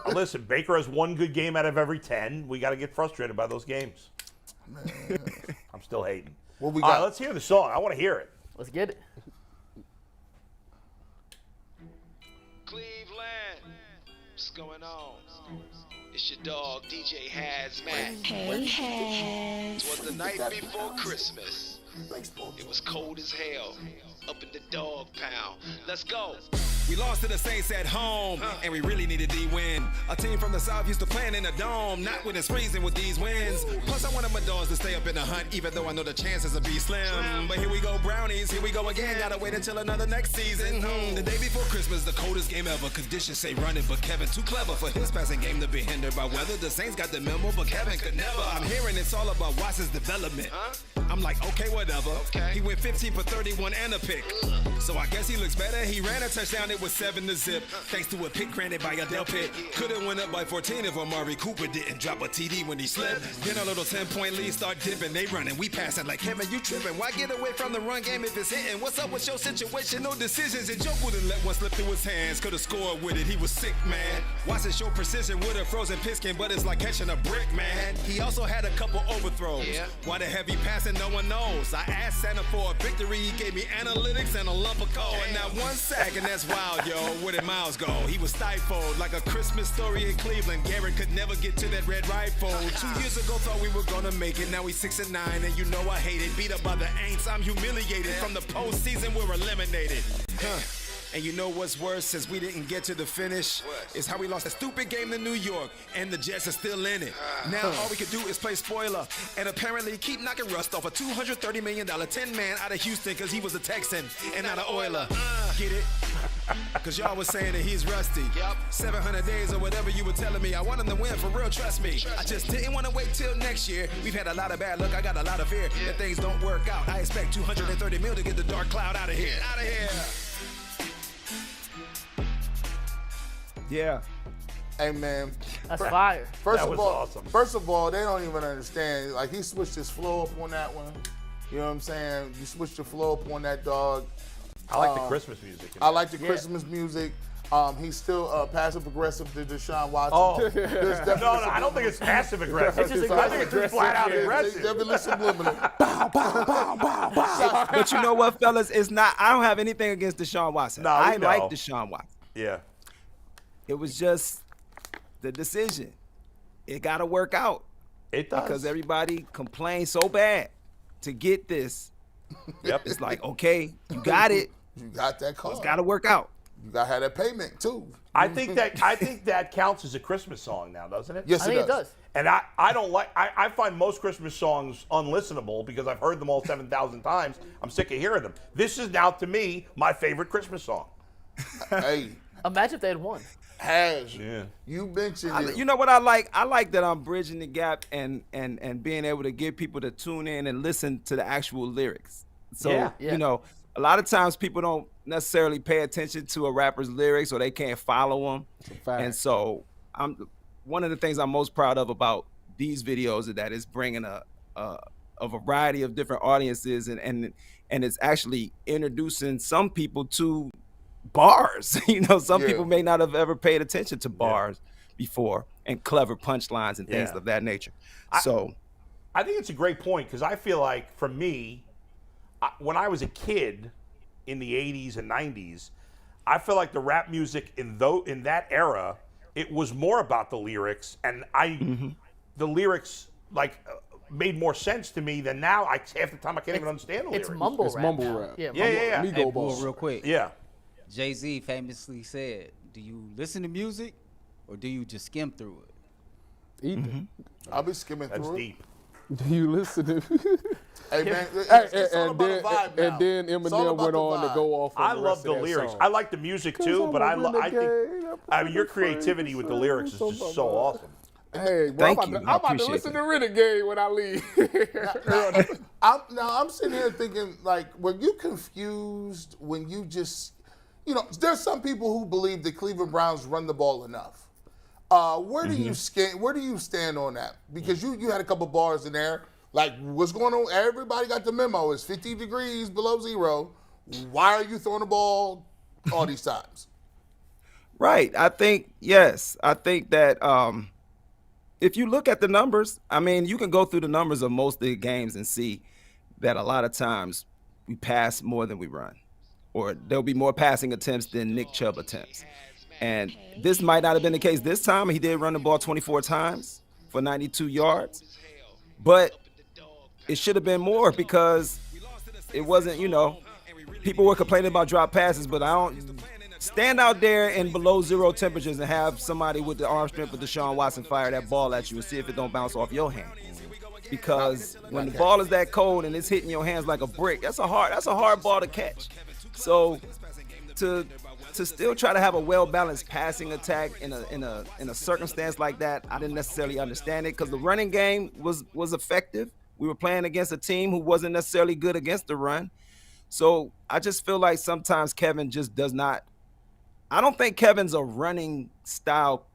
Listen, Baker has one good game out of every 10. We got to get frustrated by those games. Man. I'm still hating. What we got? All right, let's hear the song. I want to hear it. Let's get it. Cleveland, what's going on? It's your dog, DJ HazMatt. Hey, It was the night before Christmas. It was cold as hell up in the dog pound. Let's go. We lost to the Saints at home, and we really needed the win. A team from the South used to playing in the dome, not when it's freezing with these wins. Plus, I wanted my dogs to stay up in the hunt, even though I know the chances will be slim. But here we go, Brownies, here we go again. Gotta wait until another next season. The day before Christmas, the coldest game ever. Conditions say run it, but Kevin too clever for his passing game to be hindered by weather. The Saints got the memo, but Kevin could never. I'm hearing it's all about Watson's development. I'm like, okay, whatever. He went 15 for 31 and a pick. So I guess he looks better. He ran a touchdown, it was 7-0. Thanks to a pick granted by Adele Pitt. Could've went up by 14 if Amari Cooper didn't drop a TD when he slipped. Then a little 10-point lead start dipping. They running, we passing like Kevin, you tripping. Why get away from the run game if it's hitting? What's up with your situation? No decisions. And Joe wouldn't let one slip through his hands. Could've scored with it, he was sick, man. Watson showed precision with a frozen piston, but it's like catching a brick, man. He also had a couple overthrows. Why the heavy passing, no one knows. I asked Santa for a victory, he gave me analytics and a lump of coal. And not one sack, and that's wild, yo. Where did Miles go? He was stifled like a Christmas story in Cleveland. Garrett could never get to that red rifle. 2 years ago, thought we were gonna make it. Now we 6-9, and you know I hate it. Beat up by the Aints, I'm humiliated. From the postseason, we're eliminated. And you know what's worse, since we didn't get to the finish, is how we lost a stupid game to New York, and the Jets are still in it. Now all we can do is play spoiler, and apparently keep knocking rust off a $230 million 10-man out of Houston, because he was a Texan and not an Oiler. Get it? Because y'all was saying that he's rusty. 700 days or whatever you were telling me. I want him to win for real, trust me. I just didn't want to wait till next year. We've had a lot of bad luck, I got a lot of fear that things don't work out. I expect $230 million to get the dark cloud out of here. Out of here. Yeah. Hey man, that's fire. First of all, they don't even understand. Like he switched his flow up on that one. You know what I'm saying? You switched your flow up on that dog. I like the Christmas music. I like the Christmas music. He's still passive aggressive to Deshaun Watson. Oh, no, I don't think it's passive aggressive. It's just I think it's just flat out aggressive. Definitely subliminal. Bow, bow, bow, bow, bow. But you know what, fellas? It's not. I don't have anything against Deshaun Watson. No, I like Deshaun Watson. Yeah. It was just the decision. It got to work out. It does. Because everybody complained so bad to get this. Yep. It's like, okay, you got it. You got that call. It's got to work out. You got to have that payment too. I think that counts as a Christmas song now, doesn't it? Yes, I think it does. And I don't like. I find most Christmas songs unlistenable because I've heard them all 7,000 times. I'm sick of hearing them. This is now to me my favorite Christmas song. Hey, imagine if they had won. You mentioned it. You know what I like? I like that I'm bridging the gap and being able to get people to tune in and listen to the actual lyrics. So, you know, a lot of times people don't necessarily pay attention to a rapper's lyrics or they can't follow them. And so one of the things I'm most proud of about these videos is that it's bringing a variety of different audiences and it's actually introducing some people to bars. You know, some people may not have ever paid attention to bars before and clever punchlines and things of that nature. I think it's a great point because I feel like for me, when I was a kid in the 80s and 90s, I feel like the rap music in that era, it was more about the lyrics, and the lyrics made more sense to me than now. Half the time I can't even understand the lyrics. It's mumble rap. Mumble rap. Yeah. Hey, real quick. Yeah. Jay-Z famously said, do you listen to music or do you just skim through it? Either. I'll be skimming That's through deep. Do you listen to Hey man, it's all about the vibe now. And then Eminem went on to go off on I love the lyrics. I like the music too, but I think your creativity with the lyrics is just so awesome. Hey, bro, I'm about to listen to Renegade when I leave. I'm sitting here thinking, like, were you confused when you just, you know, there's some people who believe the Cleveland Browns run the ball enough. Where do you stand on that? Because you had a couple bars in there. Like, what's going on? Everybody got the memo. It's 50 degrees below zero. Why are you throwing the ball all these times? Right. I think that if you look at the numbers, I mean, you can go through the numbers of most of the games and see that a lot of times we pass more than we run, or there'll be more passing attempts than Nick Chubb attempts. And this might not have been the case this time. He did run the ball 24 times for 92 yards, but it should have been more because it wasn't, you know, people were complaining about drop passes, but stand out there in below 0 temperatures and have somebody with the arm strength of Deshaun Watson fire that ball at you and see if it don't bounce off your hand. Because when the ball is that cold and it's hitting your hands like a brick, that's a hard ball to catch. So to still try to have a well-balanced passing attack in a circumstance like that, I didn't necessarily understand it because the running game was effective. We were playing against a team who wasn't necessarily good against the run. So I just feel like sometimes Kevin just does not. I don't think Kevin's a running style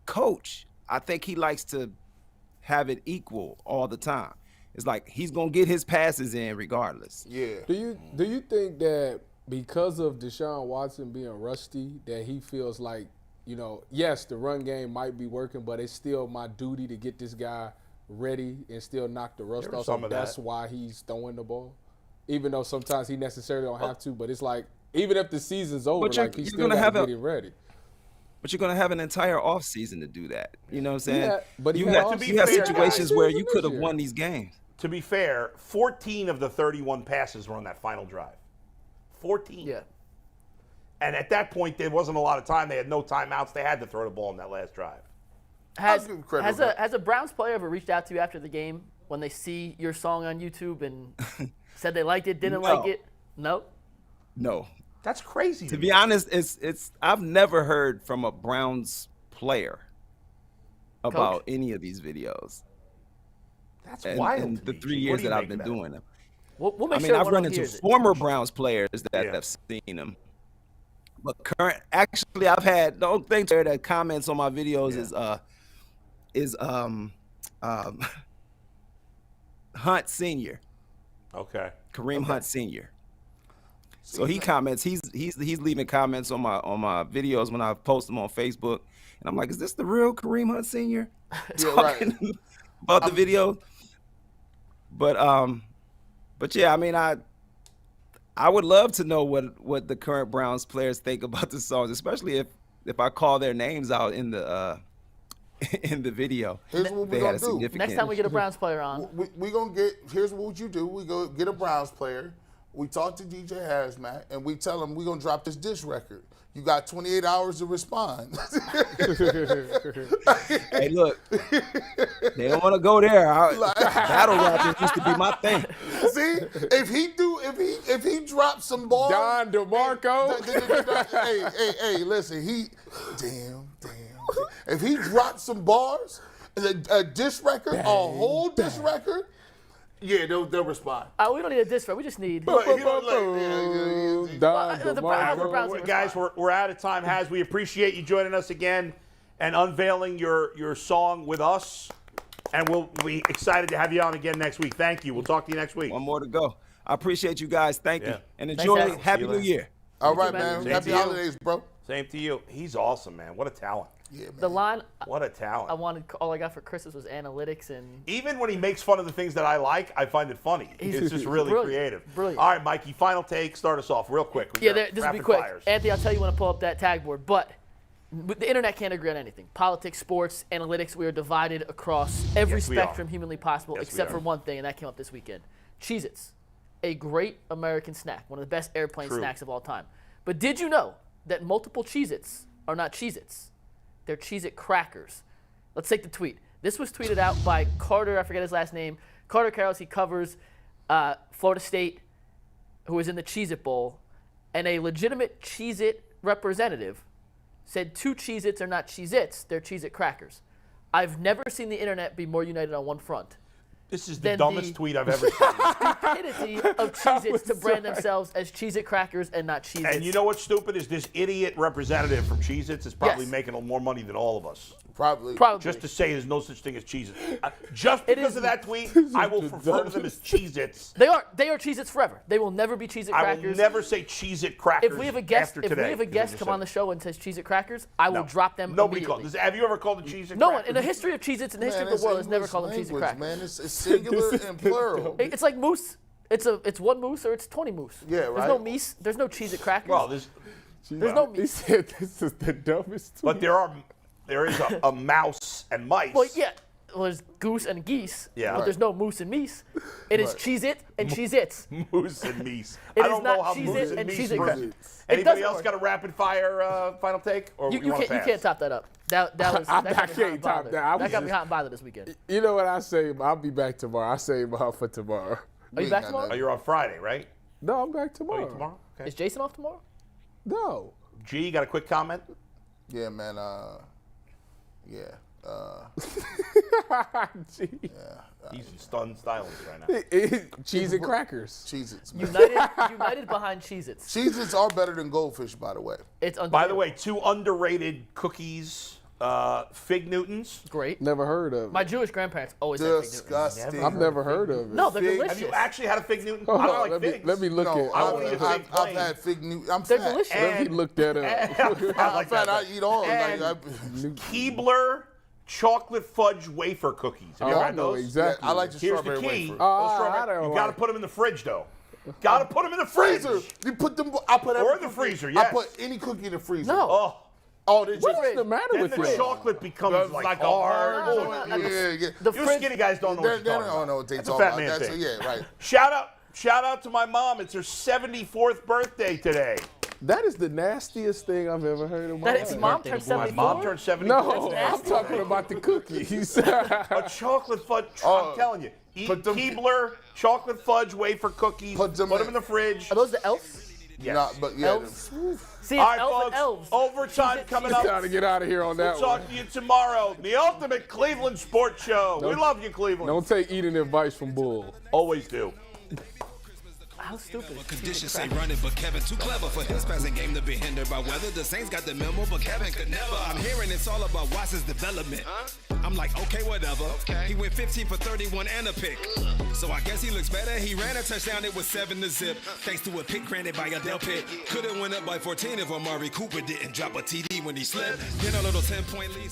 coach. I think he likes to have it equal all the time. It's like he's gonna get his passes in regardless. Yeah. Do you think that because of Deshaun Watson being rusty, that he feels like, yes, the run game might be working, but it's still my duty to get this guy ready and still knock the rust off. So that's why he's throwing the ball, even though sometimes he necessarily don't have to. But it's like even if the season's over, like he's still got to get it ready. But you're going to have an entire offseason to do that. You know what I'm saying? Yeah, but you have situations where you could have won these games. To be fair, 14 of the 31 passes were on that final drive. 14. Yeah. And at that point, there wasn't a lot of time. They had no timeouts. They had to throw the ball in that last drive. Has a Browns player ever reached out to you after the game when they see your song on YouTube and said they liked it, didn't like it? No? No. That's crazy. To be honest, it's I've never heard from a Browns player about any of these videos. That's wild. In the 3 years that I've been doing them. We'll make sure I've run into former Browns players that have seen them. But actually, I've had the only thing that comments on my videos is Hunt Senior. Okay. Kareem Hunt Senior. So he comments. He's leaving comments on my videos when I post them on Facebook, and I'm like, is this the real Kareem Hunt Senior? Talking about the video. But yeah, I mean, I would love to know what the current Browns players think about the songs, especially if I call their names out in the video. Here's what we're gonna do. Next time we get a Browns player on, we're gonna here's what you do. We go get a Browns player. We talk to DJ HazMatt, and we tell him we're going to drop this diss record. You got 28 hours to respond. Hey, look, they don't want to go there. Battle rap used to be my thing. See, if he drops some balls. Don DeMarco. Hey, listen, damn. If he drops some bars, a diss record, a whole diss record, yeah, they'll respond. We don't need a diss record. We just need. Guys, we're out of time. Haz, we appreciate you joining us again and unveiling your song with us. And we'll be excited to have you on again next week. Thank you. We'll talk to you next week. One more to go. I appreciate you guys. Thank you. And enjoy. Thanks, Happy New Year. All right, man. Happy holidays, bro. Same to you. He's awesome, man. What a talent. Yeah, man. The line. What a talent. All I got for Christmas was analytics and. Even when he makes fun of the things that I like, I find it funny. It's just really creative. Brilliant. All right, Mikey, final take. Start us off real quick. This will be quick. Anthony, I'll tell you when to pull up that tag board. But the internet can't agree on anything. Politics, sports, analytics, we are divided across every spectrum humanly possible except for one thing, and that came up this weekend. Cheez-Its, a great American snack, one of the best airplane snacks of all time. But did you know that multiple Cheez-Its are not Cheez-Its? They're Cheez-It crackers. Let's take the tweet. This was tweeted out by Carter, I forget his last name. Carter Carroll, he covers Florida State, who is in the Cheez-It Bowl, and a legitimate Cheez-It representative said 2 Cheez-Its are not Cheez-Its, they're Cheez-It crackers. I've never seen the internet be more united on one front. This is the dumbest tweet I've ever seen. Stupidity of Cheez-Its to brand themselves as Cheez-It crackers and not Cheez-Its. And you know what's stupid is this idiot representative from Cheez-Its is probably making more money than all of us. Probably. Just to say there's no such thing as Cheez-Its. Just because of that tweet, I will refer to them as Cheez-Its. They are Cheez-Its forever. They will never be Cheez-It crackers. I will never say Cheez-It crackers. If we have a guest, come on the show and says Cheez-It crackers, I will drop them immediately. Have you ever called it Cheez-It crackers? No one in the history of Cheez-Its, in the history of the world, has never called them Cheez-It crackers. Man, it's singular and plural. It's like moose. It's one moose or it's 20 moose. Yeah, right. There's no meese. There's no Cheez-It crackers. Well, there's no meese. He said this is the dumbest tweet. But there is a mouse and mice. Well, yeah. there's goose and geese, Yeah. but there's no moose and meese. It is Cheez-It and Cheez-Its. Moose and meese. It I is don't not know how Cheez-It moose and and meese Cheez-It works. It Anybody doesn't else work. got a rapid fire final take? Or You wanna can't pass? top that up. That was I that got me hot can't and top bothered. that. That got me hot and bothered this weekend. You know what I say? I'll be back tomorrow. I save mine for tomorrow. Are you back tomorrow? Oh, you're on Friday, right? No, I'm back Oh, tomorrow. you tomorrow? Okay. Is Jason off tomorrow? No. G, you got a quick comment? Yeah, man. Yeah. Gee. He's stunned silence right now. Cheese and crackers. Cheez-Its. United behind Cheez-Its. Cheez-Its are better than Goldfish, by the way. It's By the way, 2 underrated cookies, Fig Newtons. Great. Never heard of it. My Jewish grandparents always had Fig Newtons. Disgusting. I've never heard of it. No, they're Fig- delicious. Have you actually had a Fig Newton? Hold I don't on, like figs. let me look No, at. I don't eat a fig I've plain. had Fig Newton. I'm They're fat. delicious. Let me look that up. I like I'm fat. that. I eat all. And Keebler chocolate fudge wafer cookies. Have you Oh, ever I had know those? exactly. I like the Here's strawberry the key. wafer. Those I strawberry- don't you got to like- put them in the fridge, though. Got to put them in the fridge. Freezer. You put them. I put Or every in the cookie- freezer, I yes. put any cookie in the freezer. No. Oh, they just. What's the matter then with the you? chocolate becomes like a hard. hard. Yeah. The You fridge- skinny guys don't know what you're talking don't about. know what they That's a talk fat about. man That's thing. yeah, right. Shout out to my mom. It's her 74th birthday today. That is the nastiest thing I've ever heard in my That life. is mom birthday turned to boy. My 74. mom turned 74. No, I'm talking about the cookies. A chocolate fudge. I'm telling you. Eat put them- Keebler chocolate fudge wafer cookies. Put them in the fridge. Are those the elves? Yes. Nah, but yeah. Elves? See, it's All right, elves folks. and elves. Overtime coming It's up. time to get out of here on We'll that talk one. to you tomorrow. The ultimate Cleveland sports show. We love you, Cleveland. Don't take eating advice from Bull. Always do. How stupid. Conditions say running, but Kevin too clever for his passing game to be hindered by weather. The Saints got the memo, but Kevin could never. I'm hearing it's all about Watson's development. I'm like, okay, whatever. He went 15 for 31 and a pick. So I guess he looks better. He ran a touchdown, it was 7-0. Thanks to a pick granted by Adele Pitt. Could've went up by 14 if Amari Cooper didn't drop a TD when he slipped. Then a little 10-point lead.